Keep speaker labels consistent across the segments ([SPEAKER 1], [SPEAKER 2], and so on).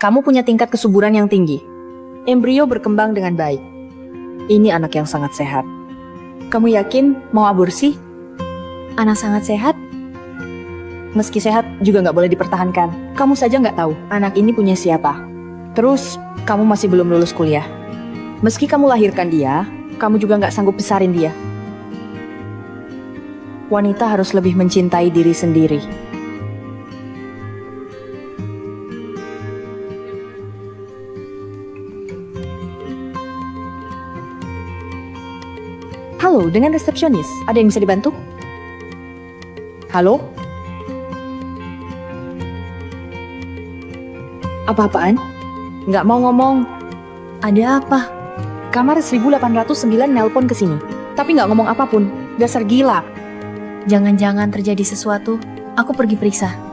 [SPEAKER 1] Kamu punya tingkat kesuburan yang tinggi. Embrio berkembang dengan baik. Ini anak yang sangat sehat. Kamu yakin mau aborsi?
[SPEAKER 2] Anak sangat sehat?
[SPEAKER 1] Meski sehat juga nggak boleh dipertahankan. Kamu saja nggak tahu anak ini punya siapa. Terus, kamu masih belum lulus kuliah. Meski kamu lahirkan dia, kamu juga nggak sanggup besarin dia. Wanita harus lebih mencintai diri sendiri. Halo, dengan resepsionis. Ada yang bisa dibantu? Halo? Apa-apaan? Nggak mau ngomong.
[SPEAKER 2] Ada apa?
[SPEAKER 1] Kamar 1809 nelpon ke sini. Tapi nggak ngomong apapun. Dasar gila.
[SPEAKER 2] Jangan-jangan terjadi sesuatu. Aku pergi periksa.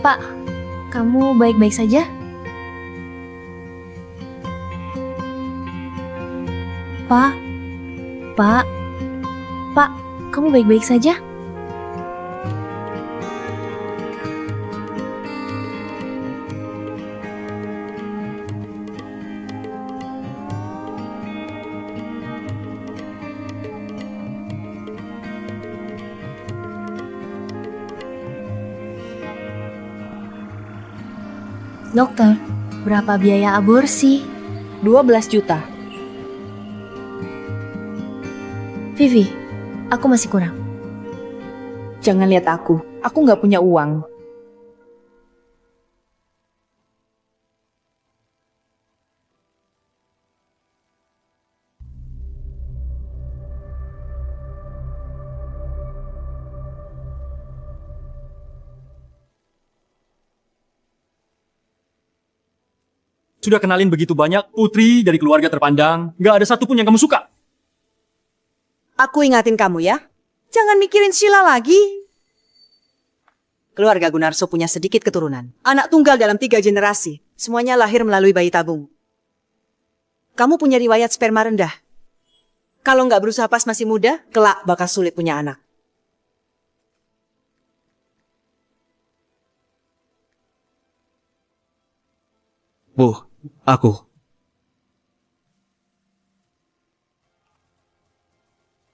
[SPEAKER 2] Pak, kamu baik-baik saja? Pak, Pak, kamu baik-baik saja? Dokter, berapa biaya aborsi?
[SPEAKER 1] 12 juta.
[SPEAKER 2] Vivi, aku masih kurang.
[SPEAKER 1] Jangan lihat aku. Aku nggak punya uang.
[SPEAKER 3] Sudah kenalin begitu banyak putri dari keluarga terpandang, nggak ada satupun yang kamu suka.
[SPEAKER 4] Aku ingatin kamu ya, jangan mikirin Sheila lagi. Keluarga Gunarso punya sedikit keturunan. Anak tunggal dalam 3 generasi. Semuanya lahir melalui bayi tabung. Kamu punya riwayat sperma rendah. Kalau nggak berusaha pas masih muda, kelak bakal sulit punya anak.
[SPEAKER 3] Bu, aku.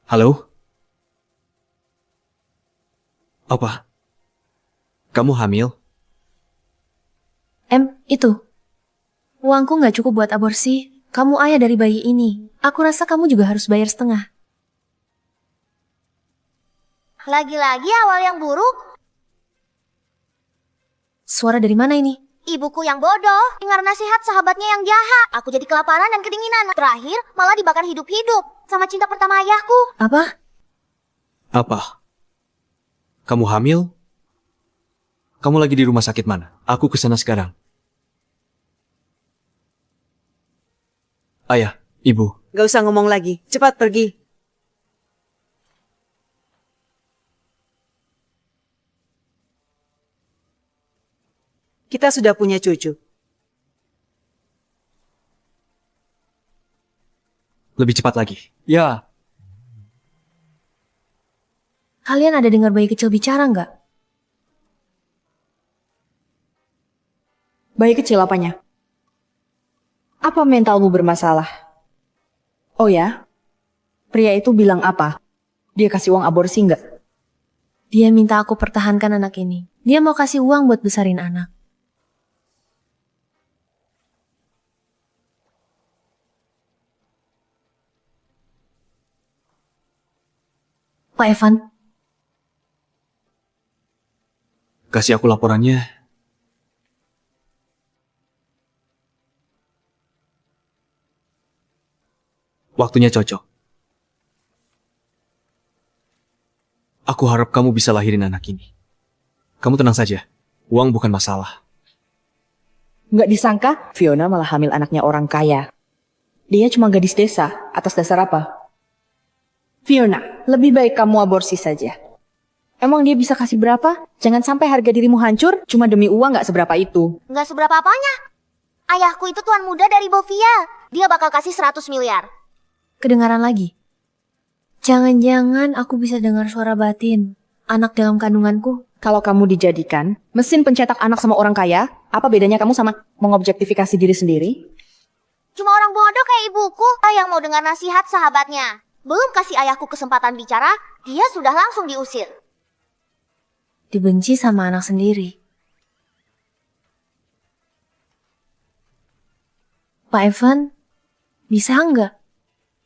[SPEAKER 3] Halo? Apa? Kamu hamil?
[SPEAKER 2] Itu. Uangku nggak cukup buat aborsi. Kamu ayah dari bayi ini. Aku rasa kamu juga harus bayar setengah.
[SPEAKER 5] Lagi-lagi awal yang buruk,
[SPEAKER 2] Suara dari mana ini?
[SPEAKER 5] ibuku yang bodoh. Dengar nasihat sahabatnya yang jahat. Aku jadi kelaparan dan kedinginan. Terakhir, malah dibakar hidup-hidup. Sama cinta pertama ayahku.
[SPEAKER 2] Apa?
[SPEAKER 3] Apa? Kamu hamil? Kamu lagi di rumah sakit mana? Aku kesana sekarang. Ayah, ibu.
[SPEAKER 4] Gak usah ngomong lagi, cepat pergi. Kita sudah punya cucu.
[SPEAKER 3] Lebih cepat lagi. Ya,
[SPEAKER 2] Kalian ada dengar bayi kecil bicara nggak?
[SPEAKER 1] Bayi kecil apanya? Apa mentalmu bermasalah? Oh ya? Pria itu bilang apa? Dia kasih uang aborsi nggak?
[SPEAKER 2] Dia minta aku pertahankan anak ini. Dia mau kasih uang buat besarin anak. Pak Evan,
[SPEAKER 3] kasih aku laporannya. Waktunya cocok. Aku harap kamu bisa lahirin anak ini. Kamu tenang saja. Uang bukan masalah.
[SPEAKER 1] Nggak disangka, Fiona malah hamil anaknya orang kaya. Dia cuma gadis desa, atas dasar apa? Fiona, lebih baik kamu aborsi saja. Emang dia bisa kasih berapa? Jangan sampai harga dirimu hancur cuma demi uang nggak seberapa itu.
[SPEAKER 5] Nggak seberapa apanya. Ayahku itu tuan muda dari Bovia. Dia bakal kasih 100 miliar.
[SPEAKER 2] Kedengaran lagi. Jangan-jangan aku bisa dengar suara batin anak dalam kandunganku.
[SPEAKER 1] Kalau kamu dijadikan mesin pencetak anak sama orang kaya, apa bedanya kamu sama mengobjektifikasi diri sendiri?
[SPEAKER 5] Cuma orang bodoh kayak ibuku yang mau dengar nasihat sahabatnya. Belum kasih ayahku kesempatan bicara, dia sudah langsung diusir.
[SPEAKER 2] Dibenci sama anak sendiri. Pak Evan, bisa nggak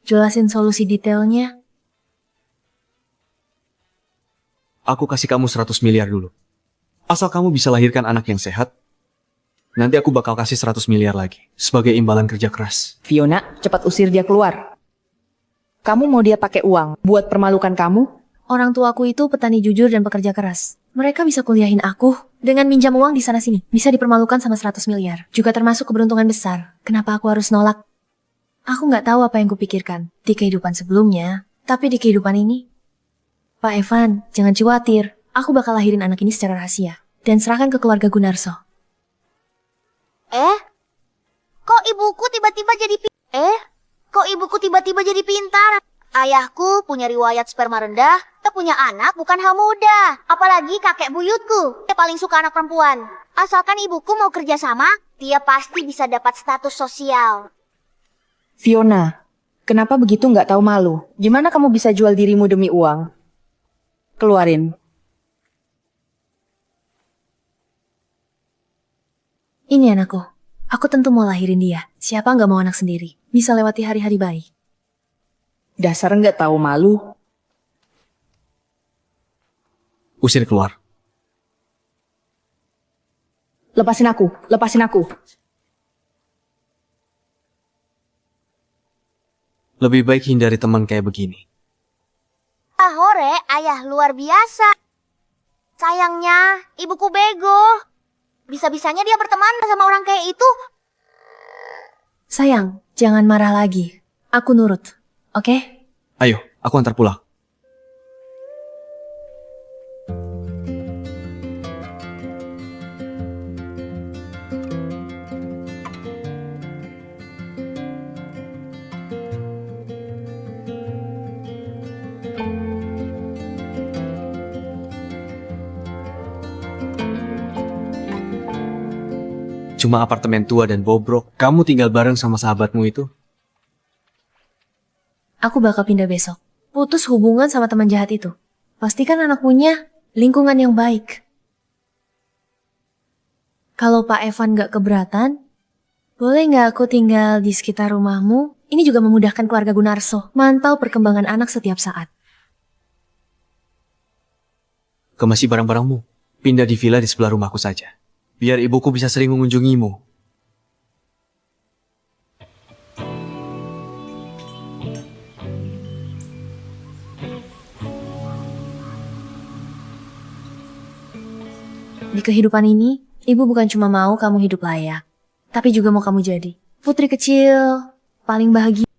[SPEAKER 2] jelasin solusi detailnya?
[SPEAKER 3] Aku kasih kamu 100 miliar dulu. Asal kamu bisa lahirkan anak yang sehat, nanti aku bakal kasih 100 miliar lagi sebagai imbalan kerja keras.
[SPEAKER 1] Fiona, cepat usir dia keluar. Kamu mau dia pakai uang buat permalukan kamu?
[SPEAKER 2] Orang tuaku itu petani jujur dan pekerja keras. Mereka bisa kuliahin aku dengan minjam uang di sana-sini. Bisa dipermalukan sama 100 miliar. Juga termasuk keberuntungan besar. Kenapa aku harus nolak? Aku nggak tahu apa yang kupikirkan di kehidupan sebelumnya. Tapi di kehidupan ini, Pak Evan, jangan khawatir. Aku bakal lahirin anak ini secara rahasia. Dan serahkan ke keluarga Gunarso.
[SPEAKER 5] Kok ibuku tiba-tiba jadi pintar? Ayahku punya riwayat sperma rendah, punya anak bukan hal mudah. Apalagi kakek buyutku, dia paling suka anak perempuan. Asalkan ibuku mau kerja sama, dia pasti bisa dapat status sosial.
[SPEAKER 1] Fiona, kenapa begitu nggak tahu malu? Gimana kamu bisa jual dirimu demi uang? Keluarin.
[SPEAKER 2] Ini anakku. Aku tentu mau lahirin dia. Siapa nggak mau anak sendiri? Bisa lewati hari-hari baik.
[SPEAKER 1] Dasar nggak tahu malu.
[SPEAKER 3] Usir keluar.
[SPEAKER 1] Lepasin aku, lepasin aku.
[SPEAKER 3] Lebih baik hindari teman kayak begini.
[SPEAKER 5] Hore, ayah luar biasa. Sayangnya, ibuku bego. Bisa-bisanya dia berteman sama orang kayak itu.
[SPEAKER 2] Sayang, jangan marah lagi. Aku nurut, oke?
[SPEAKER 3] Ayo, aku antar pulang. Cuma apartemen tua dan bobrok. Kamu tinggal bareng sama sahabatmu itu?
[SPEAKER 2] Aku bakal pindah besok. Putus hubungan sama teman jahat itu. Pastikan anak punya lingkungan yang baik. Kalau Pak Evan gak keberatan, boleh gak aku tinggal di sekitar rumahmu? Ini juga memudahkan keluarga Gunarso mantau perkembangan anak setiap saat.
[SPEAKER 3] Kemasi barang-barangmu. Pindah di villa di sebelah rumahku saja. Biar ibuku bisa sering mengunjungimu.
[SPEAKER 2] Di kehidupan ini, ibu bukan cuma mau kamu hidup layak, tapi juga mau kamu jadi putri kecil paling bahagia.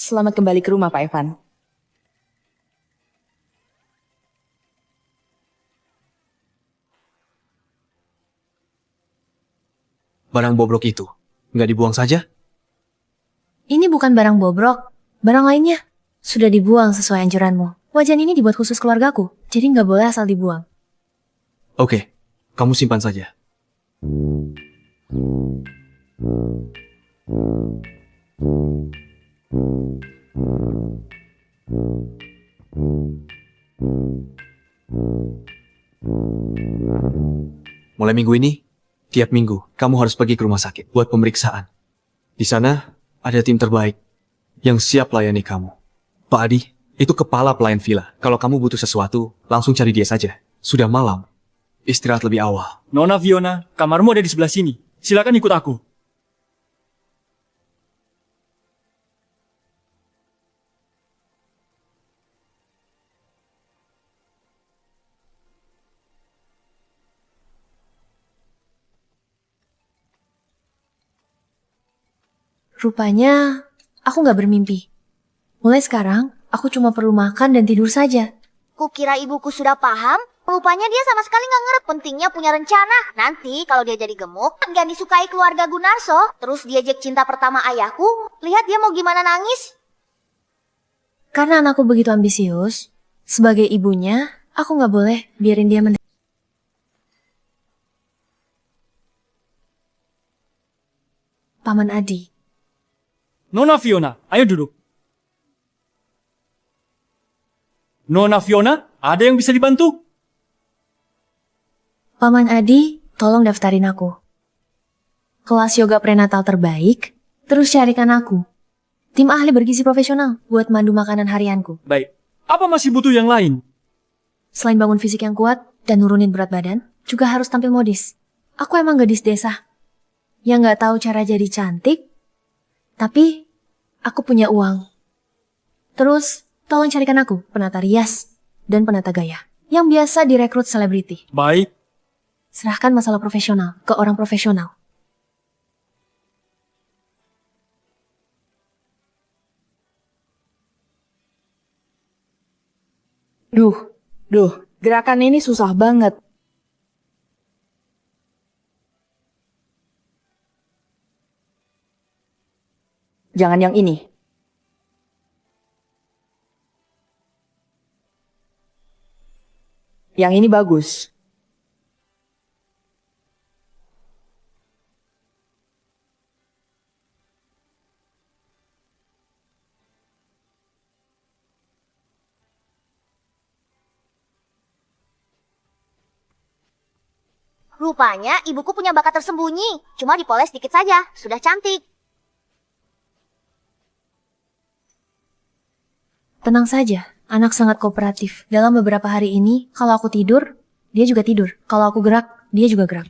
[SPEAKER 1] Selamat kembali ke rumah, Pak Evan.
[SPEAKER 3] Barang bobrok itu, nggak dibuang saja?
[SPEAKER 2] Ini bukan barang bobrok, barang lainnya sudah dibuang sesuai anjuranmu. Wajan ini dibuat khusus keluargaku, jadi nggak boleh asal dibuang.
[SPEAKER 3] Oke, kamu simpan saja. Mulai minggu ini, tiap minggu kamu harus pergi ke rumah sakit buat pemeriksaan. Di sana ada tim terbaik yang siap layani kamu. Pak Adi, itu kepala pelayan villa. Kalau kamu butuh sesuatu, langsung cari dia saja. Sudah malam, istirahat lebih awal.
[SPEAKER 6] Nona Fiona, kamarmu ada di sebelah sini. Silakan ikut aku.
[SPEAKER 2] Rupanya, aku nggak bermimpi. Mulai sekarang, aku cuma perlu makan dan tidur saja.
[SPEAKER 5] Kukira ibuku sudah paham, rupanya dia sama sekali nggak ngerti pentingnya punya rencana. Nanti kalau dia jadi gemuk, nggak disukai keluarga Gunarso, terus diajak cinta pertama ayahku, lihat dia mau gimana nangis.
[SPEAKER 2] Karena anakku begitu ambisius, sebagai ibunya, aku nggak boleh biarin dia Paman Adi.
[SPEAKER 6] Nona Fiona, ayo duduk. Nona Fiona, ada yang bisa dibantu?
[SPEAKER 2] Paman Adi, tolong daftarin aku. Kelas yoga prenatal terbaik, terus carikan aku. Tim ahli bergizi profesional buat mandu makanan harianku.
[SPEAKER 6] Baik. Apa masih butuh yang lain?
[SPEAKER 2] Selain bangun fisik yang kuat dan nurunin berat badan, juga harus tampil modis. Aku emang gadis desa yang nggak tahu cara jadi cantik, tapi aku punya uang. Terus, tolong carikan aku penata rias dan penata gaya yang biasa direkrut selebriti.
[SPEAKER 6] Baik.
[SPEAKER 2] Serahkan masalah profesional ke orang profesional.
[SPEAKER 1] Duh, gerakan ini susah banget. Jangan yang ini. Yang ini bagus.
[SPEAKER 5] Rupanya ibuku punya bakat tersembunyi, cuma dipoles dikit saja, sudah cantik.
[SPEAKER 2] Tenang saja, anak sangat kooperatif. Dalam beberapa hari ini, kalau aku tidur, dia juga tidur. Kalau aku gerak, dia juga gerak.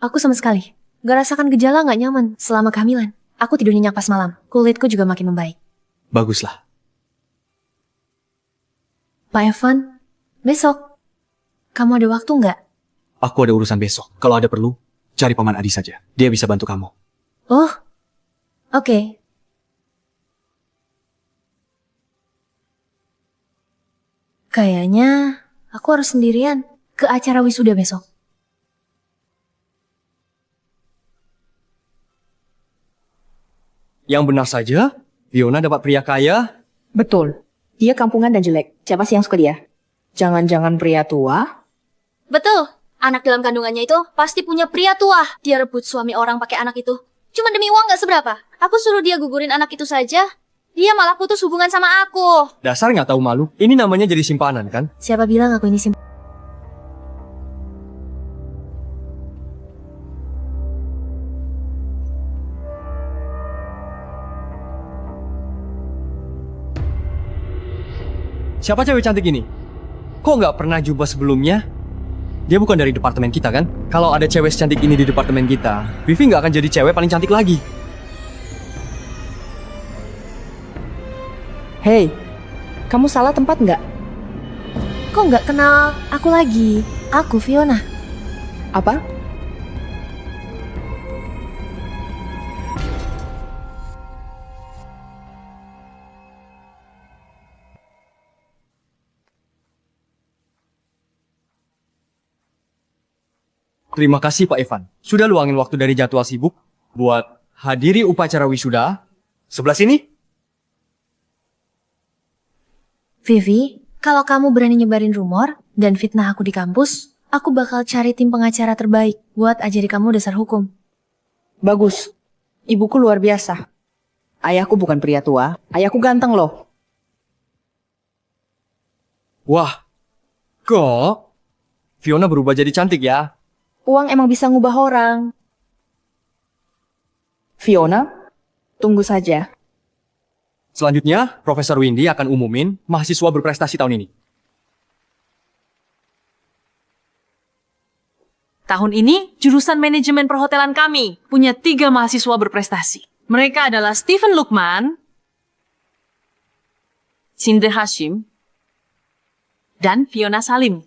[SPEAKER 2] Aku sama sekali gak rasakan gejala gak nyaman selama kehamilan. Aku tidur nyenyak pas malam, kulitku juga makin membaik.
[SPEAKER 3] Baguslah.
[SPEAKER 2] Pak Evan, besok, kamu ada waktu nggak?
[SPEAKER 3] Aku ada urusan besok. Kalau ada perlu, cari Paman Adi saja. Dia bisa bantu kamu.
[SPEAKER 2] Oh, oke. Kayaknya aku harus sendirian ke acara wisuda besok.
[SPEAKER 3] Yang benar saja, Fiona dapat pria kaya.
[SPEAKER 1] Betul. Dia kampungan dan jelek. Siapa sih yang suka dia? Jangan-jangan pria tua?
[SPEAKER 7] Betul. Anak dalam kandungannya itu pasti punya pria tua. Dia rebut suami orang pakai anak itu. Cuma demi uang gak seberapa. Aku suruh dia gugurin anak itu saja. Dia malah putus hubungan sama aku.
[SPEAKER 3] Dasar nggak tahu malu. Ini namanya jadi simpanan kan?
[SPEAKER 2] Siapa bilang aku ini
[SPEAKER 3] Siapa cewek cantik ini? Kok nggak pernah jumpa sebelumnya? Dia bukan dari departemen kita kan? Kalau ada cewek secantik ini di departemen kita, Vivi nggak akan jadi cewek paling cantik lagi.
[SPEAKER 1] Hei, kamu salah tempat nggak?
[SPEAKER 2] Kok nggak kenal aku lagi? Aku Fiona.
[SPEAKER 1] Apa?
[SPEAKER 3] Terima kasih Pak Evan. Sudah luangin waktu dari jadwal sibuk buat hadiri upacara wisuda. Sebelah sini.
[SPEAKER 2] Vivi, kalau kamu berani nyebarin rumor dan fitnah aku di kampus, aku bakal cari tim pengacara terbaik buat ajari kamu dasar hukum.
[SPEAKER 1] Bagus. Ibuku luar biasa. Ayahku bukan pria tua. Ayahku ganteng loh.
[SPEAKER 3] Wah, kok Fiona berubah jadi cantik ya?
[SPEAKER 1] Uang emang bisa ngubah orang. Fiona, tunggu saja.
[SPEAKER 3] Selanjutnya, Profesor Windy akan umumin mahasiswa berprestasi tahun ini.
[SPEAKER 8] Tahun ini, jurusan manajemen perhotelan kami punya 3 mahasiswa berprestasi. Mereka adalah Stephen Lukman, Cinde Hashim, dan Fiona Salim.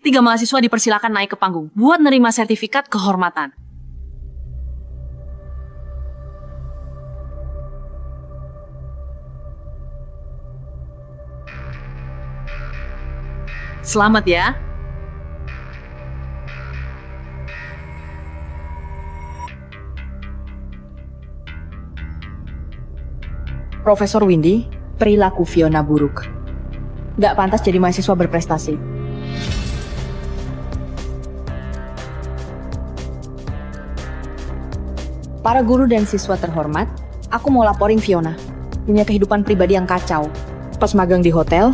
[SPEAKER 8] 3 mahasiswa dipersilakan naik ke panggung buat nerima sertifikat kehormatan. Selamat ya.
[SPEAKER 1] Profesor Windy, perilaku Fiona buruk. Gak pantas jadi mahasiswa berprestasi. Para guru dan siswa terhormat, aku mau laporin Fiona. Punya kehidupan pribadi yang kacau. Pas magang di hotel,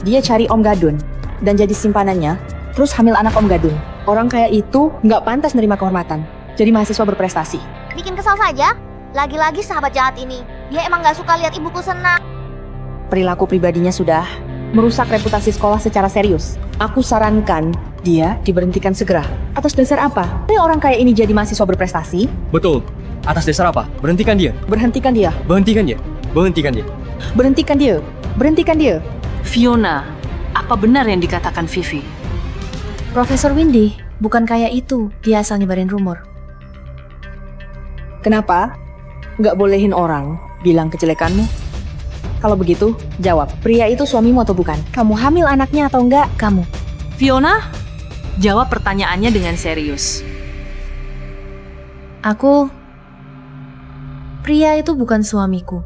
[SPEAKER 1] dia cari Om Gadun dan jadi simpanannya, terus hamil anak Om Gadun. Orang kayak itu nggak pantas nerima kehormatan. Jadi mahasiswa berprestasi.
[SPEAKER 5] Bikin kesal saja. Lagi-lagi sahabat jahat ini. Dia emang gak suka lihat ibuku senang.
[SPEAKER 1] Perilaku pribadinya sudah merusak reputasi sekolah secara serius. Aku sarankan dia diberhentikan segera. Atas dasar apa? Ini orang kayak ini jadi mahasiswa berprestasi?
[SPEAKER 6] Betul. Atas dasar apa? Berhentikan dia.
[SPEAKER 1] Berhentikan dia.
[SPEAKER 6] Berhentikan dia. Berhentikan dia.
[SPEAKER 1] Berhentikan dia. Berhentikan dia.
[SPEAKER 8] Fiona, apa benar yang dikatakan Vivi?
[SPEAKER 2] Profesor Windy, bukan kayak itu. Dia asal nyebarin rumor.
[SPEAKER 1] Kenapa? Nggak bolehin orang bilang kejelekanmu? Kalau begitu, jawab. Pria itu suamimu atau bukan? Kamu hamil anaknya atau enggak?
[SPEAKER 2] Kamu.
[SPEAKER 8] Fiona, jawab pertanyaannya dengan serius.
[SPEAKER 2] Pria itu bukan suamiku.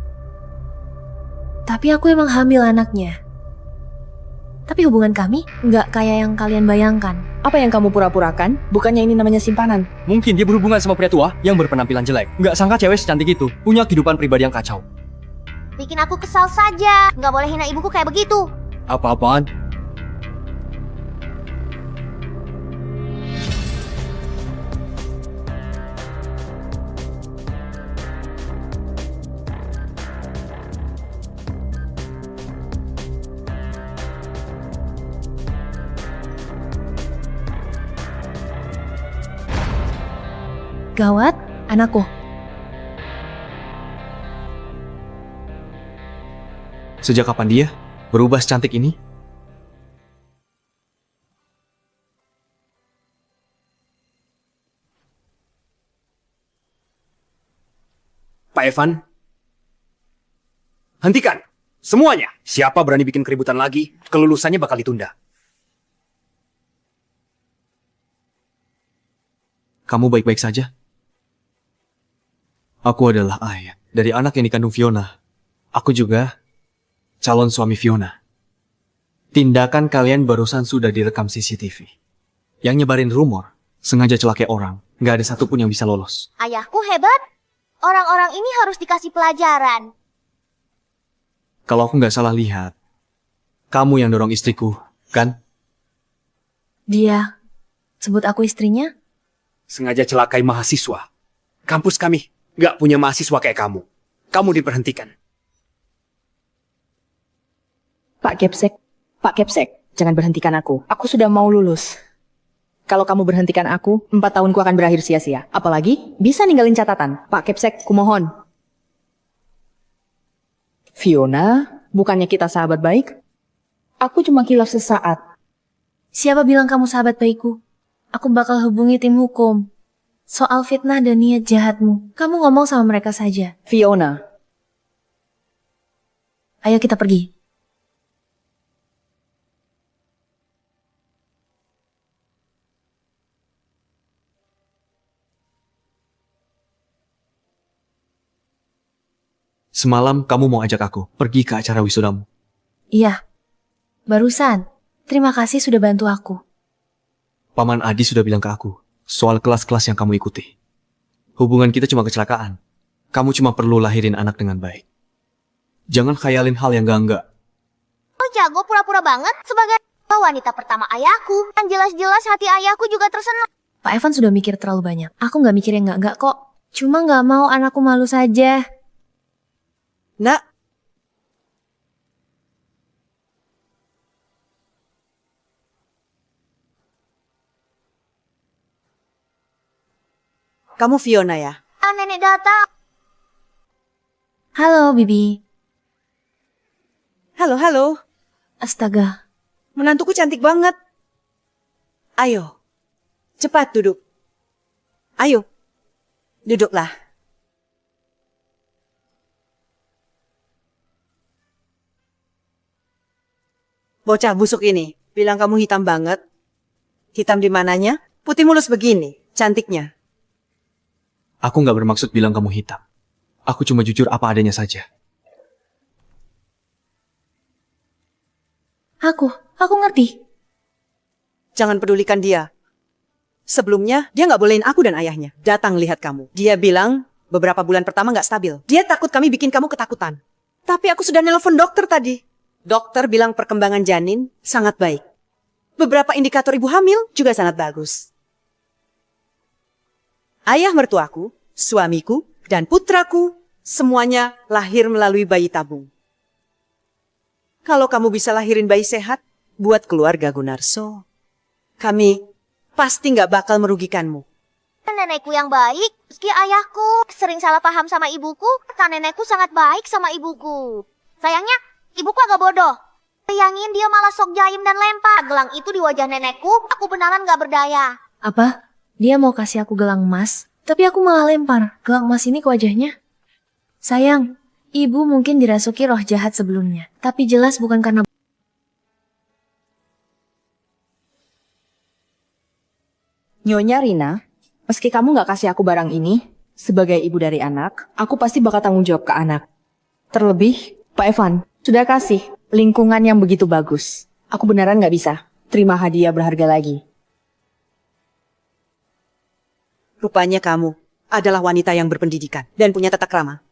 [SPEAKER 2] Tapi aku emang hamil anaknya. Tapi hubungan kami nggak kayak yang kalian bayangkan.
[SPEAKER 1] Apa yang kamu pura-purakan? Bukannya ini namanya simpanan.
[SPEAKER 6] Mungkin dia berhubungan sama pria tua yang berpenampilan jelek. Nggak sangka cewek secantik itu punya kehidupan pribadi yang kacau.
[SPEAKER 5] Bikin aku kesal saja. Gak boleh hina ibuku kayak begitu.
[SPEAKER 6] Apa-apaan?
[SPEAKER 2] Gawat, anakku.
[SPEAKER 3] Sejak kapan dia berubah secantik ini?
[SPEAKER 9] Pak Evan, hentikan! Semuanya! Siapa berani bikin keributan lagi, kelulusannya bakal ditunda.
[SPEAKER 3] Kamu baik-baik saja? Aku adalah ayah dari anak yang dikandung Fiona. Aku juga calon suami Fiona. Tindakan kalian barusan sudah direkam CCTV. Yang nyebarin rumor, sengaja celakai orang. Nggak ada satupun yang bisa lolos.
[SPEAKER 5] Ayahku hebat. Orang-orang ini harus dikasih pelajaran.
[SPEAKER 3] Kalau aku nggak salah lihat, kamu yang dorong istriku, kan?
[SPEAKER 2] Dia sebut aku istrinya?
[SPEAKER 9] Sengaja celakai mahasiswa. Kampus kami nggak punya mahasiswa kayak kamu. Kamu diberhentikan.
[SPEAKER 1] Pak Kepsek, jangan berhentikan aku. Aku sudah mau lulus. Kalau kamu berhentikan aku, 4 tahunku akan berakhir sia-sia. Apalagi, bisa ninggalin catatan. Pak Kepsek, kumohon. Fiona, bukannya kita sahabat baik? Aku cuma kilaf sesaat.
[SPEAKER 2] Siapa bilang kamu sahabat baikku? Aku bakal hubungi tim hukum. Soal fitnah dan niat jahatmu, kamu ngomong sama mereka saja.
[SPEAKER 1] Fiona,
[SPEAKER 2] Ayo kita pergi.
[SPEAKER 3] Semalam kamu mau ajak aku pergi ke acara wisudamu.
[SPEAKER 2] Iya, barusan. Terima kasih sudah bantu aku.
[SPEAKER 3] Paman Adi sudah bilang ke aku soal kelas-kelas yang kamu ikuti. Hubungan kita cuma kecelakaan. Kamu cuma perlu lahirin anak dengan baik. Jangan khayalin hal yang enggak-enggak.
[SPEAKER 5] Oh jago pura-pura banget sebagai wanita pertama ayahku. Dan jelas-jelas hati ayahku juga tersentuh.
[SPEAKER 2] Pak Evan sudah mikir terlalu banyak. Aku nggak mikir yang nggak kok. Cuma nggak mau anakku malu saja.
[SPEAKER 4] Nak, kamu Fiona ya?
[SPEAKER 5] Nenek datang.
[SPEAKER 2] Halo, Bibi.
[SPEAKER 4] Halo, halo.
[SPEAKER 2] Astaga.
[SPEAKER 4] Menantuku cantik banget. Ayo, cepat duduk. Ayo, duduklah. Bocah busuk ini, bilang kamu hitam banget. Hitam di mananya? Putih mulus begini, cantiknya.
[SPEAKER 3] Aku nggak bermaksud bilang kamu hitam. Aku cuma jujur apa adanya saja.
[SPEAKER 2] Aku ngerti.
[SPEAKER 4] Jangan pedulikan dia. Sebelumnya, dia nggak bolehin aku dan ayahnya datang lihat kamu. Dia bilang beberapa bulan pertama nggak stabil. Dia takut kami bikin kamu ketakutan. Tapi aku sudah nelpon dokter tadi. Dokter bilang perkembangan janin sangat baik. Beberapa indikator ibu hamil juga sangat bagus. Ayah mertuaku, suamiku, dan putraku semuanya lahir melalui bayi tabung. Kalau kamu bisa lahirin bayi sehat buat keluarga Gunarso, kami pasti nggak bakal merugikanmu.
[SPEAKER 5] Nenekku yang baik, meski ayahku sering salah paham sama ibuku, kata nenekku sangat baik sama ibuku. Sayangnya, ibuku agak bodoh. Bayangin dia malah sok jaim dan lempar gelang itu di wajah nenekku, aku beneran gak berdaya.
[SPEAKER 2] Apa? Dia mau kasih aku gelang emas, tapi aku malah lempar gelang emas ini ke wajahnya. Sayang, ibu mungkin dirasuki roh jahat sebelumnya, tapi jelas bukan karena...
[SPEAKER 1] Nyonya Rina, meski kamu nggak kasih aku barang ini, sebagai ibu dari anak, aku pasti bakal tanggung jawab ke anak. Terlebih, Pak Evan, sudah kasih lingkungan yang begitu bagus. Aku beneran nggak bisa terima hadiah berharga lagi.
[SPEAKER 4] Rupanya kamu adalah wanita yang berpendidikan dan punya tata krama.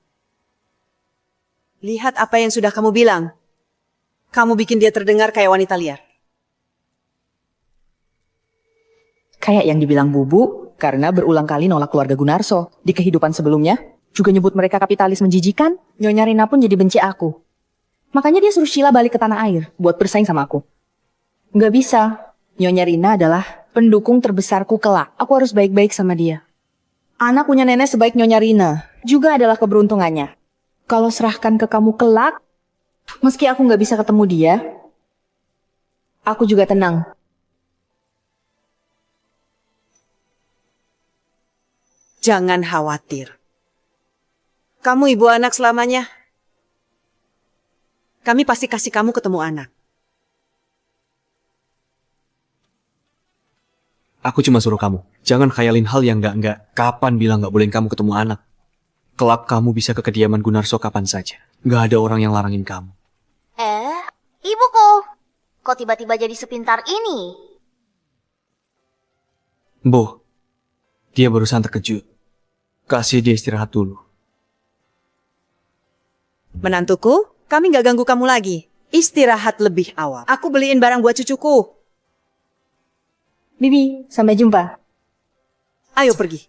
[SPEAKER 4] Lihat apa yang sudah kamu bilang. Kamu bikin dia terdengar kayak wanita liar.
[SPEAKER 1] Kayak yang dibilang Bubu, karena berulang kali nolak keluarga Gunarso. Di kehidupan sebelumnya, juga nyebut mereka kapitalis menjijikan, Nyonya Rina pun jadi benci aku. Makanya dia suruh Sheila balik ke tanah air, buat bersaing sama aku. Nggak bisa, Nyonya Rina adalah pendukung terbesarku kelak. Aku harus baik-baik sama dia. Anak punya nenek sebaik Nyonya Rina, juga adalah keberuntungannya. Kalau serahkan ke kamu kelak, meski aku nggak bisa ketemu dia, aku juga tenang.
[SPEAKER 4] Jangan khawatir. Kamu ibu anak selamanya. Kami pasti kasih kamu ketemu anak.
[SPEAKER 3] Aku cuma suruh kamu, jangan khayalin hal yang enggak. Kapan bilang nggak bolehin kamu ketemu anak? Kelak kamu bisa ke kediaman Gunarso kapan saja. Nggak ada orang yang larangin kamu.
[SPEAKER 5] Ibuku, kok tiba-tiba jadi sepintar ini?
[SPEAKER 3] Bo, dia barusan terkejut. Kasih dia istirahat dulu.
[SPEAKER 4] Menantuku, kami nggak ganggu kamu lagi. Istirahat lebih awal. Aku beliin barang buat cucuku.
[SPEAKER 1] Bibi, sampai jumpa.
[SPEAKER 4] Ayo pergi.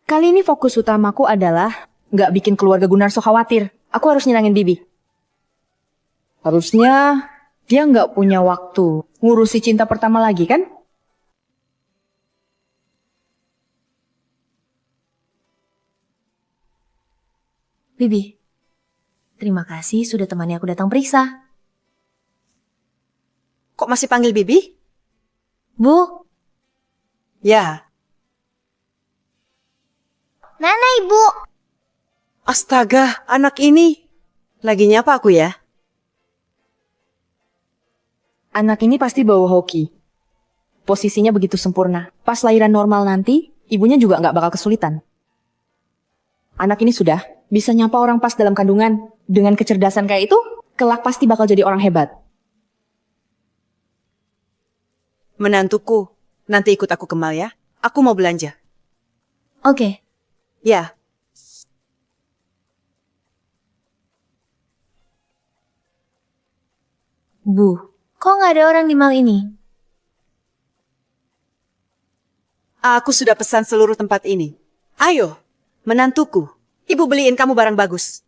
[SPEAKER 1] Kali ini fokus utamaku adalah nggak bikin keluarga Gunarso khawatir. Aku harus nyenangin Bibi. Harusnya dia nggak punya waktu ngurusi cinta pertama lagi kan?
[SPEAKER 2] Bibi, terima kasih sudah temani aku datang periksa.
[SPEAKER 4] Kok masih panggil Bibi?
[SPEAKER 2] Bu,
[SPEAKER 4] Ya.
[SPEAKER 5] Nenek, Ibu.
[SPEAKER 4] Astaga, anak ini. Lagi nyapa aku ya?
[SPEAKER 1] Anak ini pasti bawa hoki. Posisinya begitu sempurna. Pas lahiran normal nanti, ibunya juga nggak bakal kesulitan. Anak ini sudah bisa nyapa orang pas dalam kandungan. Dengan kecerdasan kayak itu, kelak pasti bakal jadi orang hebat.
[SPEAKER 4] Menantuku, nanti ikut aku ke mall ya. Aku mau belanja.
[SPEAKER 2] oke.
[SPEAKER 4] Ya.
[SPEAKER 2] Bu, kok nggak ada orang di mall ini?
[SPEAKER 4] Aku sudah pesan seluruh tempat ini. Ayo, menantuku. Ibu beliin kamu barang bagus.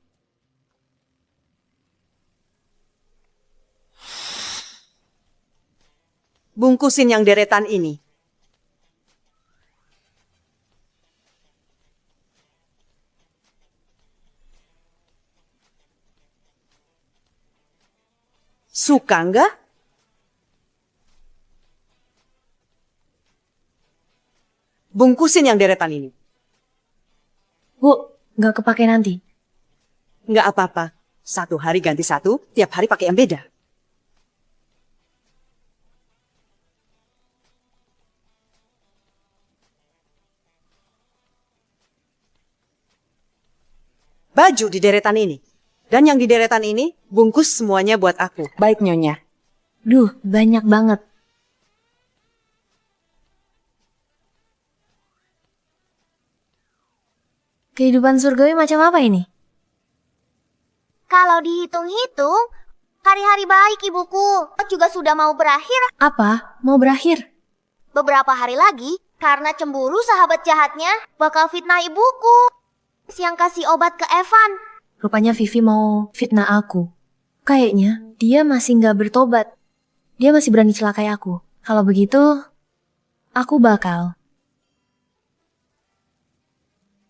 [SPEAKER 4] Bungkusin yang deretan ini. Suka nggak? Bungkusin yang deretan ini.
[SPEAKER 2] Bu, nggak kepake nanti.
[SPEAKER 4] Nggak apa-apa. 1 hari ganti 1, tiap hari pakai yang beda. Baju di deretan ini. Dan yang di deretan ini, bungkus semuanya buat aku.
[SPEAKER 1] Baik, Nyonya.
[SPEAKER 2] Duh, banyak banget. Kehidupan surgawi macam apa ini?
[SPEAKER 5] Kalau dihitung-hitung, hari-hari baik ibuku juga sudah mau berakhir.
[SPEAKER 2] Apa? Mau berakhir?
[SPEAKER 5] Beberapa hari lagi, karena cemburu sahabat jahatnya bakal fitnah ibuku. Yang kasih obat ke Evan.
[SPEAKER 2] Rupanya Vivi mau fitnah aku. Kayaknya dia masih nggak bertobat. Dia masih berani celakai aku. Kalau begitu, aku bakal.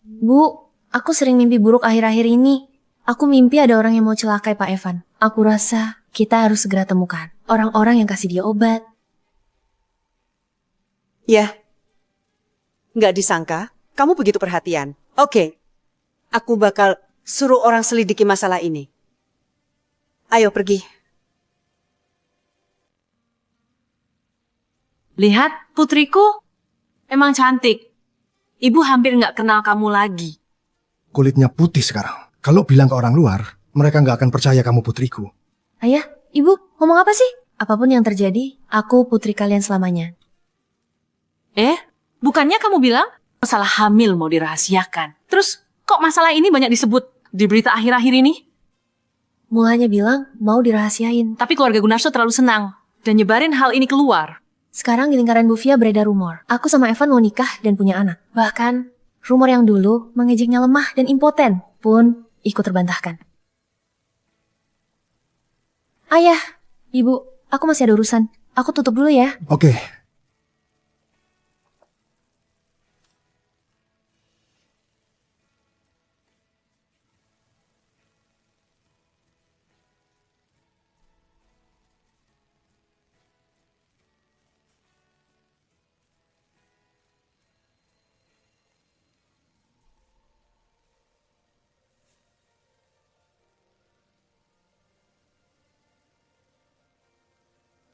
[SPEAKER 2] Bu, aku sering mimpi buruk akhir-akhir ini. Aku mimpi ada orang yang mau celakai Pak Evan. Aku rasa kita harus segera temukan orang-orang yang kasih dia obat.
[SPEAKER 4] Ya, nggak disangka kamu begitu perhatian. Oke, aku bakal suruh orang selidiki masalah ini. Ayo pergi.
[SPEAKER 8] Lihat, putriku. Emang cantik. Ibu hampir nggak kenal kamu lagi.
[SPEAKER 10] Kulitnya putih sekarang. Kalau bilang ke orang luar, mereka nggak akan percaya kamu putriku.
[SPEAKER 2] Ayah, ibu, ngomong apa sih? Apapun yang terjadi, aku putri kalian selamanya.
[SPEAKER 8] Bukannya kamu bilang masalah hamil mau dirahasiakan. Terus kok masalah ini banyak disebut di berita akhir-akhir ini?
[SPEAKER 2] Mulanya bilang mau dirahasiain.
[SPEAKER 8] Tapi keluarga Gunarso terlalu senang dan nyebarin hal ini keluar.
[SPEAKER 2] Sekarang di lingkaran Bu Via beredar rumor. Aku sama Evan mau nikah dan punya anak. Bahkan, rumor yang dulu mengejeknya lemah dan impoten pun ikut terbantahkan. Ayah, ibu, aku masih ada urusan. Aku tutup dulu ya.
[SPEAKER 10] Oke.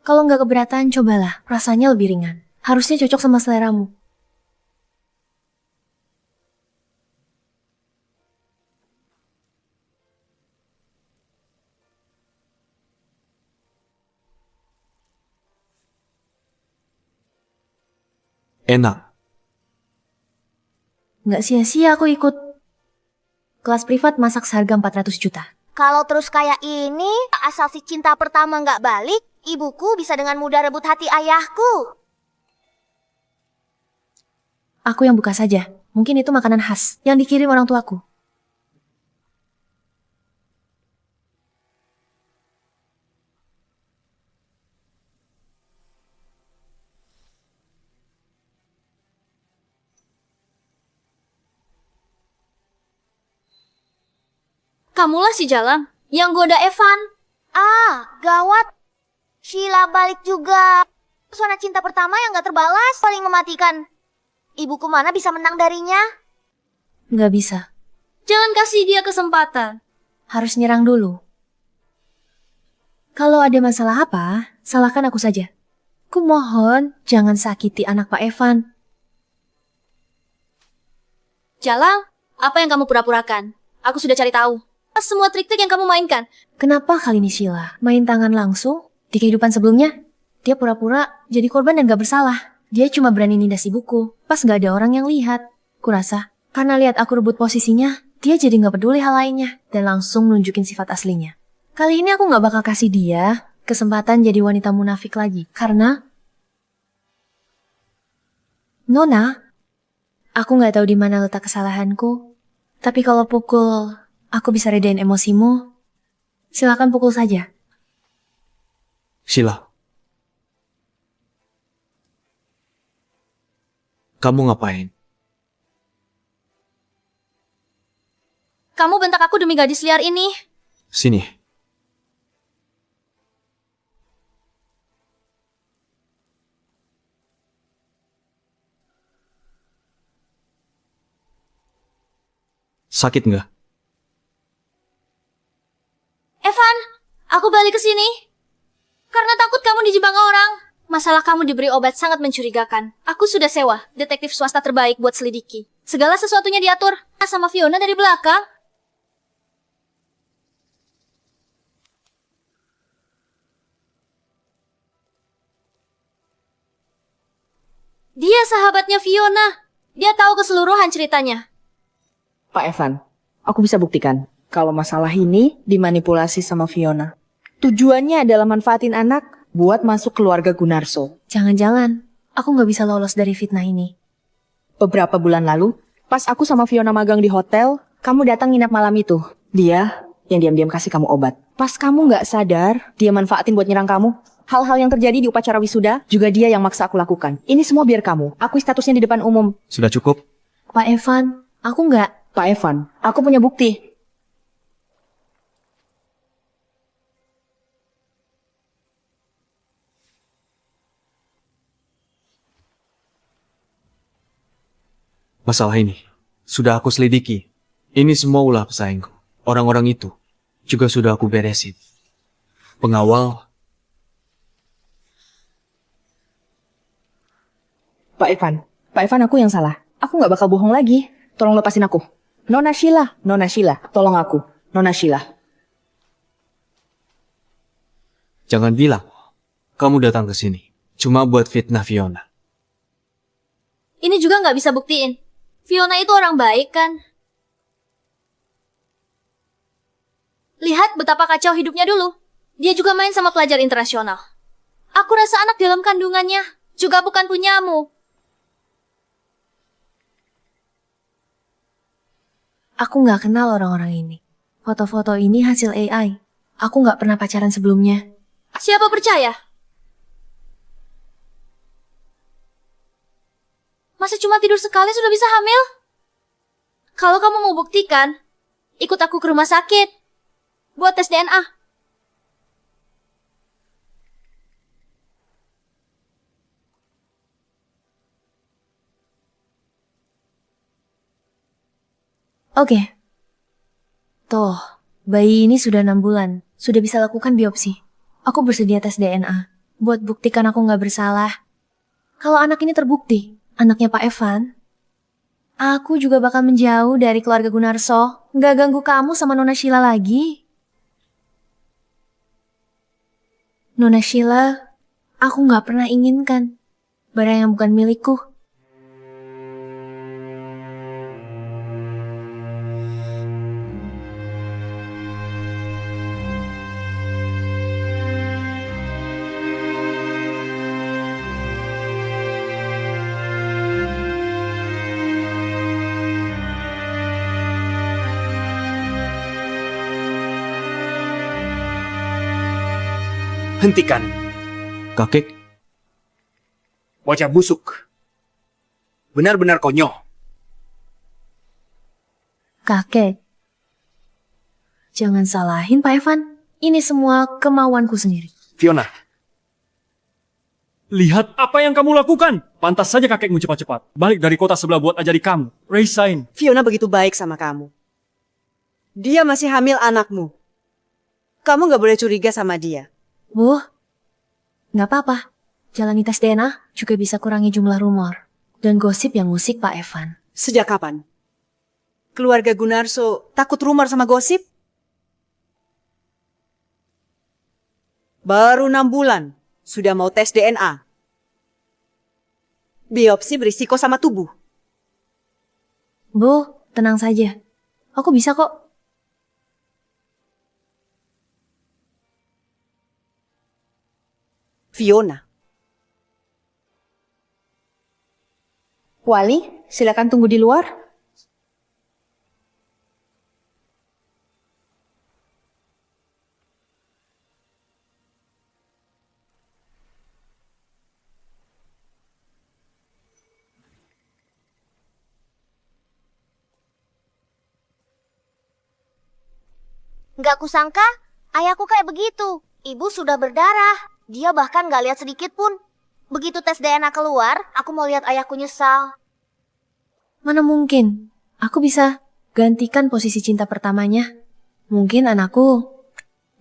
[SPEAKER 2] Kalau nggak keberatan, cobalah. Rasanya lebih ringan. Harusnya cocok sama seleramu.
[SPEAKER 3] Enak.
[SPEAKER 2] Nggak sia-sia aku ikut kelas privat masak seharga 400 juta.
[SPEAKER 5] Kalau terus kayak ini, asal si cinta pertama nggak balik, ibuku bisa dengan mudah rebut hati ayahku.
[SPEAKER 2] Aku yang buka saja. Mungkin itu makanan khas yang dikirim orang tuaku.
[SPEAKER 7] Kamulah si Jalang yang goda Evan.
[SPEAKER 5] Ah, gawat. Sheila balik juga. Pesona cinta pertama yang gak terbalas paling mematikan. Ibuku mana bisa menang darinya?
[SPEAKER 2] Nggak bisa.
[SPEAKER 7] Jangan kasih dia kesempatan.
[SPEAKER 2] Harus nyerang dulu. Kalau ada masalah apa, salahkan aku saja. Kumohon, jangan sakiti anak Pak Evan.
[SPEAKER 7] Jalang, apa yang kamu pura-purakan? Aku sudah cari tahu. Semua trik-trik yang kamu mainkan.
[SPEAKER 2] Kenapa kali ini Sheila main tangan langsung? Di kehidupan sebelumnya, dia pura-pura jadi korban dan gak bersalah. Dia cuma berani nindas ibuku, pas gak ada orang yang lihat. Kurasa, karena lihat aku rebut posisinya, dia jadi gak peduli hal lainnya, dan langsung nunjukin sifat aslinya. Kali ini aku gak bakal kasih dia kesempatan jadi wanita munafik lagi, karena Nona, aku gak tahu di mana letak kesalahanku, tapi kalau pukul aku bisa redain emosimu, silakan pukul saja.
[SPEAKER 3] Sheila. Kamu ngapain?
[SPEAKER 7] Kamu bentak aku demi gadis liar ini.
[SPEAKER 3] Sini. Sakit nggak?
[SPEAKER 7] Evan, aku balik ke sini. Karena takut kamu dijebak orang. Masalah kamu diberi obat sangat mencurigakan. Aku sudah sewa detektif swasta terbaik buat selidiki. Segala sesuatunya diatur sama Fiona dari belakang. Dia sahabatnya Fiona. Dia tahu keseluruhan ceritanya.
[SPEAKER 1] Pak Evan, aku bisa buktikan kalau masalah ini dimanipulasi sama Fiona. Tujuannya adalah manfaatin anak buat masuk keluarga Gunarso.
[SPEAKER 2] Jangan-jangan, aku nggak bisa lolos dari fitnah ini.
[SPEAKER 1] Beberapa bulan lalu, pas aku sama Fiona magang di hotel, kamu datang nginap malam itu. Dia yang diam-diam kasih kamu obat. Pas kamu nggak sadar, dia manfaatin buat nyerang kamu. Hal-hal yang terjadi di upacara wisuda, juga dia yang maksa aku lakukan. Ini semua biar kamu. Aku statusnya di depan umum.
[SPEAKER 3] Sudah cukup?
[SPEAKER 2] Pak Evan, aku nggak.
[SPEAKER 1] Pak Evan, aku punya bukti.
[SPEAKER 3] Masalah ini sudah aku selidiki. Ini semua ulah pesaingku. Orang-orang itu juga sudah aku beresin. Pengawal.
[SPEAKER 1] Pak Evan aku yang salah. Aku nggak bakal bohong lagi. Tolong lepasin aku. Nona Sheila, tolong aku. Nona Sheila.
[SPEAKER 3] Jangan bilang kamu datang ke sini cuma buat fitnah Fiona.
[SPEAKER 7] Ini juga nggak bisa buktiin. Fiona itu orang baik kan? Lihat betapa kacau hidupnya dulu. Dia juga main sama pelajar internasional. Aku rasa anak dalam kandungannya juga bukan punyamu.
[SPEAKER 2] Aku nggak kenal orang-orang ini. Foto-foto ini hasil AI. Aku nggak pernah pacaran sebelumnya.
[SPEAKER 7] Siapa percaya? Masa cuma tidur sekali sudah bisa hamil? Kalau kamu mau buktikan, ikut aku ke rumah sakit. Buat tes DNA.
[SPEAKER 2] Oke. Tuh, bayi ini sudah 6 bulan. Sudah bisa lakukan biopsi. Aku bersedia tes DNA. Buat buktikan aku nggak bersalah. Kalau anak ini terbukti, anaknya Pak Evan, aku juga bakal menjauh dari keluarga Gunarso. Nggak ganggu kamu sama Nona Sheila lagi. Nona Sheila, aku nggak pernah inginkan barang yang bukan milikku.
[SPEAKER 9] Hentikan.
[SPEAKER 3] Kakek,
[SPEAKER 9] Bocah busuk. Benar-benar konyol.
[SPEAKER 2] Kakek, jangan salahin Pak Evan. Ini semua kemauanku sendiri.
[SPEAKER 9] Fiona,
[SPEAKER 6] Lihat apa yang kamu lakukan. Pantas saja kakekmu cepat-cepat. Balik dari kota sebelah buat ajari kamu. Resign.
[SPEAKER 4] Fiona begitu baik sama kamu. Dia masih hamil anakmu. Kamu nggak boleh curiga sama dia.
[SPEAKER 2] Bu, nggak apa-apa. Jalani tes DNA juga bisa kurangi jumlah rumor dan gosip yang ngusik Pak Evan.
[SPEAKER 4] Sejak kapan? Keluarga Gunarso takut rumor sama gosip? Baru 6 bulan, sudah mau tes DNA. Biopsi berisiko sama tubuh.
[SPEAKER 2] Bu, tenang saja. Aku bisa kok.
[SPEAKER 4] Fiona.
[SPEAKER 1] Wali, silakan tunggu di luar.
[SPEAKER 5] Nggak kusangka, ayahku kayak begitu. Ibu sudah berdarah. Dia bahkan nggak lihat sedikit pun. Begitu tes DNA keluar, aku mau lihat ayahku nyesal.
[SPEAKER 2] Mana mungkin? Aku bisa. Gantikan posisi cinta pertamanya. Mungkin anakku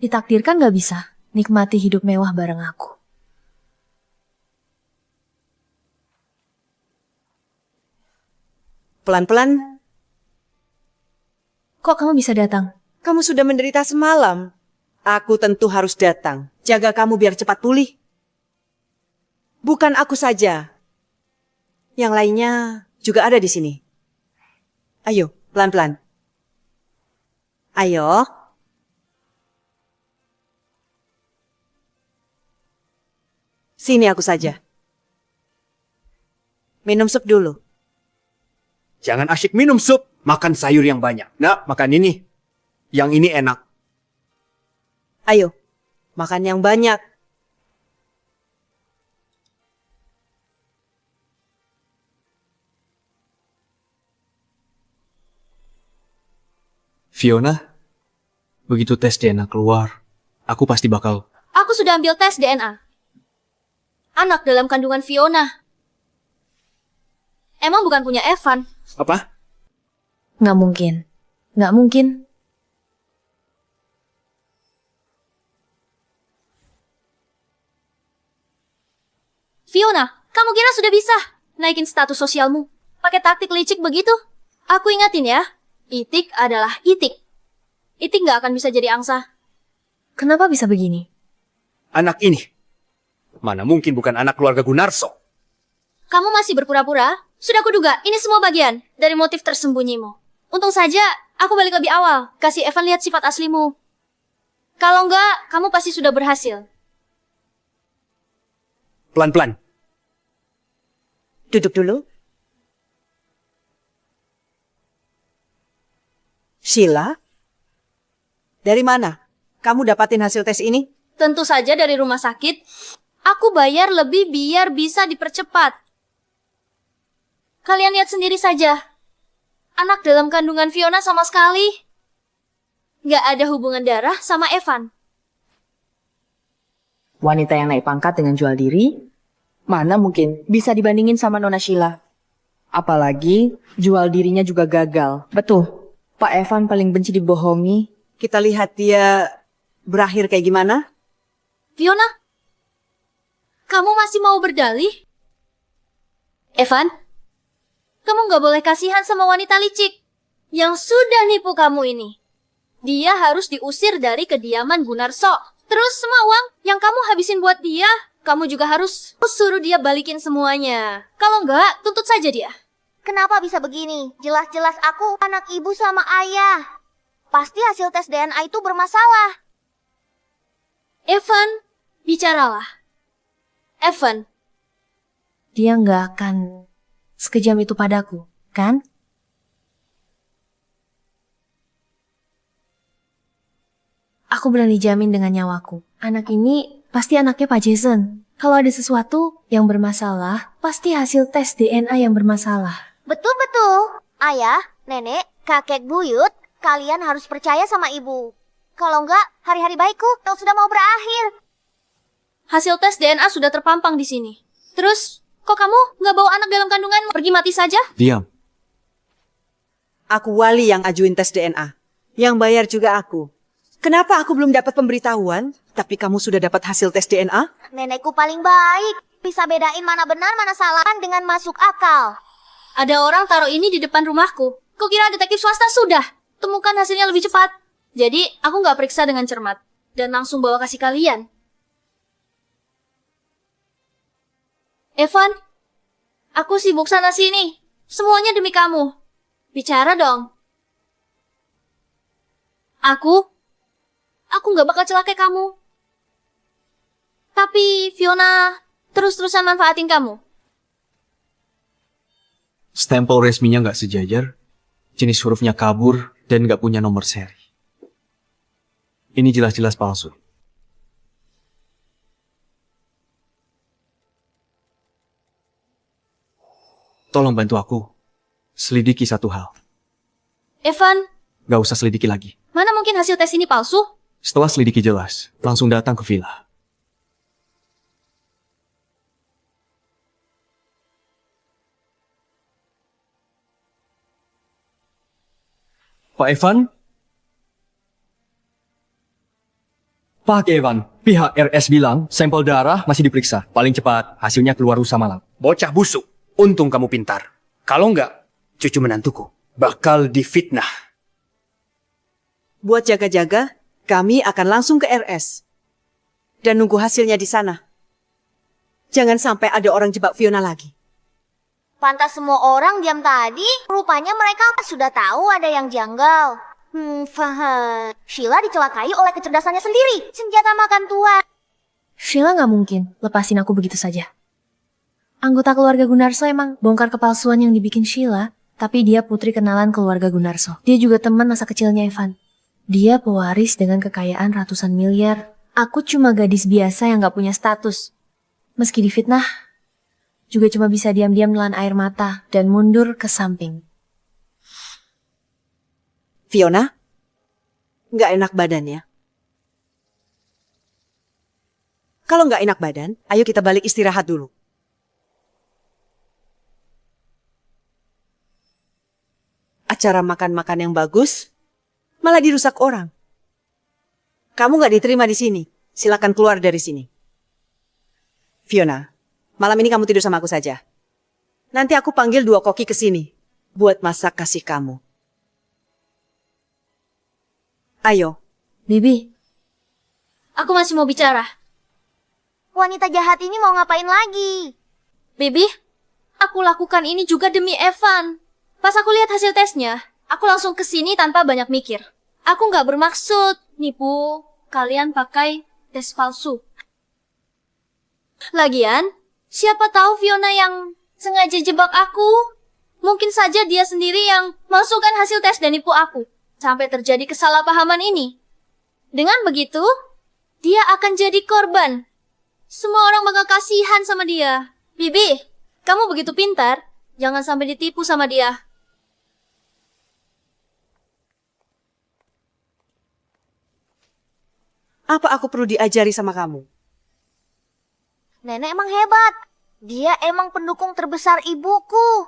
[SPEAKER 2] ditakdirkan gak bisa nikmati hidup mewah bareng aku.
[SPEAKER 4] Pelan-pelan,
[SPEAKER 2] Kok kamu bisa datang?
[SPEAKER 4] kamu sudah menderita semalam. Aku tentu harus datang. Jaga kamu biar cepat pulih. Bukan aku saja. Yang lainnya juga ada di sini. Ayo, pelan-pelan. Ayo. Sini aku saja. Minum sup dulu.
[SPEAKER 9] Jangan asyik minum sup, makan sayur yang banyak. Nah, makan ini. Yang ini enak.
[SPEAKER 4] Ayo, makan yang banyak.
[SPEAKER 3] Fiona, begitu tes DNA keluar, aku pasti bakal...
[SPEAKER 7] Aku sudah ambil tes DNA. Anak dalam kandungan Fiona. Emang bukan punya Evan.
[SPEAKER 9] Apa?
[SPEAKER 2] Nggak mungkin. Nggak mungkin.
[SPEAKER 7] Fiona, kamu kira sudah bisa naikin status sosialmu? Pakai taktik licik begitu? Aku ingatin ya, Itik adalah Itik. Itik nggak akan bisa jadi angsa.
[SPEAKER 2] Kenapa bisa begini?
[SPEAKER 9] Anak ini. Mana mungkin bukan anak keluarga Gunarso.
[SPEAKER 7] Kamu masih berpura-pura? Sudah kuduga, ini semua bagian dari motif tersembunyimu. Untung saja, aku balik lebih awal. Kasih Evan lihat sifat aslimu. Kalau enggak, kamu pasti sudah berhasil.
[SPEAKER 9] Pelan-pelan.
[SPEAKER 4] Duduk dulu. Sheila? Dari mana kamu dapatin hasil tes ini?
[SPEAKER 7] Tentu saja dari rumah sakit. Aku bayar lebih biar bisa dipercepat. Kalian lihat sendiri saja. Anak dalam kandungan Fiona sama sekali nggak ada hubungan darah sama Evan.
[SPEAKER 1] Wanita yang naik pangkat dengan jual diri, mana mungkin bisa dibandingin sama Nona Sheila. Apalagi jual dirinya juga gagal. Betul, Pak Evan paling benci dibohongi.
[SPEAKER 4] Kita lihat dia berakhir kayak gimana?
[SPEAKER 7] Fiona, kamu masih mau berdalih? Evan, kamu nggak boleh kasihan sama wanita licik yang sudah nipu kamu ini. Dia harus diusir dari kediaman Gunarso. Terus semua uang yang kamu habisin buat dia, kamu juga harus suruh dia balikin semuanya. Kalau enggak, tuntut saja dia.
[SPEAKER 5] Kenapa bisa begini? Jelas-jelas aku anak ibu sama ayah. Pasti hasil tes DNA itu bermasalah.
[SPEAKER 7] Evan, bicaralah. Evan,
[SPEAKER 2] Dia nggak akan sekejam itu padaku, kan? Aku berani jamin dengan nyawaku. Anak ini pasti anaknya Pak Jason. Kalau ada sesuatu yang bermasalah, pasti hasil tes DNA yang bermasalah.
[SPEAKER 5] Betul-betul. Ayah, nenek, kakek buyut, kalian harus percaya sama ibu. Kalau enggak, hari-hari baikku sudah mau berakhir.
[SPEAKER 7] hasil tes DNA sudah terpampang di sini. Terus, kok kamu nggak bawa anak dalam kandunganmu? Pergi mati saja?
[SPEAKER 3] Diam.
[SPEAKER 4] Aku wali yang ajuin tes DNA. Yang bayar juga aku. Kenapa aku belum dapat pemberitahuan, tapi kamu sudah dapat hasil tes DNA?
[SPEAKER 5] Nenekku paling baik. Bisa bedain mana benar, mana salah dengan masuk akal.
[SPEAKER 7] Ada orang taruh ini di depan rumahku. Kau kira detektif swasta sudah? Temukan hasilnya lebih cepat. Jadi, aku nggak periksa dengan cermat. Dan langsung bawa kasih kalian. Evan, aku sibuk sana-sini. Semuanya demi kamu. Bicara dong. Aku nggak bakal celakai kamu. Tapi Fiona terus-terusan manfaatin kamu.
[SPEAKER 3] Stempel resminya nggak sejajar, jenis hurufnya kabur, dan nggak punya nomor seri. Ini jelas-jelas palsu. Tolong bantu aku. Selidiki satu hal.
[SPEAKER 7] Evan,
[SPEAKER 3] Nggak usah selidiki lagi.
[SPEAKER 7] mana mungkin hasil tes ini palsu?
[SPEAKER 3] Setelah selidiki jelas, langsung datang ke villa.
[SPEAKER 6] Pak Evan? Pak Evan, pihak RS bilang sampel darah masih diperiksa. Paling cepat hasilnya keluar lusa malam.
[SPEAKER 9] Bocah busuk. Untung kamu pintar. Kalau enggak, cucu menantuku bakal difitnah.
[SPEAKER 4] Buat jaga-jaga, kami akan langsung ke RS. Dan nunggu hasilnya di sana. Jangan sampai ada orang jebak Fiona lagi.
[SPEAKER 5] Pantas semua orang diam tadi. Rupanya mereka sudah tahu ada yang janggal. Faham. Sheila dicelakai oleh kecerdasannya sendiri. Senjata makan tua.
[SPEAKER 2] Sheila nggak mungkin lepasin aku begitu saja. Anggota keluarga Gunarso emang bongkar kepalsuan yang dibikin Sheila, tapi dia putri kenalan keluarga Gunarso. Dia juga teman masa kecilnya Evan. Dia pewaris dengan kekayaan ratusan miliar. Aku cuma gadis biasa yang nggak punya status. Meski difitnah, juga cuma bisa diam-diam menelan air mata dan mundur ke samping.
[SPEAKER 4] Fiona, nggak enak badan ya? Kalau nggak enak badan, ayo kita balik istirahat dulu. Acara makan-makan yang bagus, malah dirusak orang. Kamu nggak diterima di sini. Silakan keluar dari sini. Fiona, malam ini kamu tidur sama aku saja. Nanti aku panggil 2 koki ke sini buat masak kasih kamu. Ayo.
[SPEAKER 2] Bibi,
[SPEAKER 7] Aku masih mau bicara.
[SPEAKER 5] Wanita jahat ini mau ngapain lagi?
[SPEAKER 7] Bibi, aku lakukan ini juga demi Evan. Pas aku lihat hasil tesnya, aku langsung kesini tanpa banyak mikir. Aku nggak bermaksud nipu kalian pakai tes palsu. Lagian, siapa tahu Fiona yang sengaja jebak aku? Mungkin saja dia sendiri yang masukkan hasil tes dan nipu aku. Sampai terjadi kesalahpahaman ini. Dengan begitu, dia akan jadi korban. Semua orang bakal kasihan sama dia. Bibi, kamu begitu pintar. Jangan sampai ditipu sama dia.
[SPEAKER 4] Apa aku perlu diajari sama kamu?
[SPEAKER 5] Nenek emang hebat. Dia emang pendukung terbesar ibuku.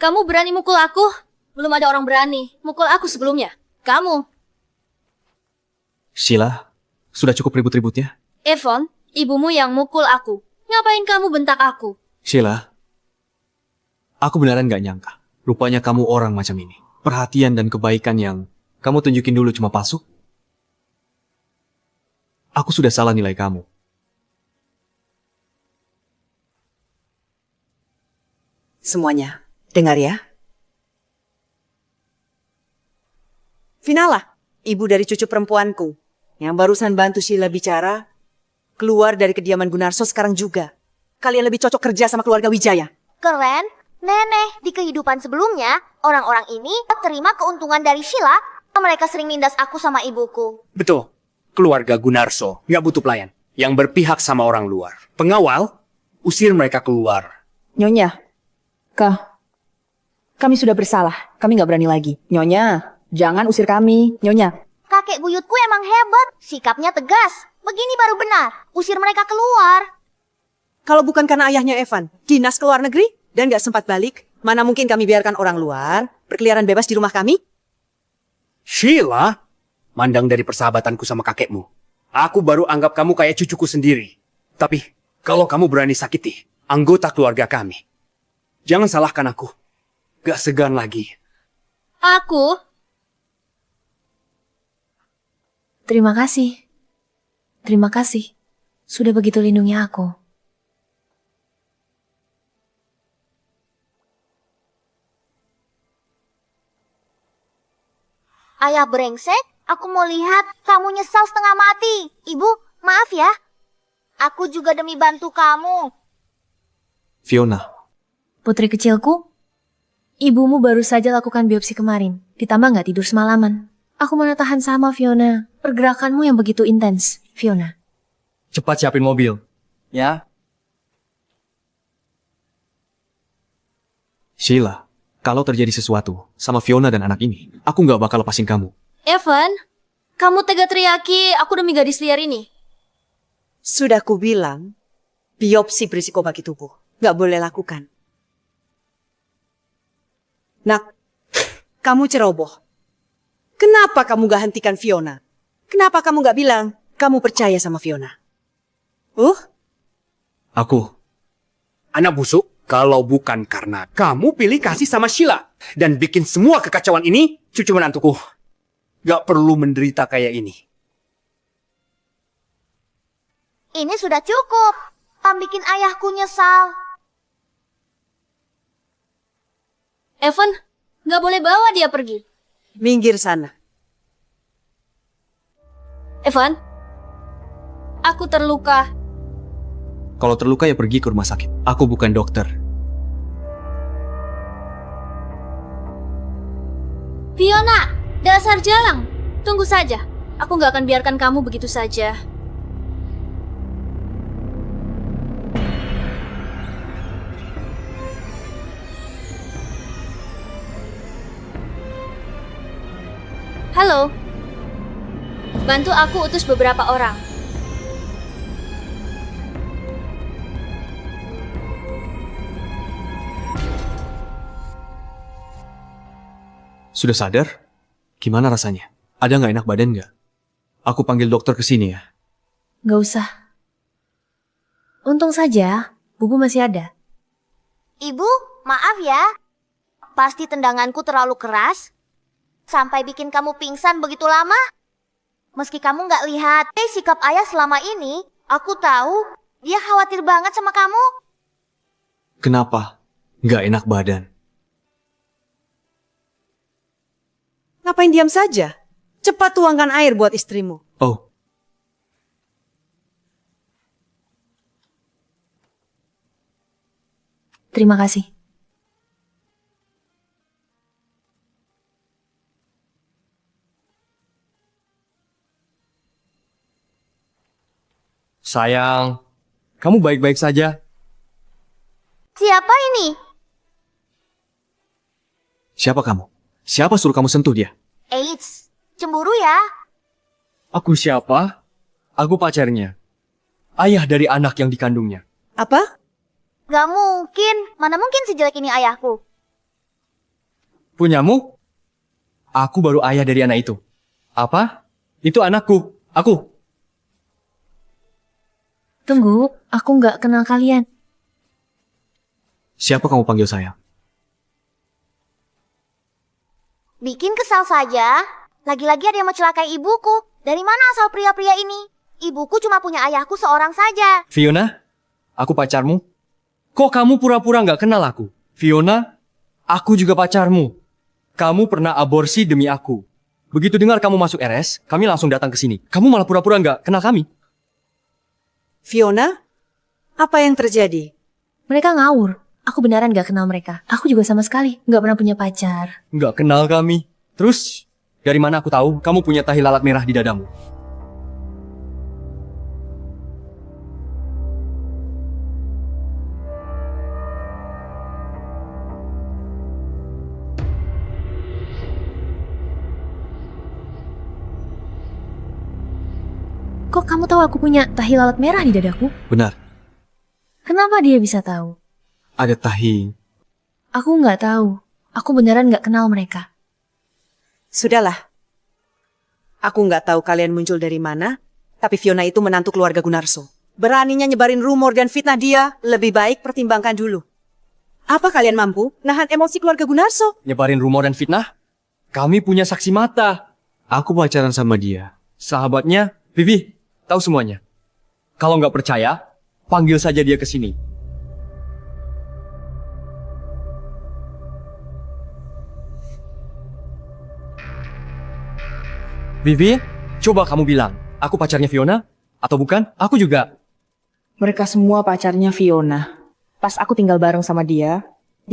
[SPEAKER 7] Kamu berani mukul aku? Belum ada orang berani mukul aku sebelumnya. Kamu.
[SPEAKER 3] Sheila, sudah cukup ribut-ributnya?
[SPEAKER 7] Evan, ibumu yang mukul aku. Ngapain kamu bentak aku?
[SPEAKER 3] Sheila, aku beneran gak nyangka. Rupanya kamu orang macam ini. Perhatian dan kebaikan yang kamu tunjukin dulu cuma palsu. Aku sudah salah nilai kamu.
[SPEAKER 4] Semuanya, dengar ya. Finala, ibu dari cucu perempuanku, yang barusan bantu Sheila bicara, keluar dari kediaman Gunarso sekarang juga. Kalian lebih cocok kerja sama keluarga Wijaya.
[SPEAKER 5] Keren. Nenek, di kehidupan sebelumnya, orang-orang ini terima keuntungan dari Sheila. Mereka sering nindas aku sama ibuku.
[SPEAKER 9] Betul. Keluarga Gunarso nggak butuh pelayan yang berpihak sama orang luar. Pengawal, usir mereka keluar.
[SPEAKER 1] Nyonya, kami sudah bersalah. Kami nggak berani lagi. Nyonya, jangan usir kami. Nyonya.
[SPEAKER 5] Kakek buyutku emang hebat. Sikapnya tegas. Begini baru benar. Usir mereka keluar.
[SPEAKER 4] Kalau bukan karena ayahnya Evan, dinas ke luar negeri, dan gak sempat balik, mana mungkin kami biarkan orang luar berkeliaran bebas di rumah kami?
[SPEAKER 9] Sheila, mandang dari persahabatanku sama kakekmu, aku baru anggap kamu kayak cucuku sendiri. Tapi, kalau kamu berani sakiti anggota keluarga kami, jangan salahkan aku. Gak segan lagi.
[SPEAKER 7] Aku?
[SPEAKER 2] terima kasih. Terima kasih. Sudah begitu lindungi aku.
[SPEAKER 5] Ayah brengsek, aku mau lihat kamu nyesal setengah mati. Ibu, maaf ya. Aku juga demi bantu kamu.
[SPEAKER 3] Fiona,
[SPEAKER 2] Putri kecilku, ibumu baru saja lakukan biopsi kemarin. Ditambah nggak tidur semalaman. Aku mana tahan sama Fiona. Pergerakanmu yang begitu intens, Fiona.
[SPEAKER 6] Cepat siapin mobil. Ya.
[SPEAKER 3] Sheila, kalau terjadi sesuatu sama Fiona dan anak ini, aku nggak bakal lepasin kamu.
[SPEAKER 7] Evan, kamu tega teriaki aku demi gadis liar ini.
[SPEAKER 4] Sudah kubilang, biopsi berisiko bagi tubuh. Gak boleh lakukan. Nak, kamu ceroboh. Kenapa kamu gak hentikan Fiona? Kenapa kamu gak bilang kamu percaya sama Fiona?
[SPEAKER 3] Aku,
[SPEAKER 9] Anak busuk, kalau bukan karena kamu pilih kasih sama Sheila dan bikin semua kekacauan ini, cucu menantuku gak perlu menderita kayak ini.
[SPEAKER 5] Ini sudah cukup. Pam bikin ayahku nyesal.
[SPEAKER 7] Evan, nggak boleh bawa dia pergi.
[SPEAKER 4] Minggir sana.
[SPEAKER 7] Evan, aku terluka.
[SPEAKER 3] kalau terluka ya pergi ke rumah sakit. Aku bukan dokter.
[SPEAKER 7] Fiona, dasar jalang. Tunggu saja. Aku nggak akan biarkan kamu begitu saja. Halo. Bantu aku utus beberapa orang.
[SPEAKER 3] Sudah sadar? Gimana rasanya? Ada nggak enak badan nggak? Aku panggil dokter ke sini ya.
[SPEAKER 2] Gak usah. Untung saja, Bubu masih ada.
[SPEAKER 5] Ibu, maaf ya. Pasti tendanganku terlalu keras. Sampai bikin kamu pingsan begitu lama. Meski kamu nggak lihat sikap ayah selama ini, aku tahu dia khawatir banget sama kamu.
[SPEAKER 3] Kenapa? Nggak enak badan.
[SPEAKER 4] Ngapain diam saja? Cepat tuangkan air buat istrimu.
[SPEAKER 3] Oh,
[SPEAKER 2] Terima kasih.
[SPEAKER 6] Sayang, kamu baik-baik saja?
[SPEAKER 5] Siapa ini?
[SPEAKER 3] siapa kamu? Siapa suruh kamu sentuh dia?
[SPEAKER 5] Eits, cemburu ya?
[SPEAKER 6] Aku siapa? Aku pacarnya. Ayah dari anak yang dikandungnya.
[SPEAKER 4] Apa?
[SPEAKER 5] Gak mungkin, mana mungkin sejelek ini ayahku.
[SPEAKER 6] Punyamu? Aku baru ayah dari anak itu. Apa? Itu anakku. Aku.
[SPEAKER 2] Tunggu, aku nggak kenal kalian.
[SPEAKER 3] Siapa kamu panggil saya?
[SPEAKER 5] Bikin kesal saja. Lagi-lagi ada yang mencelakai ibuku. Dari mana asal pria-pria ini? Ibuku cuma punya ayahku seorang saja.
[SPEAKER 6] Fiona? Aku pacarmu? Kok kamu pura-pura nggak kenal aku? Fiona? Aku juga pacarmu. Kamu pernah aborsi demi aku. Begitu dengar kamu masuk RS, kami langsung datang ke sini. Kamu malah pura-pura nggak kenal kami.
[SPEAKER 4] Fiona? Apa yang terjadi?
[SPEAKER 2] Mereka ngawur. Aku beneran nggak kenal mereka. Aku juga sama sekali nggak pernah punya pacar.
[SPEAKER 6] Nggak kenal kami. Terus, dari mana aku tahu kamu punya tahi lalat merah di dadamu?
[SPEAKER 2] Kok kamu tahu aku punya tahi lalat merah di dadaku?
[SPEAKER 3] Benar,
[SPEAKER 2] Kenapa dia bisa tahu?
[SPEAKER 3] ada tahi.
[SPEAKER 2] Aku nggak tahu. Aku beneran nggak kenal mereka.
[SPEAKER 4] Sudahlah. Aku nggak tahu kalian muncul dari mana, tapi Fiona itu menantu keluarga Gunarso. Beraninya nyebarin rumor dan fitnah dia, lebih baik pertimbangkan dulu. Apa kalian mampu nahan emosi keluarga Gunarso?
[SPEAKER 6] Nyebarin rumor dan fitnah? Kami punya saksi mata.
[SPEAKER 3] Aku pacaran sama dia.
[SPEAKER 6] Sahabatnya, Vivi, tahu semuanya. Kalau nggak percaya, panggil saja dia ke sini. Vivi, coba kamu bilang, aku pacarnya Fiona? Atau bukan? Aku juga.
[SPEAKER 1] Mereka semua pacarnya Fiona. Pas aku tinggal bareng sama dia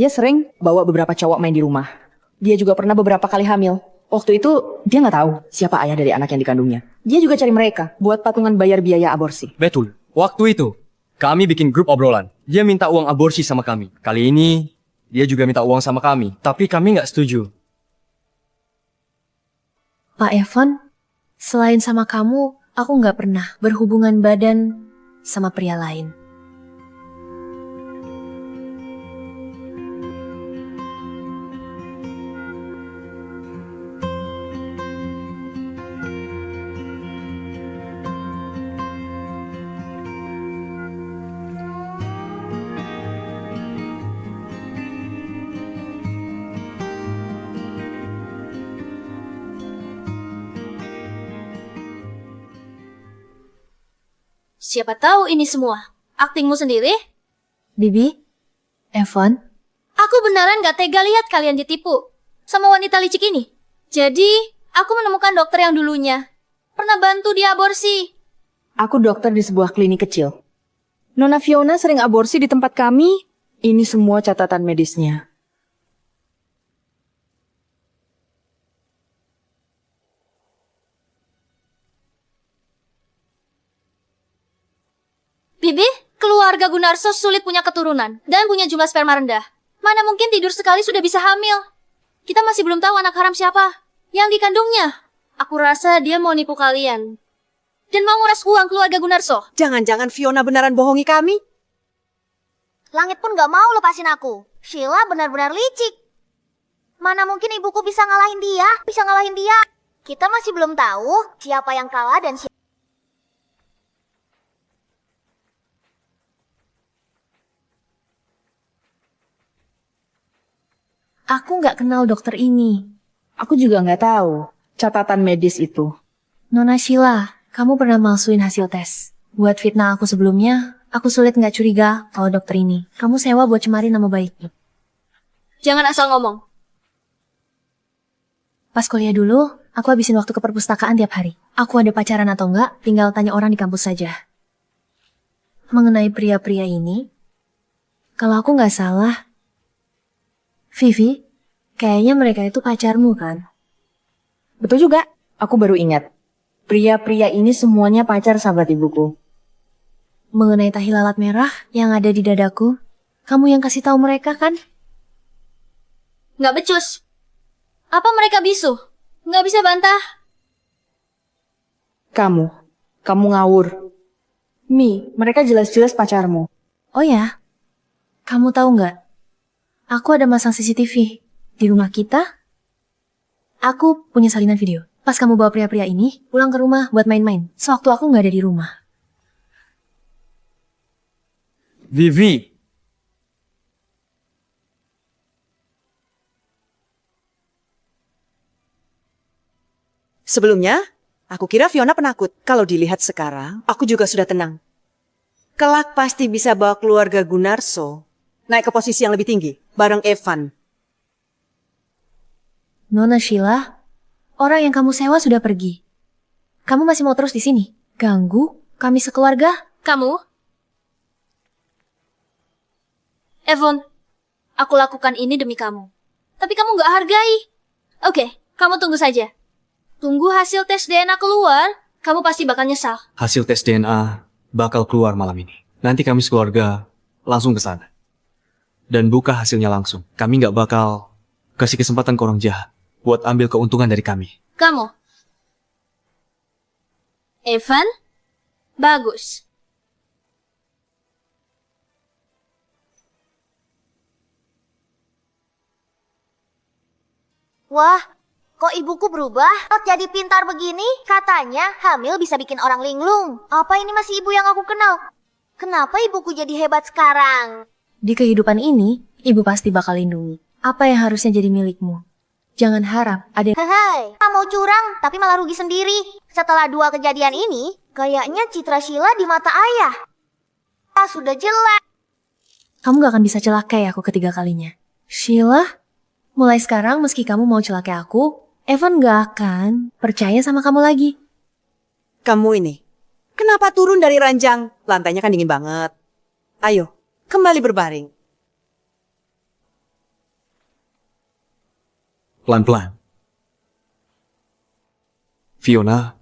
[SPEAKER 1] sering bawa beberapa cowok main di rumah. Dia juga pernah beberapa kali hamil. Waktu itu dia nggak tahu siapa ayah dari anak yang dikandungnya. Dia juga cari mereka buat patungan bayar biaya aborsi.
[SPEAKER 6] Betul. Waktu itu, kami bikin grup obrolan. Dia minta uang aborsi sama kami. Kali ini, dia juga minta uang sama kami. Tapi kami nggak setuju.
[SPEAKER 2] Pak Evan, selain sama kamu, aku nggak pernah berhubungan badan sama pria lain.
[SPEAKER 7] Siapa tahu ini semua aktingmu sendiri?
[SPEAKER 2] Bibi? Evan?
[SPEAKER 7] Aku beneran gak tega lihat kalian ditipu sama wanita licik ini. Jadi, aku menemukan dokter yang dulunya pernah bantu dia aborsi.
[SPEAKER 1] Aku dokter di sebuah klinik kecil. Nona Fiona sering aborsi di tempat kami. Ini semua catatan medisnya.
[SPEAKER 7] Bibi, keluarga Gunarso sulit punya keturunan dan punya jumlah sperma rendah. Mana mungkin tidur sekali sudah bisa hamil? Kita masih belum tahu anak haram siapa yang dikandungnya. Aku rasa dia mau nipu kalian dan mau nguras uang keluarga Gunarso.
[SPEAKER 4] Jangan-jangan Fiona beneran bohongi kami?
[SPEAKER 5] Langit pun gak mau lepasin aku. Sheila benar-benar licik. Mana mungkin ibuku bisa ngalahin dia? Kita masih belum tahu siapa yang kalah dan siapa.
[SPEAKER 2] Aku nggak kenal dokter ini.
[SPEAKER 1] Aku juga nggak tahu catatan medis itu.
[SPEAKER 2] Nona Sheila, kamu pernah malsuin hasil tes. Buat fitnah aku sebelumnya, aku sulit nggak curiga kalau dokter ini. Kamu sewa buat cemarin nama baiknya.
[SPEAKER 7] Jangan asal ngomong.
[SPEAKER 2] Pas kuliah dulu, aku habisin waktu ke perpustakaan tiap hari. Aku ada pacaran atau enggak, tinggal tanya orang di kampus saja. Mengenai pria-pria ini, kalau aku nggak salah, Vivi, kayaknya mereka itu pacarmu kan?
[SPEAKER 1] Betul juga, aku baru ingat. Pria-pria ini semuanya pacar sahabat ibuku.
[SPEAKER 2] Mengenai tahi lalat merah yang ada di dadaku, kamu yang kasih tahu mereka kan?
[SPEAKER 7] Nggak becus. Apa mereka bisu? Nggak bisa bantah.
[SPEAKER 1] Kamu ngawur. Mi, mereka jelas-jelas pacarmu.
[SPEAKER 2] Oh ya, kamu tahu nggak? Aku ada masang CCTV di rumah kita. Aku punya salinan video. Pas kamu bawa pria-pria ini pulang ke rumah buat main-main. Sewaktu aku nggak ada di rumah.
[SPEAKER 6] Vivi,
[SPEAKER 4] Sebelumnya, aku kira Fiona penakut. Kalau dilihat sekarang, aku juga sudah tenang. Kelak pasti bisa bawa keluarga Gunarso naik ke posisi yang lebih tinggi, bareng Evan.
[SPEAKER 2] Nona Sheila, orang yang kamu sewa sudah pergi. Kamu masih mau terus di sini? Ganggu kami sekeluarga?
[SPEAKER 7] Kamu? Evon, aku lakukan ini demi kamu. Tapi kamu nggak hargai. Oke, kamu tunggu saja. Tunggu hasil tes DNA keluar, kamu pasti bakal nyesal.
[SPEAKER 3] Hasil tes DNA bakal keluar malam ini. Nanti kami sekeluarga langsung ke sana. Dan buka hasilnya langsung. Kami nggak bakal kasih kesempatan ke orang jahat buat ambil keuntungan dari kami.
[SPEAKER 7] Kamu? Evan? Bagus.
[SPEAKER 5] Wah, kok ibuku berubah? Jadi pintar begini? Katanya hamil bisa bikin orang linglung. Apa ini masih ibu yang aku kenal? Kenapa ibuku jadi hebat sekarang?
[SPEAKER 2] Di kehidupan ini, ibu pasti bakal lindungi. Apa yang harusnya jadi milikmu? Jangan harap ada
[SPEAKER 5] Hei, kamu mau curang, tapi malah rugi sendiri. Setelah 2 kejadian ini, kayaknya citra Sheila di mata ayah sudah jelek.
[SPEAKER 2] Kamu gak akan bisa celakai aku ketiga kalinya. Sheila, mulai sekarang meski kamu mau celakai aku, Evan gak akan percaya sama kamu lagi.
[SPEAKER 4] Kamu ini, kenapa turun dari ranjang? Lantainya kan dingin banget. Ayo, kembali berbaring.
[SPEAKER 3] Pelan-pelan. Fiona,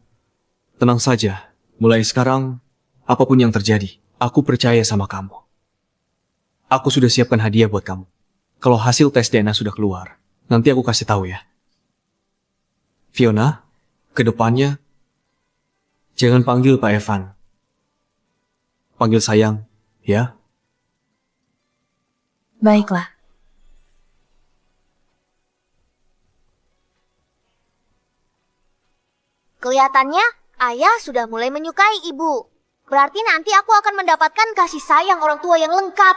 [SPEAKER 3] tenang saja. Mulai sekarang, apapun yang terjadi, aku percaya sama kamu. Aku sudah siapkan hadiah buat kamu. Kalau hasil tes DNA sudah keluar, nanti aku kasih tahu ya. Fiona, ke depannya, jangan panggil Pak Evan. Panggil sayang, ya?
[SPEAKER 2] Baiklah.
[SPEAKER 5] Kelihatannya ayah sudah mulai menyukai ibu. Berarti nanti aku akan mendapatkan kasih sayang orang tua yang lengkap.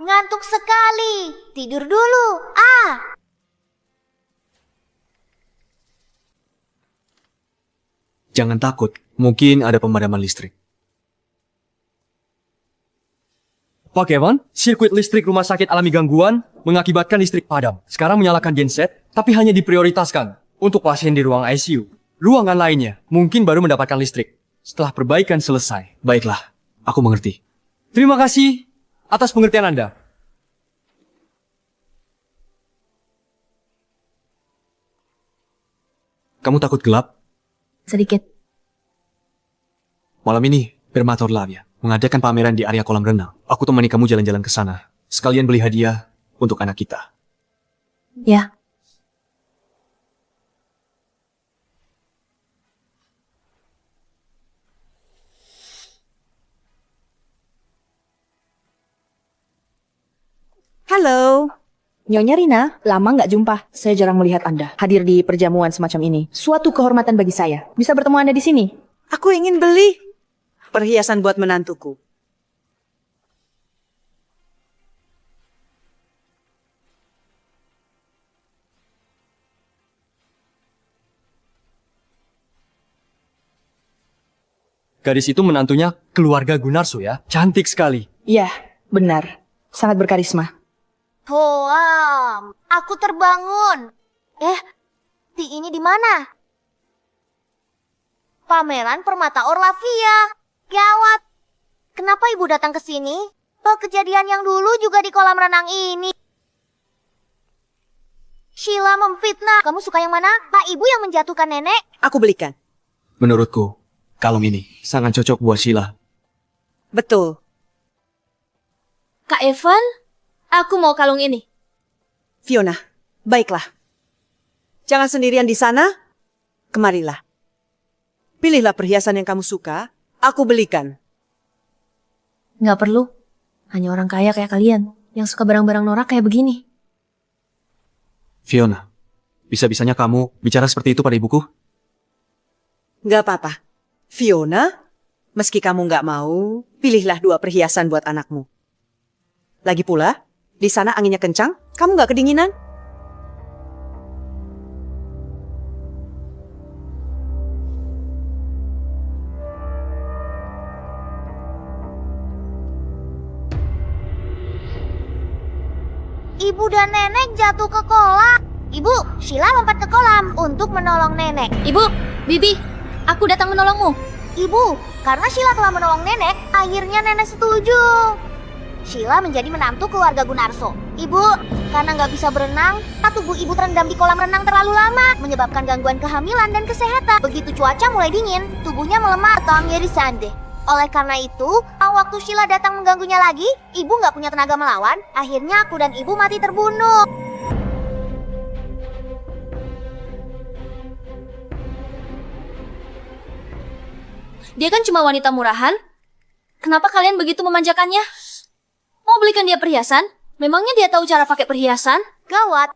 [SPEAKER 5] ngantuk sekali. Tidur dulu.
[SPEAKER 3] Jangan takut, mungkin ada pemadaman listrik.
[SPEAKER 6] Pak Kevin, sirkuit listrik rumah sakit alami gangguan mengakibatkan listrik padam. Sekarang menyalakan genset, tapi hanya diprioritaskan untuk pasien di ruang ICU. Ruangan lainnya mungkin baru mendapatkan listrik setelah perbaikan selesai.
[SPEAKER 3] Baiklah, aku mengerti.
[SPEAKER 6] Terima kasih atas pengertian Anda.
[SPEAKER 3] Kamu takut gelap?
[SPEAKER 2] Sedikit.
[SPEAKER 3] Malam ini, Permator Labia mengadakan pameran di area kolam renang. Aku temani kamu jalan-jalan ke sana. Sekalian beli hadiah untuk anak kita.
[SPEAKER 2] Ya.
[SPEAKER 4] Halo.
[SPEAKER 1] Nyonya Rina, lama nggak jumpa. Saya jarang melihat Anda hadir di perjamuan semacam ini. Suatu kehormatan bagi saya. Bisa bertemu Anda di sini.
[SPEAKER 4] Aku ingin beli perhiasan buat menantuku.
[SPEAKER 6] Gadis itu menantunya keluarga Gunarso ya. Cantik sekali.
[SPEAKER 1] Iya, benar. Sangat berkarisma.
[SPEAKER 5] Aku terbangun. Ini di mana? Pameran Permata Orlavia. Gawat. Kenapa ibu datang ke sini? Kejadian yang dulu juga di kolam renang ini. Sheila memfitnah. Kamu suka yang mana? Pak ibu yang menjatuhkan nenek?
[SPEAKER 4] Aku belikan.
[SPEAKER 3] Menurutku, kalung ini sangat cocok buat Sheila.
[SPEAKER 4] Betul.
[SPEAKER 7] Kak Evan, aku mau kalung ini.
[SPEAKER 4] Fiona, baiklah. Jangan sendirian di sana. Kemarilah. Pilihlah perhiasan yang kamu suka. Aku belikan.
[SPEAKER 2] Nggak perlu. Hanya orang kaya kayak kalian yang suka barang-barang norak kayak begini.
[SPEAKER 3] Fiona, bisa-bisanya kamu bicara seperti itu pada ibuku?
[SPEAKER 4] Gak apa-apa. Fiona, meski kamu gak mau, pilihlah 2 perhiasan buat anakmu. Lagi pula, di sana anginnya kencang, kamu gak kedinginan?
[SPEAKER 5] Ibu dan nenek jatuh ke kolam. Ibu, Sheila lompat ke kolam untuk menolong nenek.
[SPEAKER 7] Ibu, Bibi, aku datang menolongmu.
[SPEAKER 5] Ibu, karena Sheila telah menolong nenek, akhirnya nenek setuju. Sheila menjadi menantu keluarga Gunarso. Ibu, karena nggak bisa berenang, tubuh ibu terendam di kolam renang terlalu lama, menyebabkan gangguan kehamilan dan kesehatan. Begitu cuaca mulai dingin, tubuhnya melemah atau nyeri sande. Oleh karena itu, waktu Sheila datang mengganggunya lagi, ibu nggak punya tenaga melawan. Akhirnya aku dan ibu mati terbunuh.
[SPEAKER 7] Dia kan cuma wanita murahan. Kenapa kalian begitu memanjakannya? Mau belikan dia perhiasan? Memangnya dia tahu cara pakai perhiasan?
[SPEAKER 5] Gawat.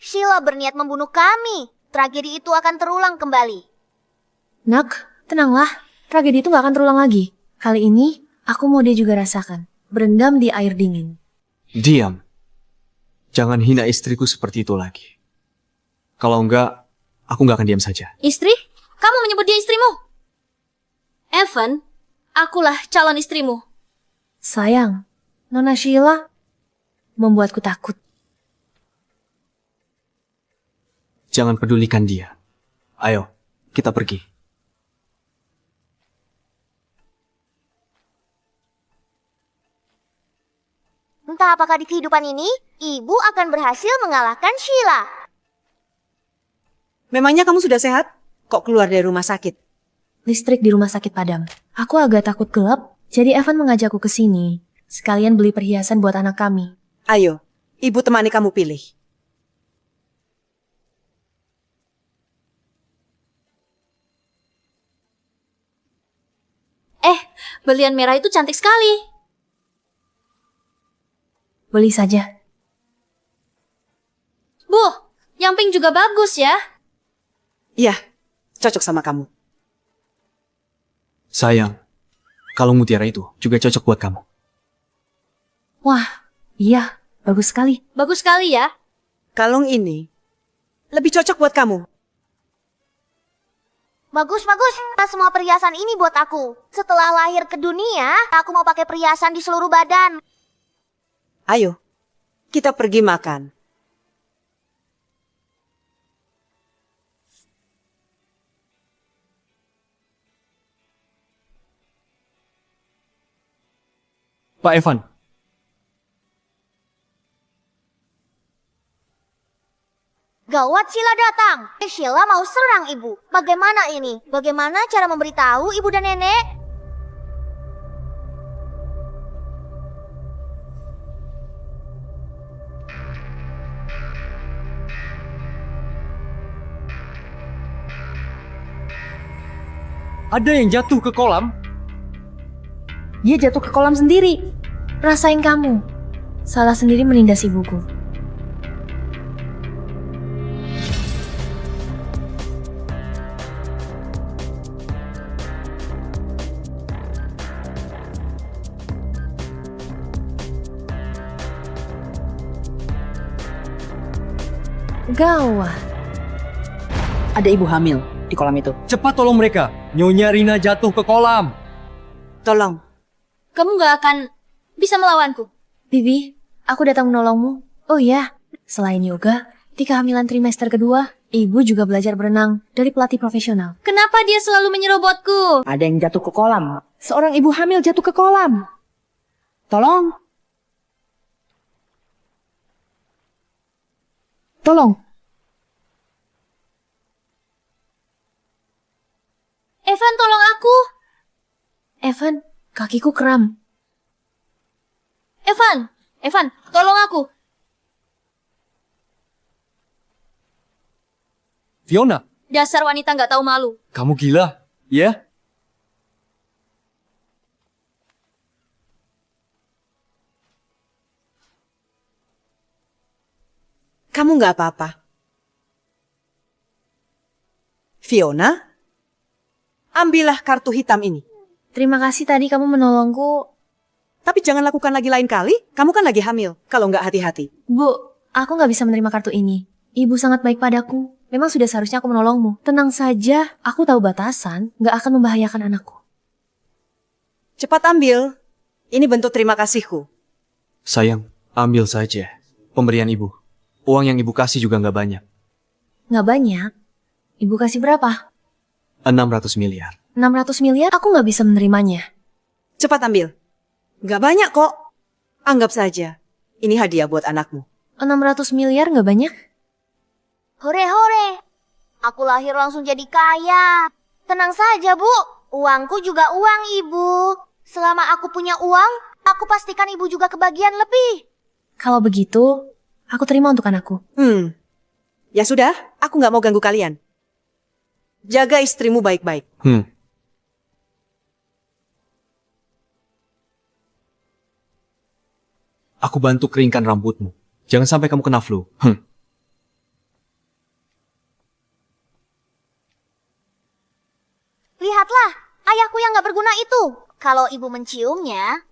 [SPEAKER 5] Sheila berniat membunuh kami. Tragedi itu akan terulang kembali.
[SPEAKER 2] Nak, tenanglah. Tragedi itu gak akan terulang lagi. Kali ini, aku mau dia juga rasakan. Berendam di air dingin.
[SPEAKER 3] Diam. Jangan hina istriku seperti itu lagi. Kalau enggak, aku enggak akan diam saja.
[SPEAKER 7] Istri? Kamu menyebut dia istrimu? Evan, akulah calon istrimu.
[SPEAKER 2] Sayang, Nona Sheila membuatku takut.
[SPEAKER 3] Jangan pedulikan dia. Ayo, kita pergi.
[SPEAKER 5] Entah apakah di kehidupan ini, ibu akan berhasil mengalahkan Sheila.
[SPEAKER 4] Memangnya kamu sudah sehat? Kok keluar dari rumah sakit?
[SPEAKER 2] Listrik di rumah sakit padam. Aku agak takut gelap, jadi Evan mengajakku ke sini. Sekalian beli perhiasan buat anak kami.
[SPEAKER 4] Ayo, ibu temani kamu pilih.
[SPEAKER 7] Berlian merah itu cantik sekali.
[SPEAKER 2] Beli saja.
[SPEAKER 7] Bu, yang pink juga bagus ya.
[SPEAKER 4] Iya, cocok sama kamu.
[SPEAKER 3] Sayang, kalung mutiara itu juga cocok buat kamu.
[SPEAKER 2] Wah, Iya, bagus sekali.
[SPEAKER 7] Bagus sekali ya.
[SPEAKER 4] Kalung ini lebih cocok buat kamu.
[SPEAKER 5] Bagus, bagus. Semua perhiasan ini buat aku. Setelah lahir ke dunia, aku mau pakai perhiasan di seluruh badan.
[SPEAKER 4] Ayo, kita pergi makan.
[SPEAKER 6] Pak Evan,
[SPEAKER 5] Gawat, Sheila datang. Sheila mau serang ibu. Bagaimana ini? Bagaimana cara memberitahu ibu dan nenek?
[SPEAKER 6] ada yang jatuh ke kolam?
[SPEAKER 1] Dia jatuh ke kolam sendiri.
[SPEAKER 2] Rasain kamu. Salah sendiri menindas ibuku. Gawat.
[SPEAKER 1] Ada ibu hamil di kolam itu.
[SPEAKER 6] Cepat tolong mereka. Nyonya Rina jatuh ke kolam.
[SPEAKER 4] Tolong.
[SPEAKER 7] Kamu gak akan bisa melawanku.
[SPEAKER 2] Bibi, aku datang menolongmu. Oh ya, selain yoga, di kehamilan trimester kedua, ibu juga belajar berenang dari pelatih profesional.
[SPEAKER 7] Kenapa dia selalu menyerobotku?
[SPEAKER 1] Ada yang jatuh ke kolam. Seorang ibu hamil jatuh ke kolam. Tolong. Tolong.
[SPEAKER 7] Evan, tolong aku.
[SPEAKER 2] Evan, kakiku kram.
[SPEAKER 7] Evan, tolong aku.
[SPEAKER 6] Fiona,
[SPEAKER 7] Dasar wanita gak tahu malu.
[SPEAKER 6] kamu gila, ya?
[SPEAKER 4] Kamu nggak apa-apa. Fiona, ambillah kartu hitam ini.
[SPEAKER 2] Terima kasih tadi kamu menolongku.
[SPEAKER 4] Tapi jangan lakukan lagi lain kali, kamu kan lagi hamil. Kalau nggak hati-hati.
[SPEAKER 2] Bu, aku nggak bisa menerima kartu ini. Ibu sangat baik padaku. Memang sudah seharusnya aku menolongmu. Tenang saja, aku tahu batasan, nggak akan membahayakan anakku.
[SPEAKER 4] Cepat ambil. Ini bentuk terima kasihku.
[SPEAKER 3] Sayang, ambil saja. Pemberian ibu. Uang yang ibu kasih juga nggak banyak.
[SPEAKER 2] Nggak banyak. Ibu kasih berapa?
[SPEAKER 3] 600 miliar.
[SPEAKER 2] 600 miliar? Aku nggak bisa menerimanya.
[SPEAKER 4] Cepat ambil. Nggak banyak kok. Anggap saja. Ini hadiah buat anakmu.
[SPEAKER 2] 600 miliar nggak banyak?
[SPEAKER 5] Hore-hore. Aku lahir langsung jadi kaya. Tenang saja, Bu. Uangku juga uang ibu. Selama aku punya uang, aku pastikan ibu juga kebagian lebih.
[SPEAKER 2] Kalau begitu, aku terima untuk anakku.
[SPEAKER 4] Ya sudah, aku nggak mau ganggu kalian. Jaga istrimu baik-baik.
[SPEAKER 3] Aku bantu keringkan rambutmu. Jangan sampai kamu kena flu.
[SPEAKER 5] Lihatlah, ayahku yang gak berguna itu. Kalau ibu menciumnya,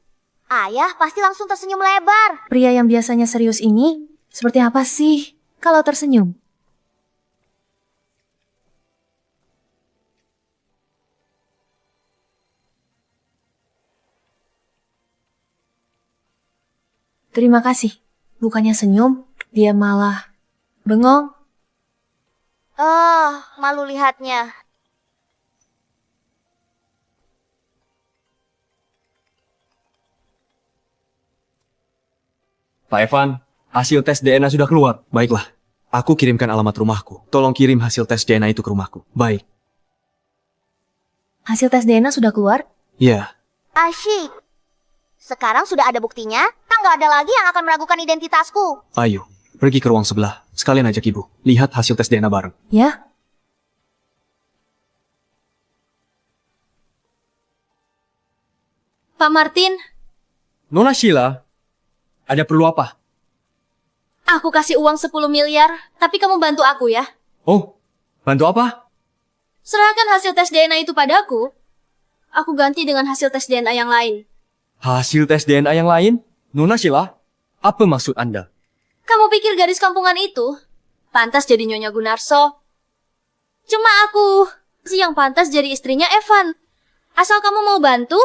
[SPEAKER 5] ayah pasti langsung tersenyum lebar.
[SPEAKER 2] Pria yang biasanya serius ini, seperti apa sih kalau tersenyum? Terima kasih. Bukannya senyum, dia malah bengong.
[SPEAKER 5] Malu lihatnya.
[SPEAKER 6] Pak Evan, hasil tes DNA sudah keluar.
[SPEAKER 3] Baiklah, aku kirimkan alamat rumahku. Tolong kirim hasil tes DNA itu ke rumahku. Baik.
[SPEAKER 2] Hasil tes DNA sudah keluar?
[SPEAKER 3] Ya,
[SPEAKER 5] Asyik. Sekarang sudah ada buktinya, kan gak ada lagi yang akan meragukan identitasku.
[SPEAKER 3] ayo. Pergi ke ruang sebelah. Sekalian ajak ibu. Lihat hasil tes DNA bareng.
[SPEAKER 2] Ya.
[SPEAKER 7] Pak Martin,
[SPEAKER 6] Nona Sheila, ada perlu apa?
[SPEAKER 7] aku kasih uang 10 miliar, tapi kamu bantu aku ya.
[SPEAKER 6] Oh, bantu apa?
[SPEAKER 7] Serahkan hasil tes DNA itu padaku. Aku ganti dengan hasil tes DNA yang lain.
[SPEAKER 6] Hasil tes DNA yang lain? Nona Sheila, Apa maksud Anda?
[SPEAKER 7] Kamu pikir gadis kampungan itu pantas jadi Nyonya Gunarso? Cuma aku sih yang pantas jadi istrinya Evan. Asal kamu mau bantu,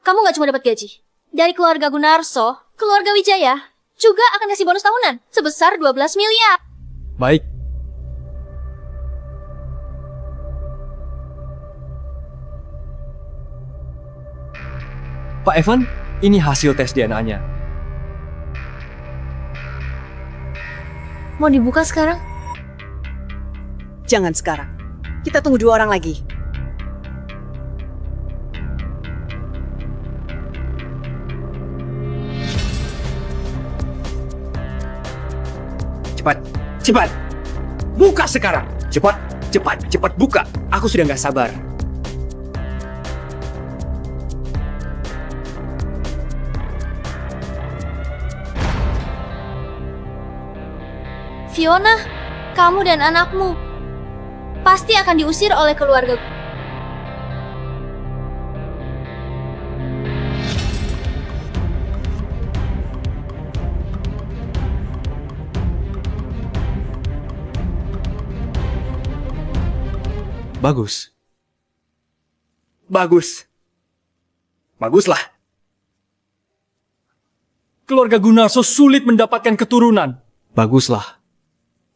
[SPEAKER 7] kamu nggak cuma dapat gaji. Dari keluarga Gunarso, keluarga Wijaya juga akan kasih bonus tahunan sebesar 12 miliar.
[SPEAKER 6] Baik. Pak Evan, ini hasil tes DNA-nya.
[SPEAKER 2] Mau dibuka sekarang?
[SPEAKER 4] Jangan sekarang. Kita tunggu 2 orang lagi.
[SPEAKER 9] Cepat, cepat. Buka sekarang. Cepat, cepat, cepat buka. Aku sudah nggak sabar.
[SPEAKER 7] Fiona, kamu dan anakmu pasti akan diusir oleh keluarga.
[SPEAKER 3] Bagus.
[SPEAKER 9] Bagus. Baguslah.
[SPEAKER 6] Keluarga Gunarso sulit mendapatkan keturunan.
[SPEAKER 3] Baguslah.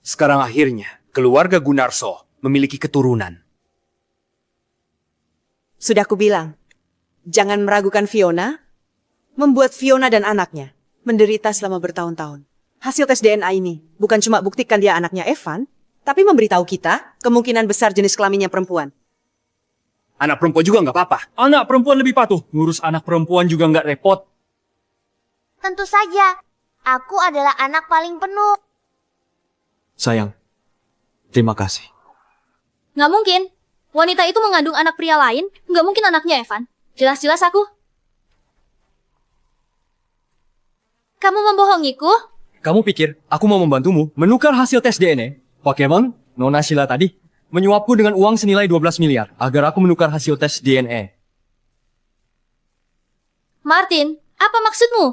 [SPEAKER 9] Sekarang akhirnya, keluarga Gunarso memiliki keturunan.
[SPEAKER 4] Sudah aku bilang, jangan meragukan Fiona, membuat Fiona dan anaknya menderita selama bertahun-tahun. Hasil tes DNA ini bukan cuma buktikan dia anaknya Evan, tapi memberitahu kita kemungkinan besar jenis kelaminnya perempuan.
[SPEAKER 9] Anak perempuan juga nggak apa-apa.
[SPEAKER 6] Anak perempuan lebih patuh. Ngurus anak perempuan juga nggak repot.
[SPEAKER 5] Tentu saja, aku adalah anak paling penuh.
[SPEAKER 3] Sayang, terima kasih.
[SPEAKER 7] Nggak mungkin. Wanita itu mengandung anak pria lain, nggak mungkin anaknya Evan. Jelas-jelas aku. Kamu membohongiku?
[SPEAKER 6] Kamu pikir aku mau membantumu menukar hasil tes DNA? Pokemon, Nona Sheila tadi menyuapku dengan uang senilai 12 miliar agar aku menukar hasil tes DNA.
[SPEAKER 7] Martin, apa maksudmu?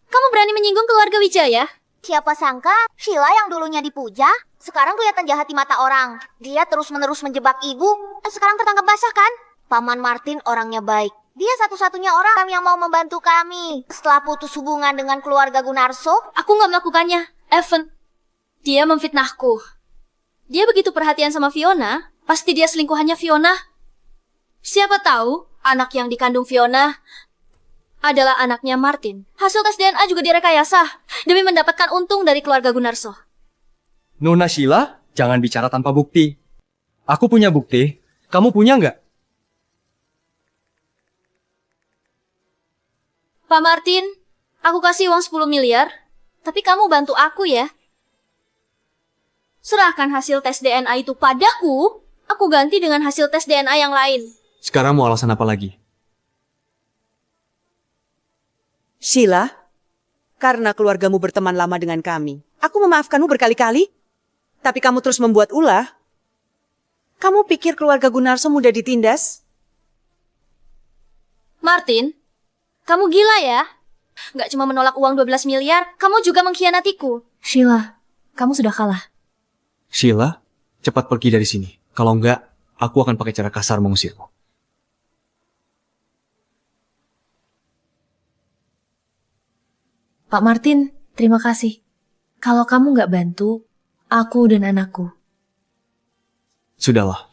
[SPEAKER 7] Kamu berani menyinggung keluarga Wijaya?
[SPEAKER 5] Siapa sangka Sheila yang dulunya dipuja, sekarang kelihatan jahat di mata orang. Dia terus-menerus menjebak ibu, sekarang tertangkap basah kan? Paman Martin orangnya baik. Dia satu-satunya orang yang mau membantu kami. Setelah putus hubungan dengan keluarga Gunarso,
[SPEAKER 7] Aku nggak melakukannya, Evan. Dia memfitnahku. Dia begitu perhatian sama Fiona, pasti dia selingkuhannya Fiona. Siapa tahu anak yang dikandung Fiona adalah anaknya Martin. Hasil tes DNA juga direkayasa demi mendapatkan untung dari keluarga Gunarso.
[SPEAKER 6] Nona Sheila, jangan bicara tanpa bukti. Aku punya bukti, kamu punya nggak?
[SPEAKER 7] Pak Martin, aku kasih uang 10 miliar, tapi kamu bantu aku ya. Serahkan hasil tes DNA itu padaku, aku ganti dengan hasil tes DNA yang lain.
[SPEAKER 3] Sekarang mau alasan apa lagi?
[SPEAKER 4] Sheila, karena keluargamu berteman lama dengan kami, aku memaafkanmu berkali-kali, tapi kamu terus membuat ulah. Kamu pikir keluarga Gunarso mudah ditindas?
[SPEAKER 7] Martin, kamu gila ya? Nggak cuma menolak uang 12 miliar, kamu juga mengkhianatiku.
[SPEAKER 2] Sheila, kamu sudah kalah.
[SPEAKER 3] Sheila, cepat pergi dari sini. Kalau enggak, aku akan pakai cara kasar mengusirmu.
[SPEAKER 2] Pak Martin, terima kasih. Kalau kamu nggak bantu, aku dan anakku.
[SPEAKER 3] Sudahlah.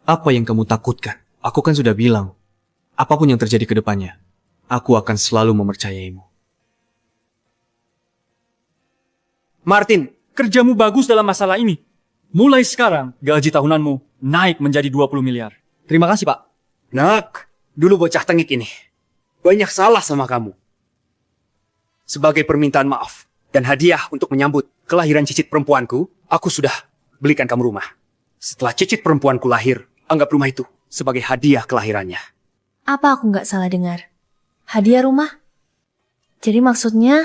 [SPEAKER 3] Apa yang kamu takutkan? Aku kan sudah bilang. Apapun yang terjadi ke depannya, aku akan selalu mempercayaimu.
[SPEAKER 6] Martin, kerjamu bagus dalam masalah ini. Mulai sekarang, gaji tahunanmu naik menjadi 20 miliar. Terima kasih, Pak.
[SPEAKER 9] Nak, dulu bocah tengik ini banyak salah sama kamu. Sebagai permintaan maaf dan hadiah untuk menyambut kelahiran cicit perempuanku, aku sudah belikan kamu rumah. Setelah cicit perempuanku lahir, anggap rumah itu sebagai hadiah kelahirannya.
[SPEAKER 2] Apa aku nggak salah dengar? Hadiah rumah? Jadi maksudnya,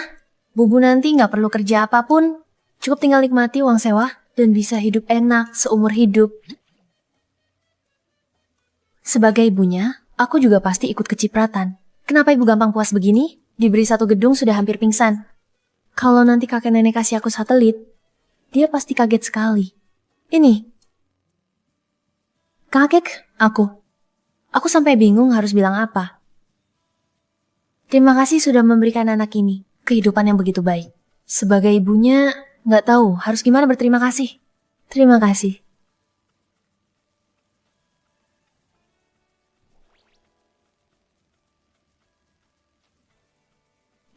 [SPEAKER 2] Bubu nanti nggak perlu kerja apapun, cukup tinggal nikmati uang sewa dan bisa hidup enak seumur hidup. Sebagai ibunya, aku juga pasti ikut kecipratan. Kenapa ibu gampang puas begini? Diberi satu gedung sudah hampir pingsan. Kalau nanti kakek nenek kasih aku satelit, dia pasti kaget sekali. Ini. Kakek, aku. Aku sampai bingung harus bilang apa. Terima kasih sudah memberikan anak ini kehidupan yang begitu baik. Sebagai ibunya, nggak tahu harus gimana berterima kasih. Terima kasih.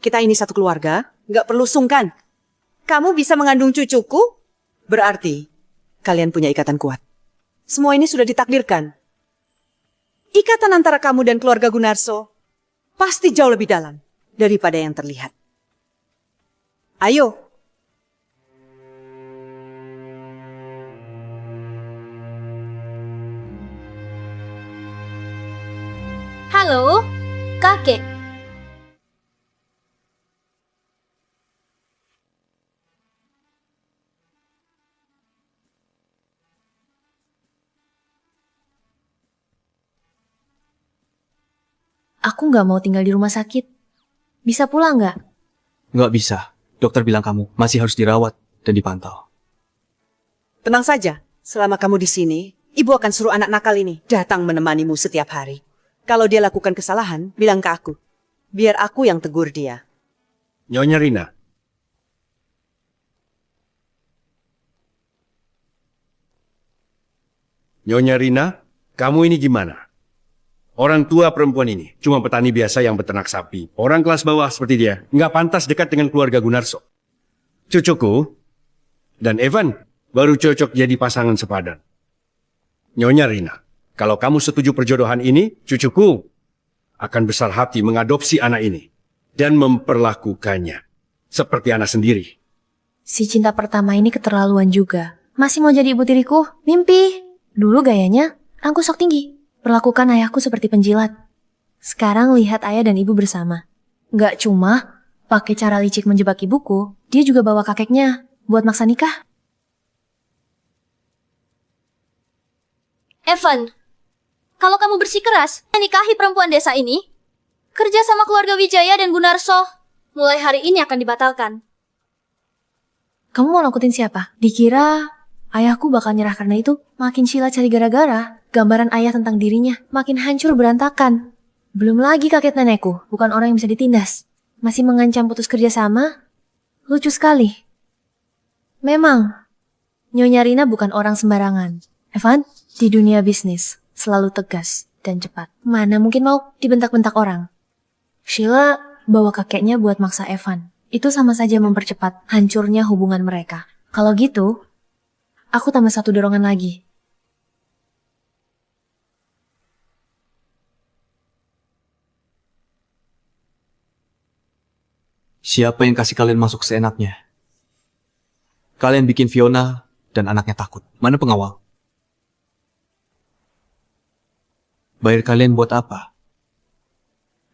[SPEAKER 4] Kita ini satu keluarga, nggak perlu sungkan. Kamu bisa mengandung cucuku, berarti kalian punya ikatan kuat. Semua ini sudah ditakdirkan. Ikatan antara kamu dan keluarga Gunarso pasti jauh lebih dalam daripada yang terlihat. Ayo.
[SPEAKER 7] Halo, kakek.
[SPEAKER 2] Aku nggak mau tinggal di rumah sakit. Bisa pulang nggak?
[SPEAKER 3] Nggak bisa. Dokter bilang kamu masih harus dirawat dan dipantau.
[SPEAKER 4] Tenang saja, selama kamu di sini, ibu akan suruh anak nakal ini datang menemanimu setiap hari. Kalau dia lakukan kesalahan, bilang ke aku. Biar aku yang tegur dia.
[SPEAKER 9] Nyonya Rina. Nyonya Rina, kamu ini gimana? Orang tua perempuan ini cuma petani biasa yang beternak sapi. Orang kelas bawah seperti dia nggak pantas dekat dengan keluarga Gunarso. Cucuku dan Evan baru cocok jadi pasangan sepadan. Nyonya Rina, kalau kamu setuju perjodohan ini, cucuku akan besar hati mengadopsi anak ini dan memperlakukannya seperti anak sendiri.
[SPEAKER 2] Si cinta pertama ini keterlaluan juga. Masih mau jadi ibu tiriku? Mimpi. Dulu gayanya angkusok tinggi. Perlakukan ayahku seperti penjilat. Sekarang lihat ayah dan ibu bersama. Gak cuma pakai cara licik menjebak ibuku, dia juga bawa kakeknya buat maksa nikah.
[SPEAKER 7] Evan, kalau kamu bersikeras menikahi perempuan desa ini, kerja sama keluarga Wijaya dan Gunarso mulai hari ini akan dibatalkan.
[SPEAKER 2] Kamu mau nakutin siapa? Dikira ayahku bakal nyerah karena itu? Makin Sheila cari gara-gara. Gambaran ayah tentang dirinya makin hancur berantakan. Belum lagi kakek nenekku, bukan orang yang bisa ditindas. Masih mengancam putus kerja sama? Lucu sekali. Memang, Nyonya Rina bukan orang sembarangan. Evan, di dunia bisnis, selalu tegas dan cepat. Mana mungkin mau dibentak-bentak orang. Sheila bawa kakeknya buat maksa Evan. Itu sama saja mempercepat hancurnya hubungan mereka. Kalau gitu, aku tambah satu dorongan lagi.
[SPEAKER 3] Siapa yang kasih kalian masuk seenaknya? Kalian bikin Fiona dan anaknya takut. Mana pengawal? Bayar kalian buat apa?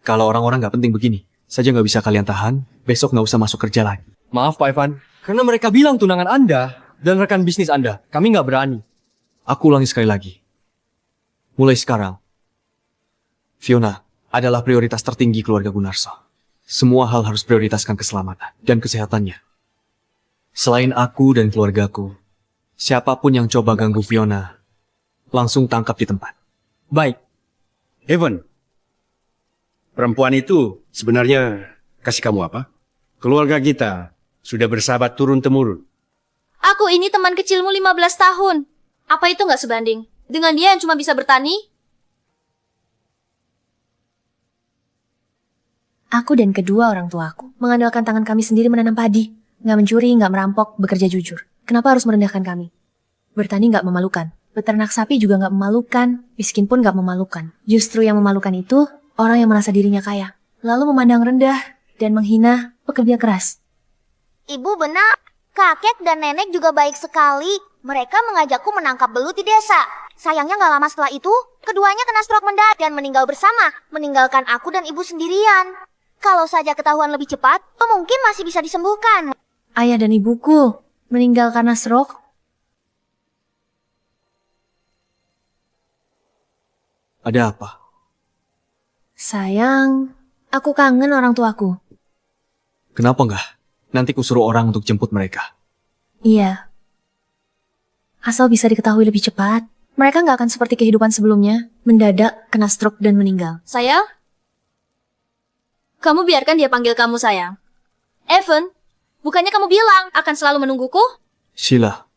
[SPEAKER 3] Kalau orang-orang nggak penting begini, saja nggak bisa kalian tahan, besok nggak usah masuk kerja lagi.
[SPEAKER 6] Maaf Pak Evan, karena mereka bilang tunangan Anda dan rekan bisnis Anda. Kami nggak berani.
[SPEAKER 3] Aku ulangi sekali lagi. Mulai sekarang, Fiona adalah prioritas tertinggi keluarga Gunarso. Semua hal harus prioritaskan keselamatan dan kesehatannya. Selain aku dan keluargaku, siapapun yang coba ganggu Fiona, langsung tangkap di tempat.
[SPEAKER 6] Baik.
[SPEAKER 9] Evan, perempuan itu sebenarnya kasih kamu apa? Keluarga kita sudah bersahabat turun-temurun.
[SPEAKER 7] Aku ini teman kecilmu 15 tahun. Apa itu nggak sebanding dengan dia yang cuma bisa bertani?
[SPEAKER 2] Aku dan kedua orang tuaku mengandalkan tangan kami sendiri menanam padi. Nggak mencuri, nggak merampok, bekerja jujur. Kenapa harus merendahkan kami? Bertani nggak memalukan. Beternak sapi juga nggak memalukan. Miskin pun nggak memalukan. Justru yang memalukan itu orang yang merasa dirinya kaya. Lalu memandang rendah dan menghina pekerja keras.
[SPEAKER 5] Ibu benar. Kakek dan nenek juga baik sekali. Mereka mengajakku menangkap belut di desa. Sayangnya nggak lama setelah itu, keduanya kena stroke mendadak dan meninggal bersama, meninggalkan aku dan ibu sendirian. Kalau saja ketahuan lebih cepat, mungkin masih bisa disembuhkan.
[SPEAKER 2] Ayah dan ibuku meninggal karena stroke.
[SPEAKER 3] Ada apa?
[SPEAKER 2] Sayang, aku kangen orang tuaku.
[SPEAKER 3] Kenapa nggak? Nanti kusuruh orang untuk jemput mereka.
[SPEAKER 2] Iya. Asal bisa diketahui lebih cepat, mereka nggak akan seperti kehidupan sebelumnya, mendadak kena stroke dan meninggal.
[SPEAKER 7] Sayang? Kamu biarkan dia panggil kamu sayang. Evan, bukannya kamu bilang akan selalu menungguku?
[SPEAKER 3] Sheila,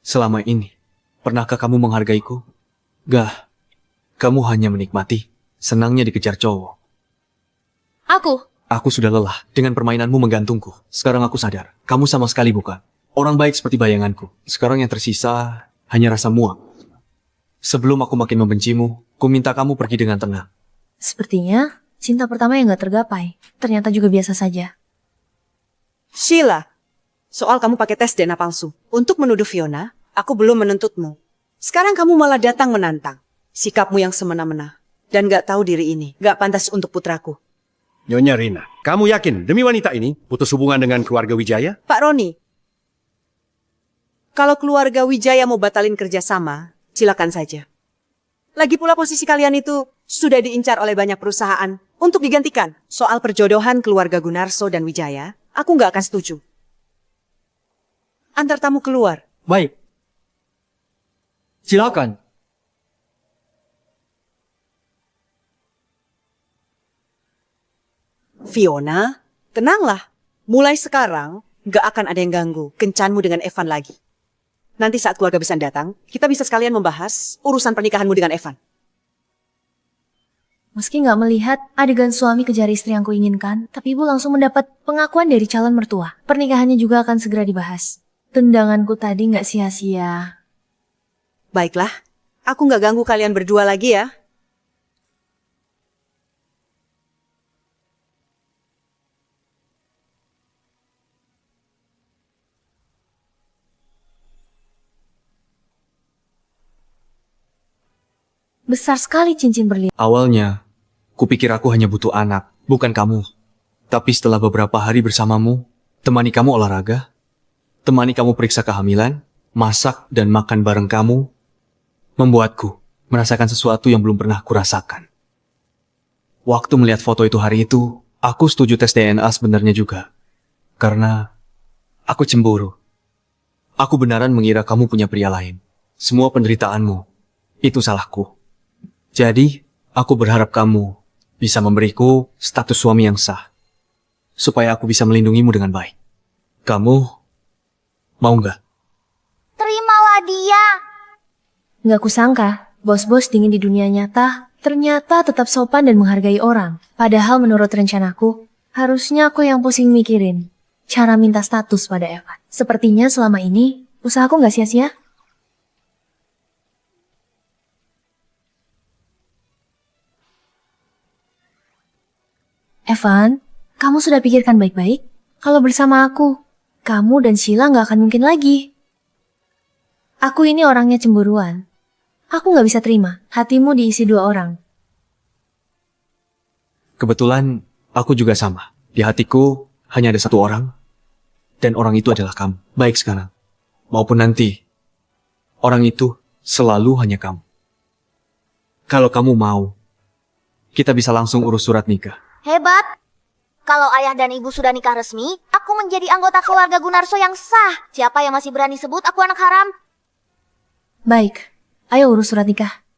[SPEAKER 3] selama ini, pernahkah kamu menghargaiku? Gak, kamu hanya menikmati senangnya dikejar cowok. Aku sudah lelah dengan permainanmu menggantungku. Sekarang aku sadar, kamu sama sekali bukan orang baik seperti bayanganku. Sekarang yang tersisa hanya rasa muak. Sebelum aku makin membencimu, ku minta kamu pergi dengan tenang.
[SPEAKER 2] Sepertinya cinta pertama yang nggak tergapai, ternyata juga biasa saja.
[SPEAKER 4] Sheila, soal kamu pakai tes DNA palsu untuk menuduh Fiona, aku belum menuntutmu. Sekarang kamu malah datang menantang. Sikapmu yang semena-mena dan gak tahu diri ini gak pantas untuk putraku.
[SPEAKER 9] Nyonya Rina, kamu yakin demi wanita ini putus hubungan dengan keluarga Wijaya?
[SPEAKER 4] Pak Roni, kalau keluarga Wijaya mau batalin kerjasama, silakan saja. Lagi pula posisi kalian itu sudah diincar oleh banyak perusahaan untuk digantikan. Soal perjodohan keluarga Gunarso dan Wijaya, aku gak akan setuju. Antar tamu keluar.
[SPEAKER 6] Baik. Silakan.
[SPEAKER 4] Fiona, tenanglah. Mulai sekarang, gak akan ada yang ganggu kencanmu dengan Evan lagi. Nanti saat keluarga besar datang, kita bisa sekalian membahas urusan pernikahanmu dengan Evan.
[SPEAKER 2] Meski nggak melihat adegan suami kejar istri yang kuinginkan, tapi ibu langsung mendapat pengakuan dari calon mertua. Pernikahannya juga akan segera dibahas. Tendanganku tadi nggak sia-sia.
[SPEAKER 4] Baiklah, aku gak ganggu kalian berdua lagi ya.
[SPEAKER 2] Besar sekali cincin berlian.
[SPEAKER 3] Awalnya, kupikir aku hanya butuh anak, bukan kamu. Tapi setelah beberapa hari bersamamu, temani kamu olahraga, temani kamu periksa kehamilan, masak dan makan bareng kamu, membuatku merasakan sesuatu yang belum pernah kurasakan. Waktu melihat foto itu hari itu, aku setuju tes DNA sebenarnya juga. Karena aku cemburu. Aku benaran mengira kamu punya pria lain. Semua penderitaanmu, itu salahku. Jadi, aku berharap kamu bisa memberiku status suami yang sah. Supaya aku bisa melindungimu dengan baik. Kamu mau nggak?
[SPEAKER 5] Terimalah dia.
[SPEAKER 2] Nggak kusangka, bos-bos dingin di dunia nyata ternyata tetap sopan dan menghargai orang. Padahal menurut rencanaku, harusnya aku yang pusing mikirin cara minta status pada Evan. Sepertinya selama ini, usahaku nggak sia-sia. Evan, kamu sudah pikirkan baik-baik? Kalau bersama aku, kamu dan Sheila nggak akan mungkin lagi. Aku ini orangnya cemburuan. Aku nggak bisa terima hatimu diisi dua orang.
[SPEAKER 3] Kebetulan, aku juga sama. Di hatiku hanya ada satu orang. Dan orang itu adalah kamu. Baik sekarang. Maupun nanti. Orang itu selalu hanya kamu. Kalau kamu mau, kita bisa langsung urus surat nikah.
[SPEAKER 5] Hebat. Kalau ayah dan ibu sudah nikah resmi, aku menjadi anggota keluarga Gunarso yang sah. Siapa yang masih berani sebut aku anak haram?
[SPEAKER 2] Baik, ayo urus surat nikah.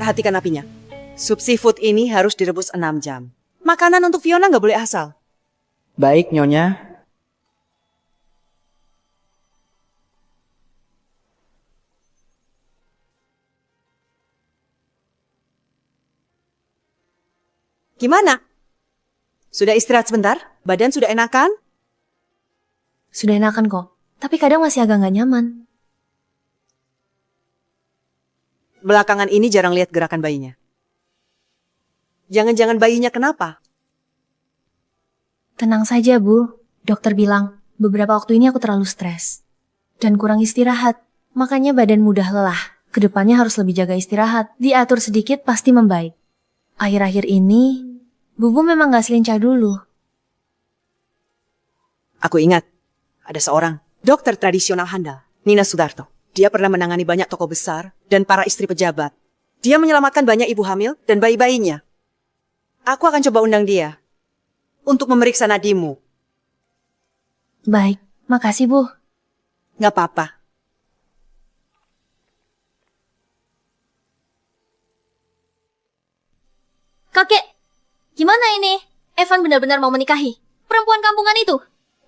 [SPEAKER 4] Perhatikan apinya. Sup seafood ini harus direbus 6 jam. Makanan untuk Fiona nggak boleh asal.
[SPEAKER 1] Baik, Nyonya.
[SPEAKER 4] Gimana? Sudah istirahat sebentar? Badan sudah enakan?
[SPEAKER 2] Sudah enakan kok, tapi kadang masih agak nggak nyaman.
[SPEAKER 4] Belakangan ini jarang lihat gerakan bayinya. Jangan-jangan bayinya kenapa?
[SPEAKER 2] Tenang saja, Bu. Dokter bilang, Beberapa waktu ini aku terlalu stres. Dan kurang istirahat. Makanya badan mudah lelah. Kedepannya harus lebih jaga istirahat. Diatur sedikit pasti membaik. Akhir-akhir ini, Bubu memang gak selincah dulu.
[SPEAKER 4] Aku ingat, ada seorang dokter tradisional handal, Nina Sudarto. Dia pernah menangani banyak tokoh besar dan para istri pejabat. Dia menyelamatkan banyak ibu hamil dan bayi-bayinya. Aku akan coba undang dia untuk memeriksa nadimu.
[SPEAKER 2] Baik, makasih Bu.
[SPEAKER 4] Nggak apa-apa.
[SPEAKER 7] Kakek, gimana ini? Evan benar-benar mau menikahi perempuan kampungan itu.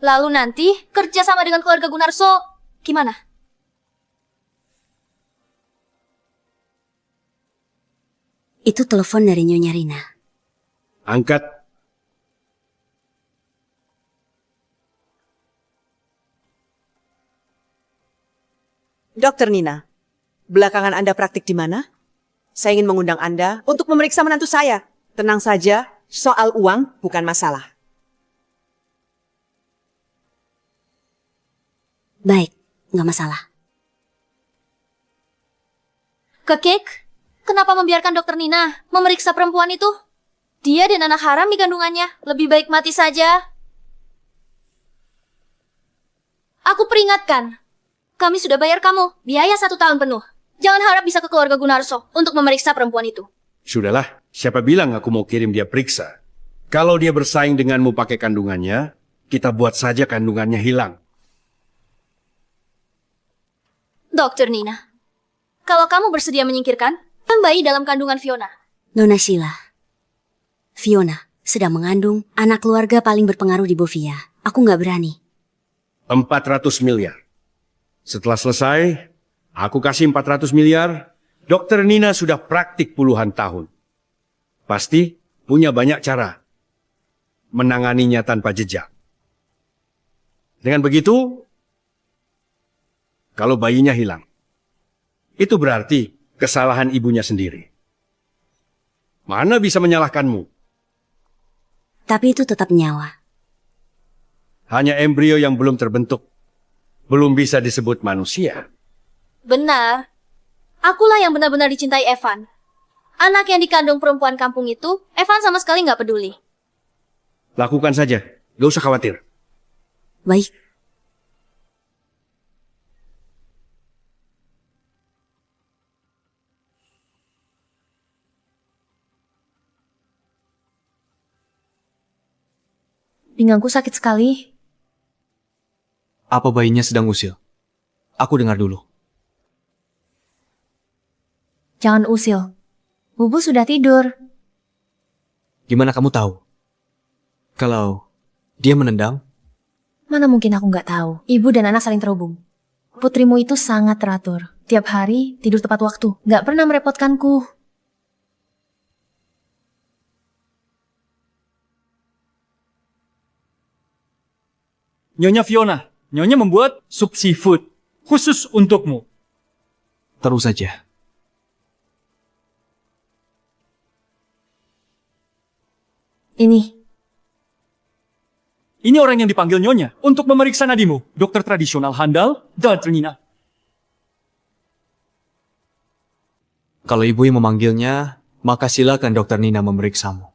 [SPEAKER 7] Lalu nanti kerja sama dengan keluarga Gunarso, gimana?
[SPEAKER 11] Itu telepon dari Nyonya Rina.
[SPEAKER 9] Angkat.
[SPEAKER 4] Dokter Nina, belakangan Anda praktik di mana? Saya ingin mengundang Anda untuk memeriksa menantu saya. Tenang saja, soal uang bukan masalah.
[SPEAKER 11] Baik, nggak masalah.
[SPEAKER 7] Kakek, kenapa membiarkan dokter Nina memeriksa perempuan itu? Dia dan anak haram di kandungannya. Lebih baik mati saja. Aku peringatkan. Kami sudah bayar kamu biaya 1 tahun penuh. Jangan harap bisa ke keluarga Gunarso untuk memeriksa perempuan itu.
[SPEAKER 9] Sudahlah, siapa bilang aku mau kirim dia periksa? Kalau dia bersaing denganmu pakai kandungannya, kita buat saja kandungannya hilang.
[SPEAKER 7] Dokter Nina, kalau kamu bersedia menyingkirkan bayi dalam kandungan Fiona.
[SPEAKER 11] Nona Sheila, Fiona sedang mengandung anak keluarga paling berpengaruh di Bovia. Aku nggak berani.
[SPEAKER 9] 400 miliar. Setelah selesai, aku kasih 400 miliar. Dokter Nina sudah praktik puluhan tahun. Pasti punya banyak cara menanganinya tanpa jejak. Dengan begitu, kalau bayinya hilang, itu berarti kesalahan ibunya sendiri. Mana bisa menyalahkanmu?
[SPEAKER 11] Tapi itu tetap nyawa.
[SPEAKER 9] Hanya embrio yang belum terbentuk, belum bisa disebut manusia.
[SPEAKER 7] Benar. Akulah yang benar-benar dicintai Evan. Anak yang dikandung perempuan kampung itu, Evan sama sekali nggak peduli.
[SPEAKER 9] Lakukan saja, gak usah khawatir.
[SPEAKER 11] Baik.
[SPEAKER 2] Pinggangku sakit sekali.
[SPEAKER 3] Apa bayinya sedang usil? Aku dengar dulu.
[SPEAKER 2] Jangan usil. Bubu sudah tidur.
[SPEAKER 3] Gimana kamu tahu? Kalau dia menendang?
[SPEAKER 2] Mana mungkin aku nggak tahu. Ibu dan anak saling terhubung. Putrimu itu sangat teratur. Tiap hari tidur tepat waktu. Nggak pernah merepotkanku.
[SPEAKER 6] Nyonya Fiona, Nyonya membuat sup seafood khusus untukmu.
[SPEAKER 3] Terus saja.
[SPEAKER 6] Ini orang yang dipanggil Nyonya untuk memeriksa nadimu, dokter tradisional handal, Dokter Nina.
[SPEAKER 3] Kalau ibu yang memanggilnya, maka silakan dokter Nina memeriksamu.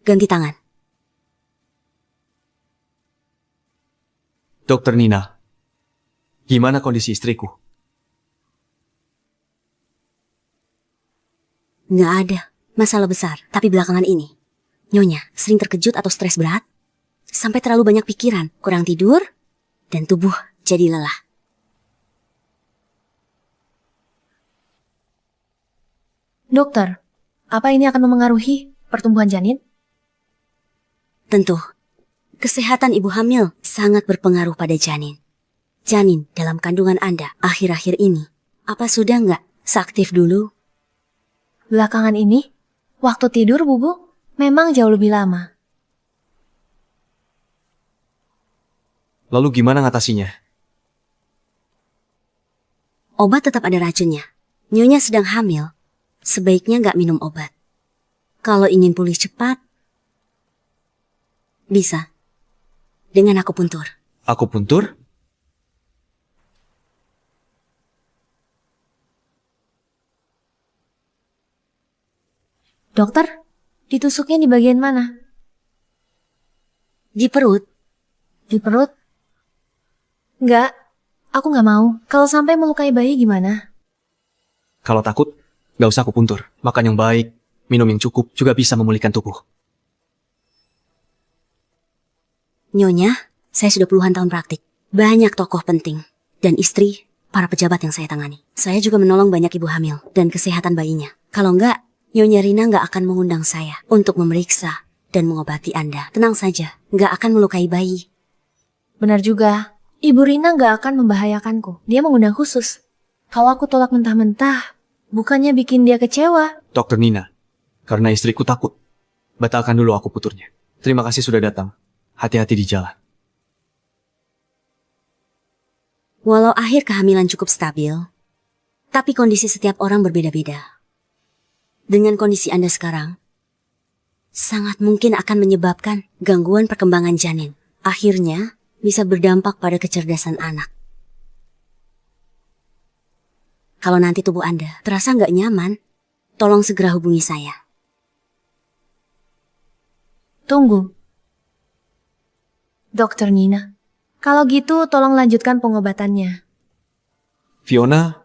[SPEAKER 11] Ganti tangan.
[SPEAKER 3] Dokter Nina, gimana kondisi istriku?
[SPEAKER 11] Nggak ada masalah besar, tapi belakangan ini Nyonya sering terkejut atau stres berat, sampai terlalu banyak pikiran, kurang tidur, dan tubuh jadi lelah.
[SPEAKER 2] Dokter, apa ini akan memengaruhi pertumbuhan janin?
[SPEAKER 11] Tentu, kesehatan ibu hamil sangat berpengaruh pada janin. Janin dalam kandungan Anda akhir-akhir ini, apa sudah nggak seaktif dulu?
[SPEAKER 2] Belakangan ini, waktu tidur Bubu memang jauh lebih lama.
[SPEAKER 3] Lalu gimana ngatasinya?
[SPEAKER 11] Obat tetap ada racunnya. Nyonya sedang hamil. Sebaiknya nggak minum obat. Kalau ingin pulih cepat, bisa. Dengan akupuntur.
[SPEAKER 3] Akupuntur?
[SPEAKER 2] Dokter, ditusuknya di bagian mana?
[SPEAKER 11] Di perut.
[SPEAKER 2] Di perut? Enggak, aku nggak mau. Kalau sampai melukai bayi gimana?
[SPEAKER 3] Kalau takut, gak usah akupuntur. Makan yang baik, minum yang cukup, juga bisa memulihkan tubuh.
[SPEAKER 11] Nyonya, saya sudah puluhan tahun praktik. Banyak tokoh penting. Dan istri, para pejabat yang saya tangani. Saya juga menolong banyak ibu hamil dan kesehatan bayinya. Kalau enggak, Nyonya Rina nggak akan mengundang saya untuk memeriksa dan mengobati Anda. Tenang saja, nggak akan melukai bayi.
[SPEAKER 2] Benar juga, Ibu Rina nggak akan membahayakanku. Dia mengundang khusus. Kalau aku tolak mentah-mentah, bukannya bikin dia kecewa.
[SPEAKER 3] Dokter Nina, karena istriku takut. Batalkan dulu akupunturnya. Terima kasih sudah datang. Hati-hati di jalan.
[SPEAKER 11] Walau akhir kehamilan cukup stabil, tapi kondisi setiap orang berbeda-beda. Dengan kondisi Anda sekarang, sangat mungkin akan menyebabkan gangguan perkembangan janin. Akhirnya, bisa berdampak pada kecerdasan anak. Kalau nanti tubuh Anda terasa nggak nyaman, tolong segera hubungi saya.
[SPEAKER 2] Tunggu. Dokter Nina, kalau gitu tolong lanjutkan pengobatannya.
[SPEAKER 3] Fiona,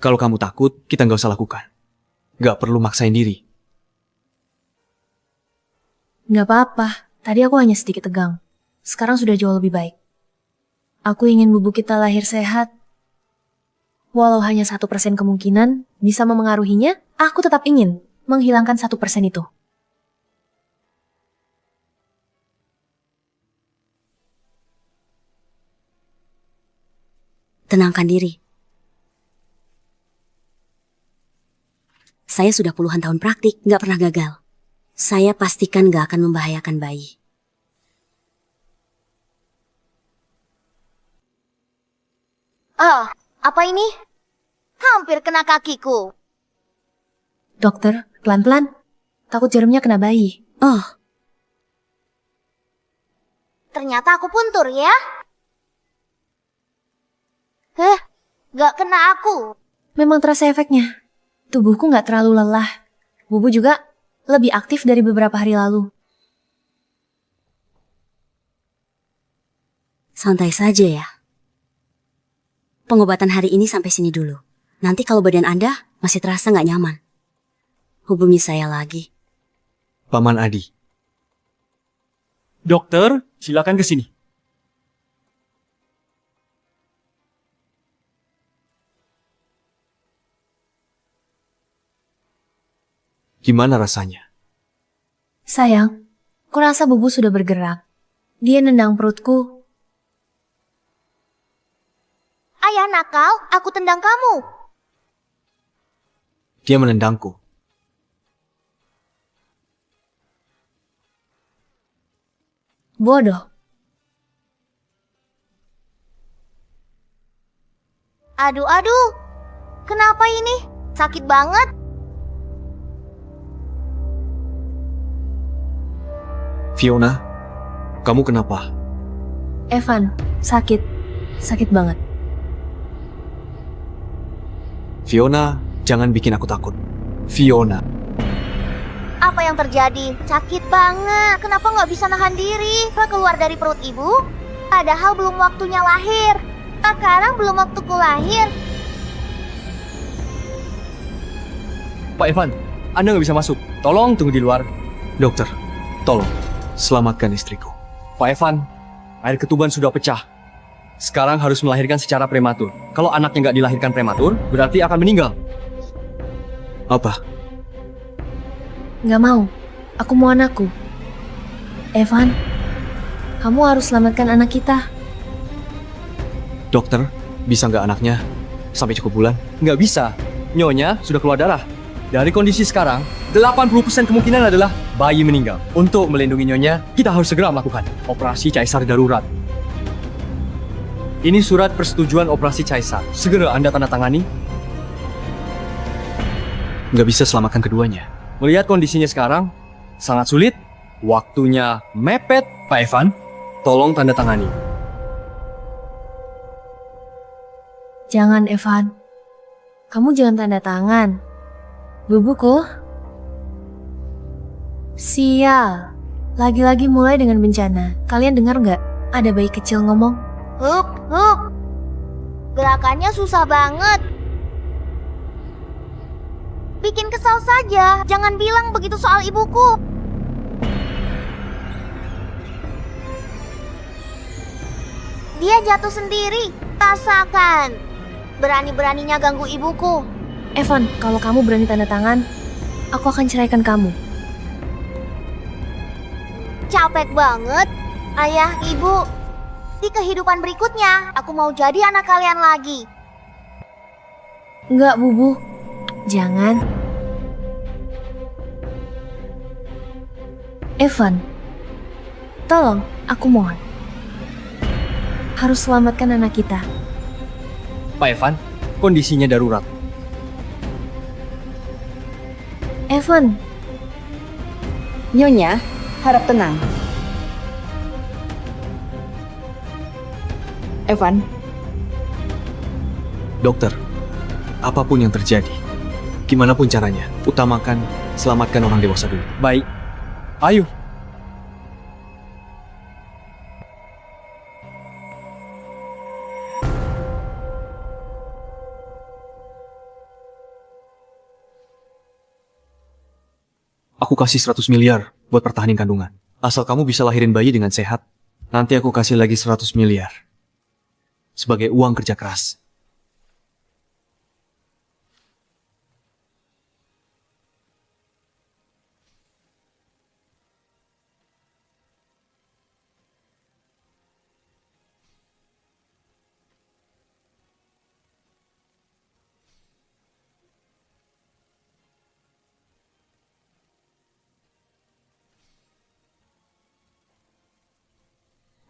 [SPEAKER 3] kalau kamu takut, kita nggak usah lakukan. Nggak perlu maksain diri.
[SPEAKER 2] Nggak apa-apa, tadi aku hanya sedikit tegang. Sekarang sudah jauh lebih baik. Aku ingin bubuk kita lahir sehat. Walau hanya 1% kemungkinan bisa memengaruhinya, aku tetap ingin menghilangkan 1% itu.
[SPEAKER 11] Tenangkan diri. Saya sudah puluhan tahun praktik, nggak pernah gagal. Saya pastikan nggak akan membahayakan bayi.
[SPEAKER 5] Apa ini? Hampir kena kakiku.
[SPEAKER 2] Dokter, pelan-pelan. Takut jarumnya kena bayi.
[SPEAKER 11] Oh,
[SPEAKER 5] Ternyata aku puntur ya. Gak kena aku.
[SPEAKER 2] Memang terasa efeknya. Tubuhku nggak terlalu lelah. Bubu juga lebih aktif dari beberapa hari lalu.
[SPEAKER 11] santai saja ya. Pengobatan hari ini sampai sini dulu. Nanti kalau badan Anda masih terasa nggak nyaman, hubungi saya lagi.
[SPEAKER 3] Paman Adi.
[SPEAKER 6] Dokter, silakan ke sini.
[SPEAKER 3] Gimana rasanya?
[SPEAKER 2] Sayang, kurasa Bubu sudah bergerak. Dia nendang perutku.
[SPEAKER 5] Ayah nakal, aku tendang kamu.
[SPEAKER 3] Dia menendangku.
[SPEAKER 2] Bodoh.
[SPEAKER 5] Aduh, kenapa ini? Sakit banget.
[SPEAKER 3] Fiona, kamu kenapa?
[SPEAKER 2] Evan, sakit. Sakit banget.
[SPEAKER 3] Fiona, jangan bikin aku takut. Fiona.
[SPEAKER 5] Apa yang terjadi? Sakit banget. Kenapa nggak bisa nahan diri? Keluar dari perut ibu? Padahal belum waktunya lahir. Sekarang belum waktuku lahir.
[SPEAKER 6] Pak Evan, Anda nggak bisa masuk. Tolong tunggu di luar.
[SPEAKER 3] Dokter, tolong, selamatkan istriku.
[SPEAKER 6] Pak Evan, air ketuban sudah pecah. Sekarang harus melahirkan secara prematur. Kalau anaknya nggak dilahirkan prematur, berarti akan meninggal.
[SPEAKER 3] Apa?
[SPEAKER 2] Nggak mau. Aku mau anakku. Evan, kamu harus selamatkan anak kita.
[SPEAKER 3] Dokter, bisa nggak anaknya sampai cukup bulan?
[SPEAKER 6] Nggak bisa. Nyonya sudah keluar darah. Dari kondisi sekarang, 80% kemungkinan adalah bayi meninggal. Untuk melindungi Nyonya, kita harus segera melakukan operasi caisar darurat. Ini surat persetujuan operasi Caesar. Segera Anda tanda tangani.
[SPEAKER 3] Nggak bisa selamatkan keduanya.
[SPEAKER 6] Melihat kondisinya sekarang, sangat sulit. Waktunya mepet. Pak Evan, tolong tanda tangani.
[SPEAKER 2] Jangan, Evan. Kamu jangan tanda tangan. Bubuku. Sial. Lagi-lagi mulai dengan bencana. Kalian dengar nggak? Ada bayi kecil ngomong.
[SPEAKER 5] Hup, hup. Gerakannya susah banget. Bikin kesal saja. Jangan bilang begitu soal ibuku. Dia jatuh sendiri. Rasakan. Berani-beraninya ganggu ibuku.
[SPEAKER 2] Evan, kalau kamu berani tanda tangan, aku akan ceraikan kamu.
[SPEAKER 5] Capek banget. Ayah, ibu. Di kehidupan berikutnya, aku mau jadi anak kalian lagi.
[SPEAKER 2] Enggak, Bubu. Jangan. Evan, tolong, aku mohon. Harus selamatkan anak kita.
[SPEAKER 6] Pak Evan, kondisinya darurat.
[SPEAKER 2] Evan,
[SPEAKER 1] Nyonya, harap tenang. Evan,
[SPEAKER 3] Dokter, apapun yang terjadi, gimana pun caranya, utamakan selamatkan orang dewasa dulu.
[SPEAKER 6] Baik. Ayo.
[SPEAKER 3] Aku kasih 100 miliar buat pertahanin kandungan. Asal kamu bisa lahirin bayi dengan sehat, nanti aku kasih lagi 100 miliar. Sebagai uang kerja keras.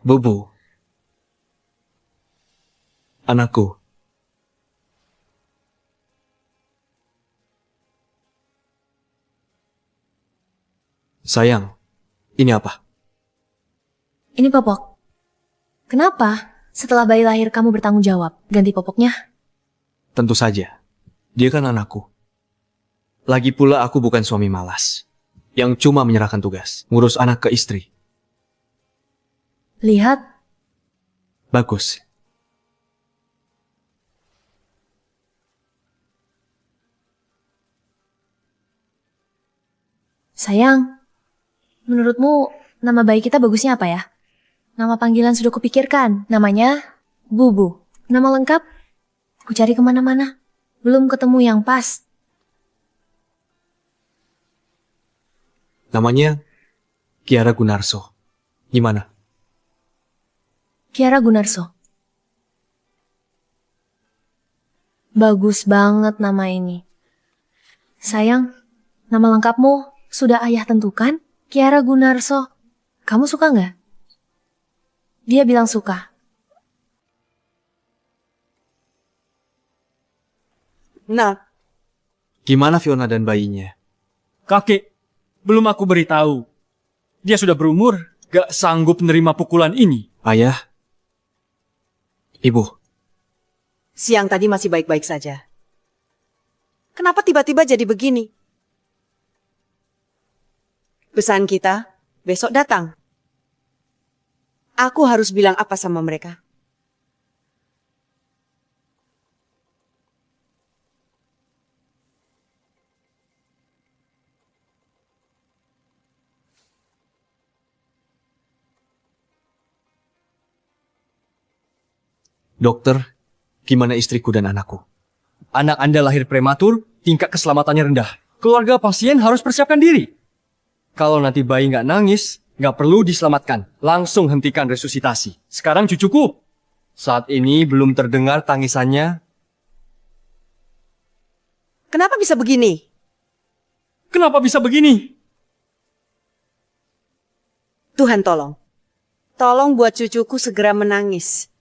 [SPEAKER 3] Bubu. Anakku. Sayang, ini apa?
[SPEAKER 2] ini popok. Kenapa? Setelah bayi lahir kamu bertanggung jawab. Ganti popoknya.
[SPEAKER 3] Tentu saja. Dia kan anakku. Lagi pula aku bukan suami malas. Yang cuma menyerahkan tugas. Ngurus anak ke istri.
[SPEAKER 2] Lihat,
[SPEAKER 3] Bagus.
[SPEAKER 2] sayang. Menurutmu nama bayi kita bagusnya apa ya? Nama panggilan sudah kupikirkan. Namanya Bubu. Nama lengkap? Ku cari kemana-mana. Belum ketemu yang pas.
[SPEAKER 3] Namanya Kiara Gunarso. Gimana?
[SPEAKER 2] Kiara Gunarso. Bagus banget nama ini. Sayang, nama lengkapmu sudah ayah tentukan? Kiara Gunarso. Kamu suka nggak? Dia bilang suka.
[SPEAKER 4] Nah,
[SPEAKER 3] Gimana Fiona dan bayinya?
[SPEAKER 6] Kakek, belum aku beritahu. Dia sudah berumur, gak sanggup menerima pukulan ini.
[SPEAKER 3] Ayah? Ibu?
[SPEAKER 4] siang tadi masih baik-baik saja. Kenapa tiba-tiba jadi begini? Pesan kita besok datang. Aku harus bilang apa sama mereka?
[SPEAKER 3] Dokter, gimana istriku dan anakku?
[SPEAKER 6] Anak Anda lahir prematur, tingkat keselamatannya rendah. Keluarga pasien harus persiapkan diri. Kalau nanti bayi nggak nangis, nggak perlu diselamatkan. Langsung hentikan resusitasi. Sekarang cucuku. Saat ini belum terdengar tangisannya.
[SPEAKER 4] Kenapa bisa begini?
[SPEAKER 6] Kenapa bisa begini?
[SPEAKER 4] Tuhan tolong. Tolong buat cucuku segera menangis.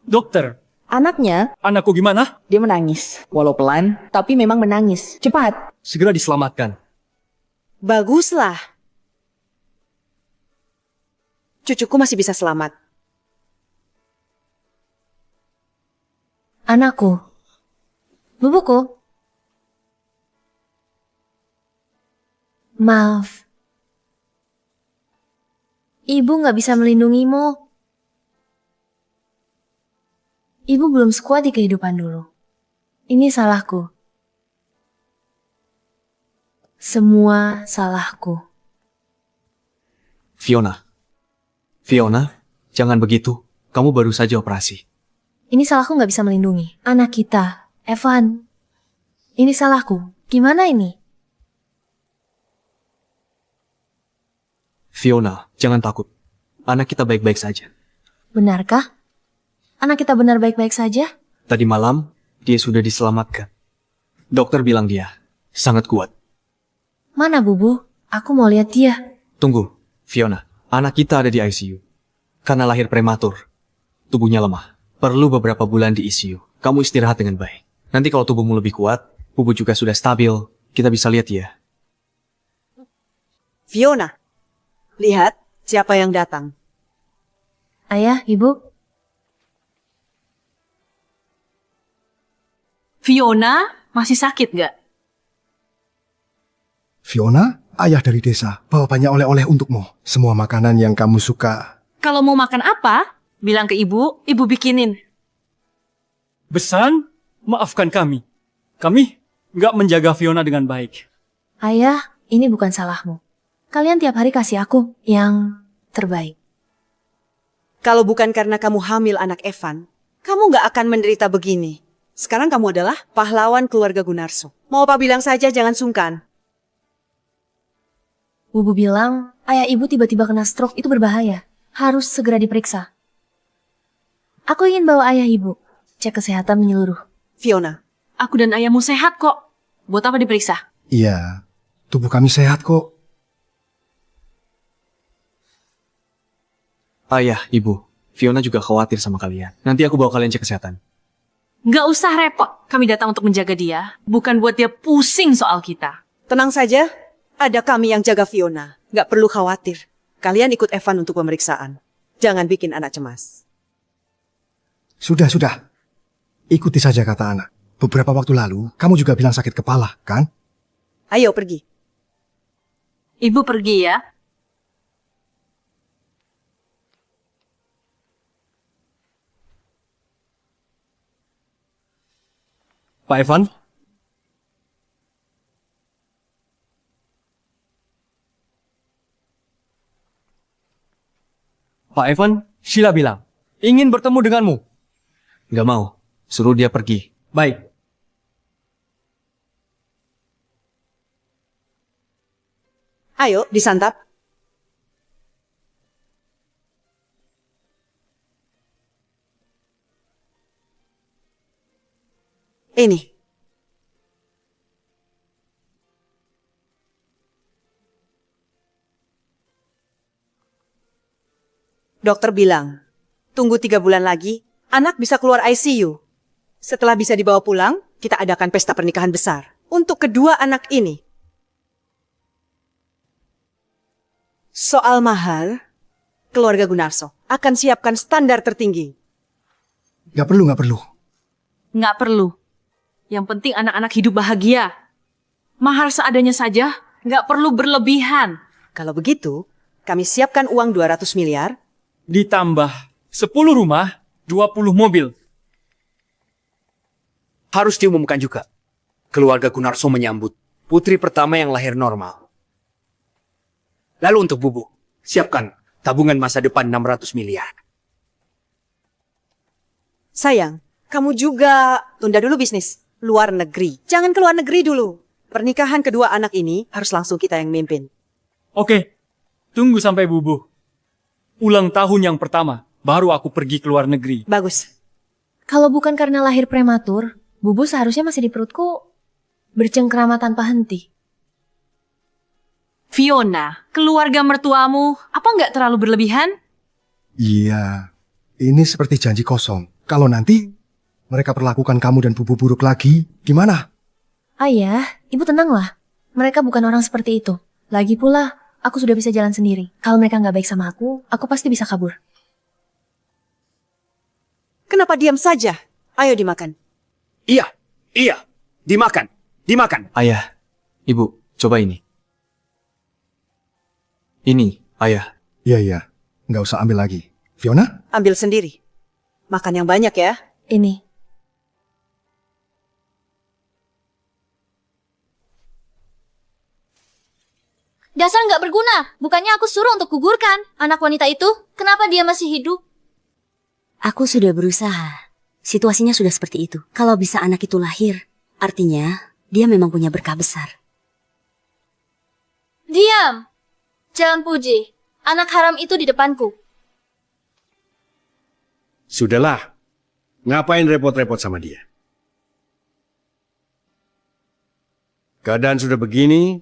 [SPEAKER 6] Dokter,
[SPEAKER 1] Anaknya,
[SPEAKER 6] anakku gimana?
[SPEAKER 1] dia menangis. Walau pelan, tapi memang menangis. Cepat.
[SPEAKER 6] Segera diselamatkan.
[SPEAKER 4] Baguslah. Cucuku masih bisa selamat.
[SPEAKER 2] Anakku. Bubuku. Maaf. Ibu nggak bisa melindungimu. Ibu belum sekuat di kehidupan dulu. Ini salahku. Semua salahku.
[SPEAKER 3] Fiona. Fiona, jangan begitu. Kamu baru saja operasi.
[SPEAKER 2] Ini salahku nggak bisa melindungi. Anak kita, Evan. Ini salahku. Gimana ini?
[SPEAKER 3] Fiona, jangan takut. Anak kita baik-baik saja.
[SPEAKER 2] Benarkah? Anak kita benar baik-baik saja?
[SPEAKER 3] Tadi malam, dia sudah diselamatkan. Dokter bilang dia sangat kuat.
[SPEAKER 2] Mana Bubu? Aku mau lihat dia.
[SPEAKER 3] Tunggu, Fiona. Anak kita ada di ICU. Karena lahir prematur. Tubuhnya lemah. Perlu beberapa bulan di ICU. Kamu istirahat dengan baik. Nanti kalau tubuhmu lebih kuat, Bubu juga sudah stabil, kita bisa lihat dia.
[SPEAKER 4] Fiona, lihat siapa yang datang.
[SPEAKER 2] Ayah, Ibu.
[SPEAKER 8] Fiona masih sakit nggak?
[SPEAKER 10] Fiona, ayah dari desa, bawa banyak oleh-oleh untukmu. Semua makanan yang kamu suka.
[SPEAKER 8] Kalau mau makan apa, bilang ke ibu, ibu bikinin.
[SPEAKER 6] Besan, maafkan kami. Kami nggak menjaga Fiona dengan baik.
[SPEAKER 2] Ayah, ini bukan salahmu. Kalian tiap hari kasih aku yang terbaik.
[SPEAKER 4] Kalau bukan karena kamu hamil anak Evan, kamu nggak akan menderita begini. Sekarang kamu adalah pahlawan keluarga Gunarso. Mau apa bilang saja, jangan sungkan.
[SPEAKER 2] Bubu bilang, ayah ibu tiba-tiba kena stroke itu berbahaya. Harus segera diperiksa. Aku ingin bawa ayah ibu. Cek kesehatan menyeluruh.
[SPEAKER 4] Fiona,
[SPEAKER 8] Aku dan ayahmu sehat kok. Buat apa diperiksa?
[SPEAKER 10] Iya, tubuh kami sehat kok.
[SPEAKER 3] Ayah, ibu, Fiona juga khawatir sama kalian. Nanti aku bawa kalian cek kesehatan.
[SPEAKER 8] Nggak usah repot. Kami datang untuk menjaga dia, bukan buat dia pusing soal kita.
[SPEAKER 4] tenang saja. Ada kami yang jaga Fiona. Nggak perlu khawatir. Kalian ikut Evan untuk pemeriksaan. Jangan bikin anak cemas.
[SPEAKER 10] Sudah. Ikuti saja kata anak. Beberapa waktu lalu, kamu juga bilang sakit kepala, kan?
[SPEAKER 4] Ayo pergi.
[SPEAKER 8] Ibu pergi ya.
[SPEAKER 6] Pak Evan? Pak Evan, Sheila bilang, ingin bertemu denganmu.
[SPEAKER 3] Nggak mau, suruh dia pergi.
[SPEAKER 6] Baik.
[SPEAKER 4] Ayo, disantap. Ini. Dokter bilang, tunggu 3 bulan lagi, anak bisa keluar ICU. Setelah bisa dibawa pulang, kita adakan pesta pernikahan besar untuk kedua anak ini. Soal mahal, keluarga Gunarso akan siapkan standar tertinggi.
[SPEAKER 10] Gak perlu.
[SPEAKER 8] Nggak perlu. Yang penting anak-anak hidup bahagia. Mahar seadanya saja, nggak perlu berlebihan.
[SPEAKER 4] Kalau begitu, kami siapkan uang 200 miliar.
[SPEAKER 6] Ditambah 10 rumah, 20 mobil.
[SPEAKER 9] Harus diumumkan juga. Keluarga Gunarso menyambut putri pertama yang lahir normal. Lalu untuk Bubu, siapkan tabungan masa depan 600 miliar.
[SPEAKER 4] Sayang, kamu juga tunda dulu bisnis. Luar negeri. Jangan ke luar negeri dulu. Pernikahan kedua anak ini harus langsung kita yang mimpin.
[SPEAKER 6] Oke, tunggu sampai Bubu. Ulang tahun yang pertama, baru aku pergi ke luar negeri.
[SPEAKER 4] Bagus.
[SPEAKER 2] Kalau bukan karena lahir prematur, Bubu seharusnya masih di perutku bercengkrama tanpa henti.
[SPEAKER 8] Fiona, keluarga mertuamu, apa nggak terlalu berlebihan?
[SPEAKER 10] Iya, ini seperti janji kosong. Kalau nanti mereka perlakukan kamu dan Bubu buruk lagi, gimana?
[SPEAKER 2] Ayah, ibu tenanglah. Mereka bukan orang seperti itu. Lagi pula, aku sudah bisa jalan sendiri. Kalau mereka nggak baik sama aku pasti bisa kabur.
[SPEAKER 4] Kenapa diam saja? Ayo dimakan.
[SPEAKER 9] Iya, dimakan, dimakan.
[SPEAKER 3] Ayah, ibu, coba ini. Ini, ayah.
[SPEAKER 10] Iya, nggak usah ambil lagi. Fiona?
[SPEAKER 4] Ambil sendiri. Makan yang banyak ya.
[SPEAKER 2] Ini.
[SPEAKER 7] Dasar nggak berguna. Bukannya aku suruh untuk gugurkan anak wanita itu. Kenapa dia masih hidup?
[SPEAKER 11] Aku sudah berusaha. Situasinya sudah seperti itu. Kalau bisa anak itu lahir, artinya dia memang punya berkah besar.
[SPEAKER 7] Diam. Jangan puji. Anak haram itu di depanku.
[SPEAKER 9] Sudahlah, ngapain repot-repot sama dia? Keadaan sudah begini,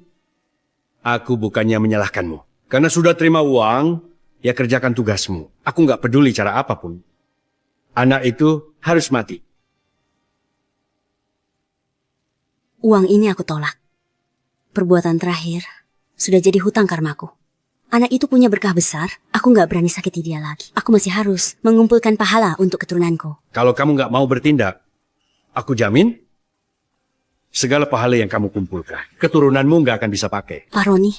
[SPEAKER 9] aku bukannya menyalahkanmu. Karena sudah terima uang, ya kerjakan tugasmu. Aku nggak peduli cara apapun. Anak itu harus mati.
[SPEAKER 11] Uang ini aku tolak. Perbuatan terakhir sudah jadi hutang karmaku. Anak itu punya berkah besar, aku nggak berani sakiti dia lagi. Aku masih harus mengumpulkan pahala untuk keturunanku.
[SPEAKER 9] Kalau kamu nggak mau bertindak, aku jamin segala pahala yang kamu kumpulkan, keturunanmu nggak akan bisa pakai.
[SPEAKER 11] Pak Roni,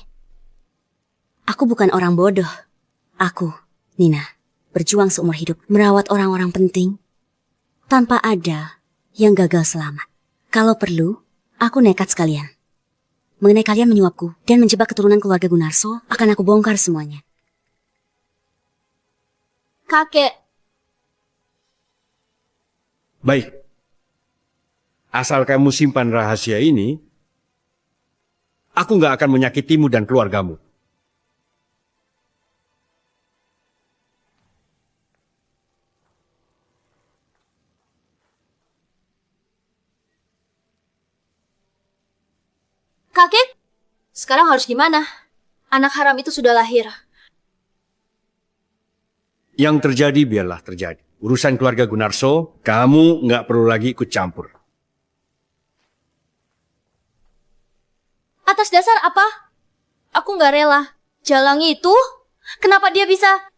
[SPEAKER 11] aku bukan orang bodoh. Aku, Nina, berjuang seumur hidup merawat orang-orang penting tanpa ada yang gagal selamat. Kalau perlu, aku nekat sekalian. Mengenai kalian menyuapku dan menjebak keturunan keluarga Gunarso, akan aku bongkar semuanya.
[SPEAKER 7] Kakek.
[SPEAKER 9] Baik. Asal kamu simpan rahasia ini, aku nggak akan menyakitimu dan keluargamu.
[SPEAKER 7] Kakek? Sekarang harus gimana? Anak haram itu sudah lahir.
[SPEAKER 9] Yang terjadi biarlah terjadi. Urusan keluarga Gunarso, kamu nggak perlu lagi ikut campur.
[SPEAKER 7] Atas dasar apa? Aku nggak rela. Jalang itu? Kenapa dia bisa?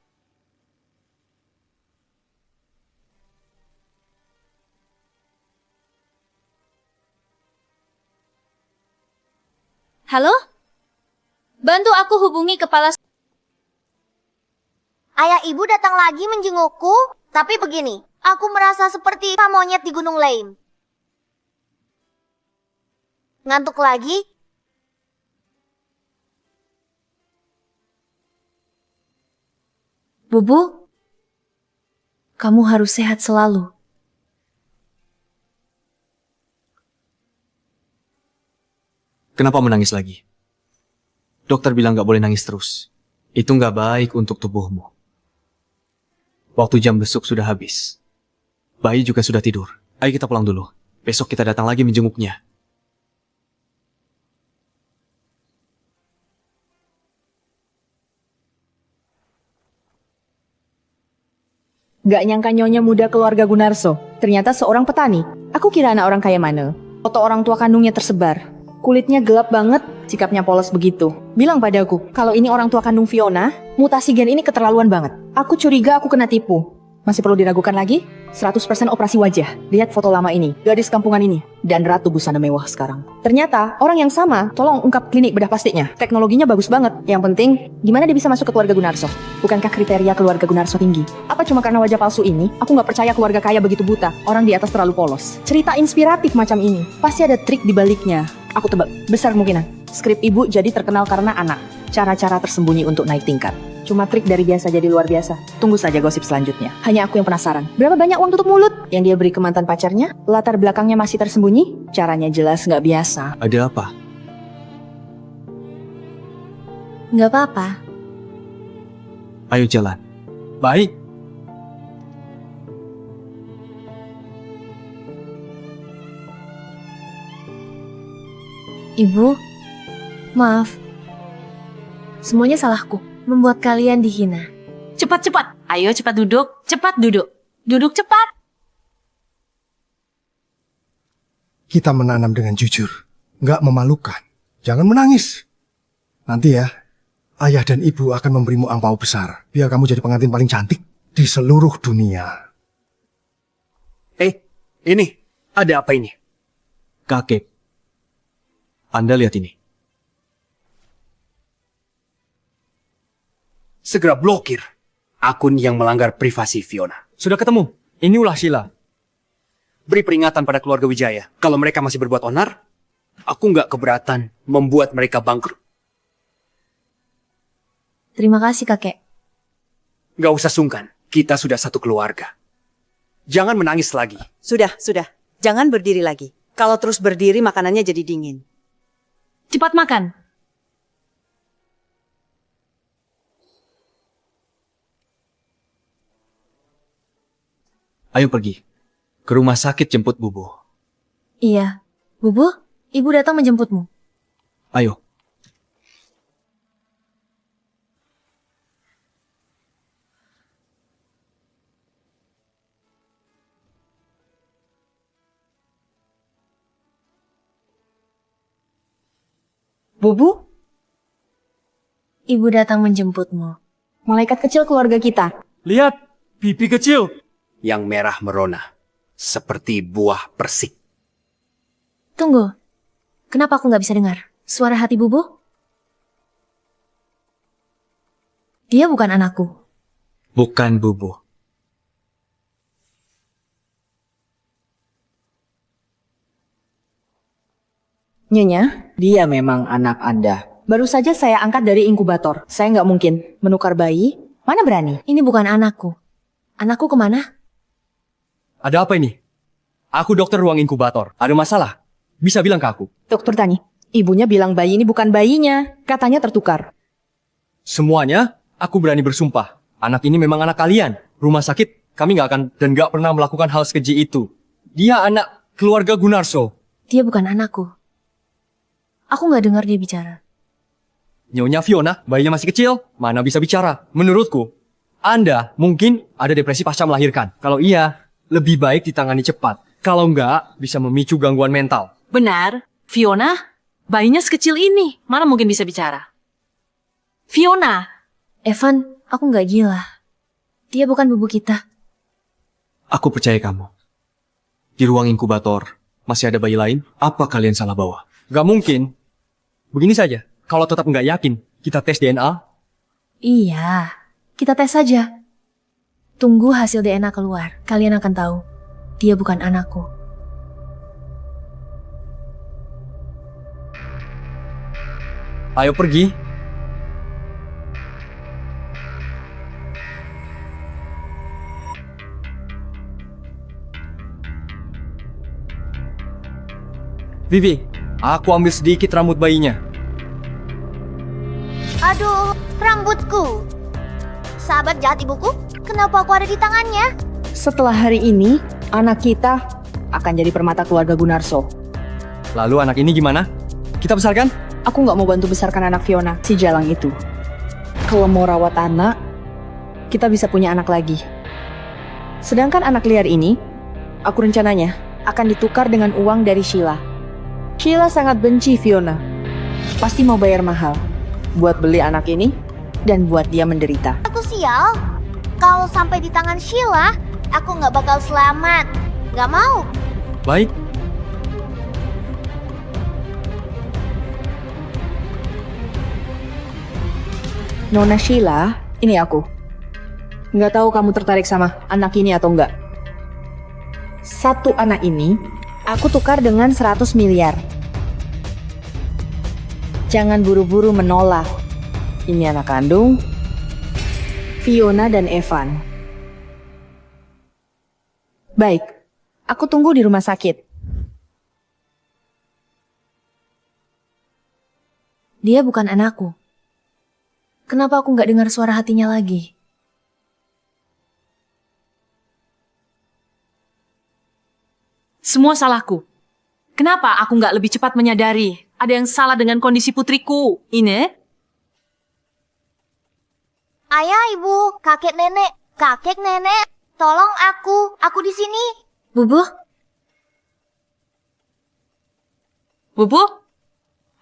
[SPEAKER 7] Halo? Bantu aku hubungi kepala...
[SPEAKER 5] Ayah ibu datang lagi menjengukku, tapi begini, aku merasa seperti monyet di Gunung Leim. Ngantuk lagi?
[SPEAKER 2] Bubu, kamu harus sehat selalu.
[SPEAKER 3] Kenapa menangis lagi? Dokter bilang nggak boleh nangis terus. Itu nggak baik untuk tubuhmu. Waktu jam besuk sudah habis. Bayi juga sudah tidur. Ayo kita pulang dulu. Besok kita datang lagi menjenguknya.
[SPEAKER 1] Gak nyangka nyonya muda keluarga Gunarso. Ternyata seorang petani. Aku kira anak orang kaya mana. Foto orang tua kandungnya tersebar. Kulitnya gelap banget, sikapnya polos begitu. Bilang padaku, kalau ini orang tua kandung Fiona, mutasi gen ini keterlaluan banget. Aku curiga aku kena tipu. Masih perlu diragukan lagi? 100% operasi wajah. Lihat foto lama ini, gadis kampungan ini, dan ratu busana mewah sekarang. Ternyata, orang yang sama, tolong ungkap klinik bedah plastiknya. Teknologinya bagus banget. Yang penting, gimana dia bisa masuk ke keluarga Gunarso? Bukankah kriteria keluarga Gunarso tinggi? Apa cuma karena wajah palsu ini? Aku nggak percaya keluarga kaya begitu buta. Orang di atas terlalu polos. Cerita inspiratif macam ini, pasti ada trik di baliknya. Aku tebak, besar kemungkinan. Skrip ibu jadi terkenal karena anak. Cara-cara tersembunyi untuk naik tingkat. Cuma trik dari biasa jadi luar biasa. Tunggu saja gosip selanjutnya. Hanya aku yang penasaran. Berapa banyak uang tutup mulut yang dia beri ke mantan pacarnya? Latar belakangnya masih tersembunyi? Caranya jelas nggak biasa.
[SPEAKER 3] Ada apa?
[SPEAKER 2] Nggak apa-apa.
[SPEAKER 3] Ayo jalan.
[SPEAKER 6] Baik.
[SPEAKER 2] Ibu, maaf. Semuanya salahku. Membuat kalian dihina.
[SPEAKER 8] Cepat-cepat. Ayo cepat duduk. Cepat duduk. Duduk cepat.
[SPEAKER 10] kita menanam dengan jujur, nggak memalukan. Jangan menangis. Nanti ya, ayah dan ibu akan memberimu angpau besar, biar kamu jadi pengantin paling cantik di seluruh dunia.
[SPEAKER 9] Ini, ada apa ini?
[SPEAKER 3] Kakek, Anda lihat ini.
[SPEAKER 9] Segera blokir akun yang melanggar privasi Fiona.
[SPEAKER 6] Sudah ketemu. Ini ulah Sheila.
[SPEAKER 9] Beri peringatan pada keluarga Wijaya. Kalau mereka masih berbuat onar, aku nggak keberatan membuat mereka bangkrut.
[SPEAKER 2] Terima kasih, kakek.
[SPEAKER 9] Nggak usah sungkan, kita sudah satu keluarga. Jangan menangis lagi.
[SPEAKER 4] Sudah. Jangan berdiri lagi. Kalau terus berdiri, makanannya jadi dingin.
[SPEAKER 8] Cepat makan.
[SPEAKER 3] Ayo pergi. Ke rumah sakit jemput Bubu.
[SPEAKER 2] Iya. Bubu, ibu datang menjemputmu.
[SPEAKER 3] Ayo.
[SPEAKER 1] Bubu,
[SPEAKER 2] Ibu datang menjemputmu.
[SPEAKER 1] malaikat kecil keluarga kita.
[SPEAKER 6] Lihat, pipi kecil.
[SPEAKER 9] Yang merah merona, seperti buah persik.
[SPEAKER 2] Tunggu. Kenapa aku nggak bisa dengar? Suara hati Bubu? Dia bukan anakku.
[SPEAKER 3] Bukan Bubu.
[SPEAKER 1] Nyonya, dia memang anak Anda. Baru saja saya angkat dari inkubator. Saya nggak mungkin menukar bayi. Mana berani?
[SPEAKER 2] Ini bukan anakku. Anakku kemana?
[SPEAKER 6] Ada apa ini? Aku dokter ruang inkubator. Ada masalah? Bisa bilang ke aku.
[SPEAKER 1] Dokter Tani, ibunya bilang bayi ini bukan bayinya. Katanya tertukar.
[SPEAKER 6] Semuanya, aku berani bersumpah. Anak ini memang anak kalian. Rumah sakit, kami nggak akan dan nggak pernah melakukan hal sekeji itu. Dia anak keluarga Gunarso.
[SPEAKER 2] Dia bukan anakku. Aku nggak dengar dia bicara.
[SPEAKER 6] Nyonya Fiona, bayinya masih kecil, mana bisa bicara? Menurutku, Anda mungkin ada depresi pasca melahirkan. Kalau iya, lebih baik ditangani cepat. Kalau enggak, bisa memicu gangguan mental.
[SPEAKER 8] Benar, Fiona, bayinya sekecil ini. Mana mungkin bisa bicara? Fiona,
[SPEAKER 2] Evan, aku nggak gila. Dia bukan bubu kita.
[SPEAKER 3] Aku percaya kamu. Di ruang inkubator, masih ada bayi lain? Apa kalian salah bawa?
[SPEAKER 6] Gak mungkin. Begini saja, kalau tetap nggak yakin, kita tes DNA.
[SPEAKER 2] Iya, kita tes saja. Tunggu hasil DNA keluar. Kalian akan tahu. Dia bukan anakku.
[SPEAKER 6] Ayo pergi. Vivi, aku ambil sedikit rambut bayinya.
[SPEAKER 5] Aduh, rambutku. Sahabat jahat ibuku, kenapa aku ada di tangannya?
[SPEAKER 1] Setelah hari ini, anak kita akan jadi permata keluarga Gunarso.
[SPEAKER 6] Lalu anak ini gimana? Kita besarkan?
[SPEAKER 1] Aku nggak mau bantu besarkan anak Fiona, si Jalang itu. Kalau mau rawat anak, kita bisa punya anak lagi. Sedangkan anak liar ini, aku rencananya akan ditukar dengan uang dari Sheila. Sheila sangat benci Fiona. Pasti mau bayar mahal buat beli anak ini dan buat dia menderita.
[SPEAKER 5] Aku sial. Kalau sampai di tangan Sheila, aku nggak bakal selamat. Nggak mau.
[SPEAKER 6] Baik.
[SPEAKER 1] Nona Sheila, ini aku. Nggak tahu kamu tertarik sama anak ini atau enggak. Satu anak ini, aku tukar dengan 100 miliar. Jangan buru-buru menolak. Ini anak kandung Fiona dan Evan. Baik, aku tunggu di rumah sakit.
[SPEAKER 2] Dia bukan anakku. Kenapa aku nggak dengar suara hatinya lagi?
[SPEAKER 8] semua salahku. Kenapa aku nggak lebih cepat menyadari ada yang salah dengan kondisi putriku? Ini?
[SPEAKER 5] Ayah, ibu, kakek nenek, tolong aku di sini.
[SPEAKER 2] Bubu?
[SPEAKER 8] Bubu,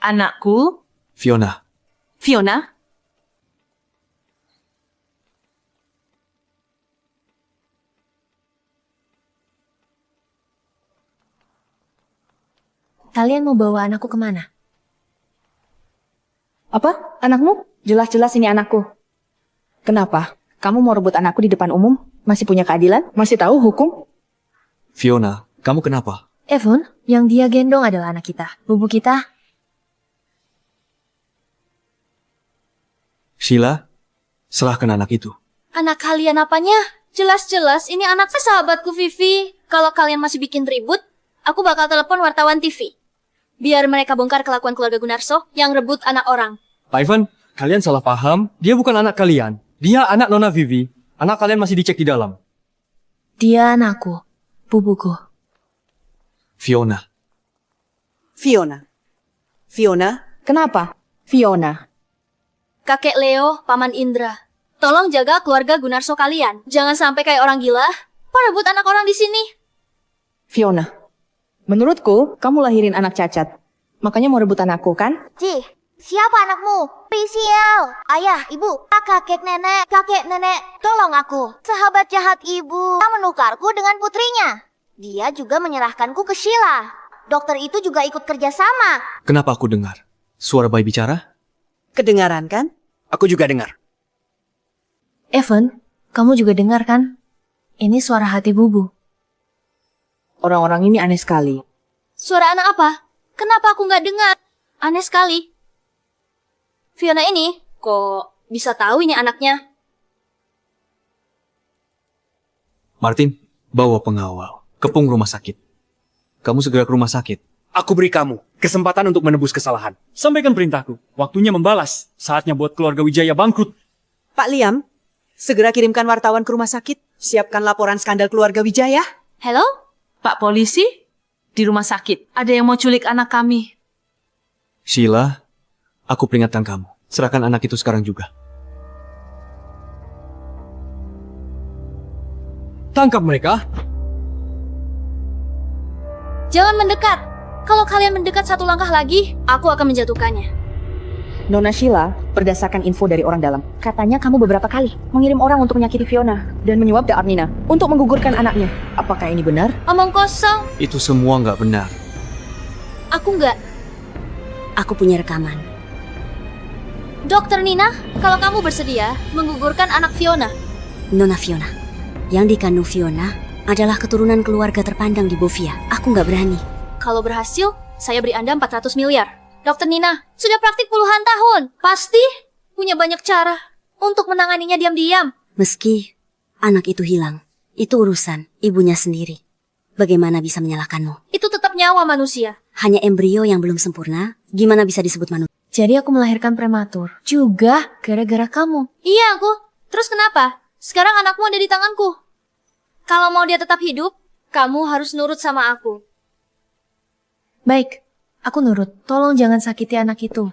[SPEAKER 8] anakku,
[SPEAKER 3] Fiona,
[SPEAKER 8] Fiona.
[SPEAKER 2] Kalian mau bawa anakku kemana?
[SPEAKER 1] Apa? Anakmu? Jelas-jelas ini anakku. Kenapa? Kamu mau rebut anakku di depan umum? Masih punya keadilan? Masih tahu hukum?
[SPEAKER 3] Fiona, kamu kenapa?
[SPEAKER 2] Evan, yang dia gendong adalah anak kita. Bubu kita.
[SPEAKER 3] Sheila, serahkan anak itu.
[SPEAKER 7] Anak kalian apanya? Jelas-jelas ini anaknya sahabatku Vivi. Kalau kalian masih bikin ribut, aku bakal telepon wartawan TV. Biar mereka bongkar kelakuan keluarga Gunarso yang rebut anak orang.
[SPEAKER 6] Pak Ivan, kalian salah paham. Dia bukan anak kalian. Dia anak Nona Vivi. Anak kalian masih dicek di dalam.
[SPEAKER 2] Dia anakku. Bubuku.
[SPEAKER 3] Fiona,
[SPEAKER 4] Fiona. Fiona,
[SPEAKER 1] Kenapa? Fiona.
[SPEAKER 7] Kakek Leo, Paman Indra. Tolong jaga keluarga Gunarso kalian. Jangan sampai kayak orang gila, perebut anak orang di sini.
[SPEAKER 1] Fiona. Menurutku, kamu lahirin anak cacat. Makanya mau rebut anakku, kan?
[SPEAKER 5] Cih, siapa anakmu? Prisiel. Ayah, ibu, kakek nenek, tolong aku. Sahabat jahat ibu, menukarku dengan putrinya. Dia juga menyerahkanku ke Sheila. Dokter itu juga ikut kerja sama.
[SPEAKER 3] kenapa aku dengar suara bayi bicara?
[SPEAKER 4] kedengaran kan?
[SPEAKER 9] Aku juga dengar.
[SPEAKER 2] Evan, kamu juga dengar kan? Ini suara hati Bubu.
[SPEAKER 1] Orang-orang ini aneh sekali.
[SPEAKER 7] Suara anak apa? Kenapa aku nggak dengar? Aneh sekali. Fiona ini, kok bisa tahu ini anaknya?
[SPEAKER 3] Martin, bawa pengawal. Kepung rumah sakit. Kamu segera ke rumah sakit.
[SPEAKER 9] Aku beri kamu kesempatan untuk menebus kesalahan.
[SPEAKER 6] Sampaikan perintahku. Waktunya membalas. Saatnya buat keluarga Wijaya bangkrut.
[SPEAKER 4] Pak Liam, segera kirimkan wartawan ke rumah sakit. Siapkan laporan skandal keluarga Wijaya.
[SPEAKER 7] Hello?
[SPEAKER 8] Pak polisi, di rumah sakit. Ada yang mau culik anak kami.
[SPEAKER 3] Sheila, aku peringatkan kamu. Serahkan anak itu sekarang juga.
[SPEAKER 6] Tangkap mereka.
[SPEAKER 7] Jangan mendekat. Kalau kalian mendekat satu langkah lagi, aku akan menjatuhkannya.
[SPEAKER 1] Nona Sheila, berdasarkan info dari orang dalam, katanya kamu beberapa kali mengirim orang untuk menyakiti Fiona dan menyuap Arnina untuk menggugurkan anaknya. Apakah ini benar?
[SPEAKER 7] Omong kosong.
[SPEAKER 3] Itu semua nggak benar.
[SPEAKER 7] Aku nggak.
[SPEAKER 11] Aku punya rekaman.
[SPEAKER 7] Dokter Nina, kalau kamu bersedia menggugurkan anak Fiona.
[SPEAKER 11] Nona Fiona. Yang dikandung Fiona adalah keturunan keluarga terpandang di Bovia. Aku nggak berani.
[SPEAKER 7] Kalau berhasil, saya beri Anda 400 miliar. Dokter Nina, sudah praktik puluhan tahun. Pasti punya banyak cara untuk menanganinya diam-diam.
[SPEAKER 11] Meski anak itu hilang, itu urusan ibunya sendiri. Bagaimana bisa menyalahkanmu?
[SPEAKER 7] Itu tetap nyawa manusia.
[SPEAKER 11] Hanya embrio yang belum sempurna, gimana bisa disebut manusia?
[SPEAKER 2] Jadi aku melahirkan prematur. Juga gara-gara kamu.
[SPEAKER 7] Iya, aku. Terus kenapa? Sekarang anakmu ada di tanganku. Kalau mau dia tetap hidup, kamu harus nurut sama aku.
[SPEAKER 2] Baik, aku nurut. Tolong jangan sakiti anak itu.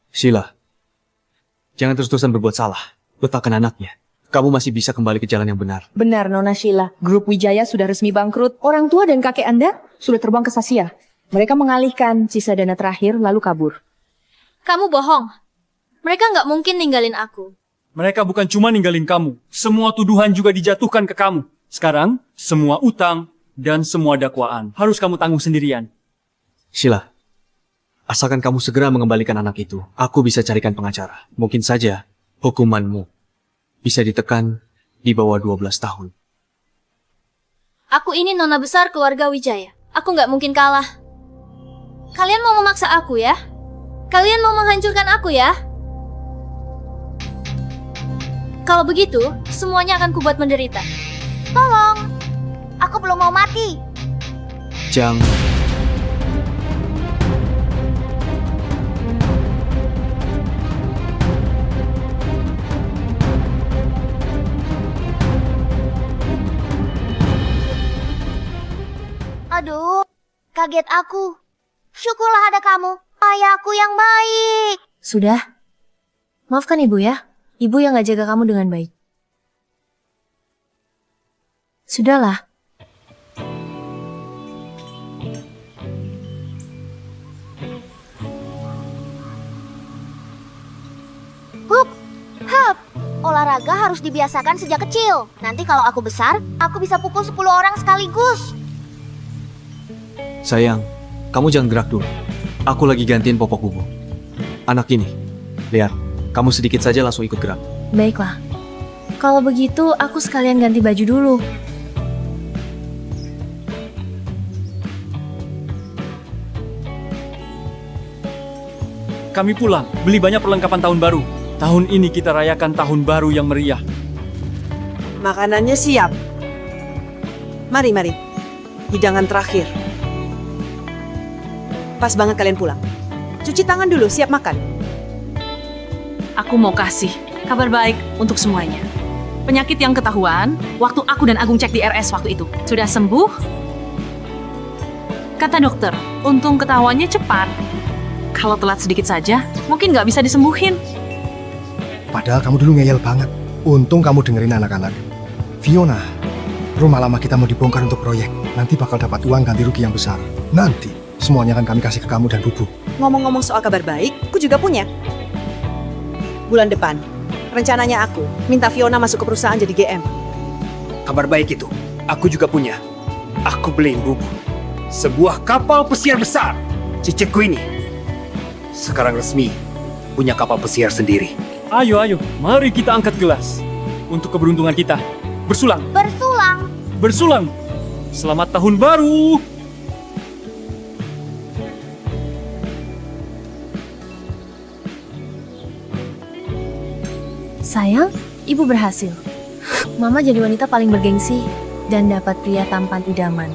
[SPEAKER 3] Sheila, jangan terus-terusan berbuat salah. Letakkan anaknya. Kamu masih bisa kembali ke jalan yang benar.
[SPEAKER 1] Benar, Nona Sheila. Grup Wijaya sudah resmi bangkrut. Orang tua dan kakek Anda sudah terbang ke Sasia. Mereka mengalihkan sisa dana terakhir lalu kabur.
[SPEAKER 7] Kamu bohong. Mereka nggak mungkin ninggalin aku.
[SPEAKER 6] Mereka bukan cuma ninggalin kamu. Semua tuduhan juga dijatuhkan ke kamu. Sekarang, semua utang dan semua dakwaan harus kamu tanggung sendirian.
[SPEAKER 3] Sheila, asalkan kamu segera mengembalikan anak itu, aku bisa carikan pengacara. Mungkin saja hukumanmu bisa ditekan di bawah 12 tahun.
[SPEAKER 7] Aku ini nona besar keluarga Wijaya. Aku nggak mungkin kalah. Kalian mau memaksa aku ya? Kalian mau menghancurkan aku ya? Kalau begitu, semuanya akan kubuat menderita.
[SPEAKER 5] Tolong, aku belum mau mati.
[SPEAKER 3] Jangan.
[SPEAKER 5] Aduh, kaget aku. Syukurlah ada kamu, ayahku yang baik.
[SPEAKER 2] Sudah? Maafkan ibu ya. Ibu yang gak jaga kamu dengan baik. Sudahlah.
[SPEAKER 5] Hup, hup. Olahraga harus dibiasakan sejak kecil. Nanti kalau aku besar, aku bisa pukul 10 orang sekaligus.
[SPEAKER 3] Sayang, kamu jangan gerak dulu. Aku lagi gantiin popok bubu. Anak ini, lihat, kamu sedikit saja langsung ikut gerak.
[SPEAKER 2] Baiklah. Kalau begitu, aku sekalian ganti baju dulu.
[SPEAKER 6] Kami pulang, beli banyak perlengkapan tahun baru. Tahun ini kita rayakan tahun baru yang meriah.
[SPEAKER 4] Makanannya siap. Mari, mari. Hidangan terakhir. Pas banget kalian pulang. Cuci tangan dulu, siap makan.
[SPEAKER 8] Aku mau kasih kabar baik untuk semuanya. Penyakit yang ketahuan waktu aku dan Agung cek di RS waktu itu sudah sembuh. Kata dokter, untung ketahuannya cepat. Kalau telat sedikit saja, mungkin nggak bisa disembuhin.
[SPEAKER 10] Padahal kamu dulu ngeyel banget. Untung kamu dengerin anak-anak. Fiona, rumah lama kita mau dibongkar untuk proyek. Nanti bakal dapat uang ganti rugi yang besar. Nanti, semuanya akan kami kasih ke kamu dan Bubu.
[SPEAKER 4] Ngomong-ngomong soal kabar baik, aku juga punya. Bulan depan, rencananya aku minta Fiona masuk ke perusahaan jadi GM.
[SPEAKER 9] Kabar baik itu, aku juga punya. Aku beliin Bubu sebuah kapal pesiar besar. Cicitku ini sekarang resmi punya kapal pesiar sendiri.
[SPEAKER 6] Ayo, ayo, mari kita angkat gelas. Untuk keberuntungan kita. Bersulang,
[SPEAKER 5] Bersulang.
[SPEAKER 6] bersulang. Selamat tahun baru.
[SPEAKER 2] Sayang, ibu berhasil. Mama jadi wanita paling bergengsi dan dapat pria tampan idaman.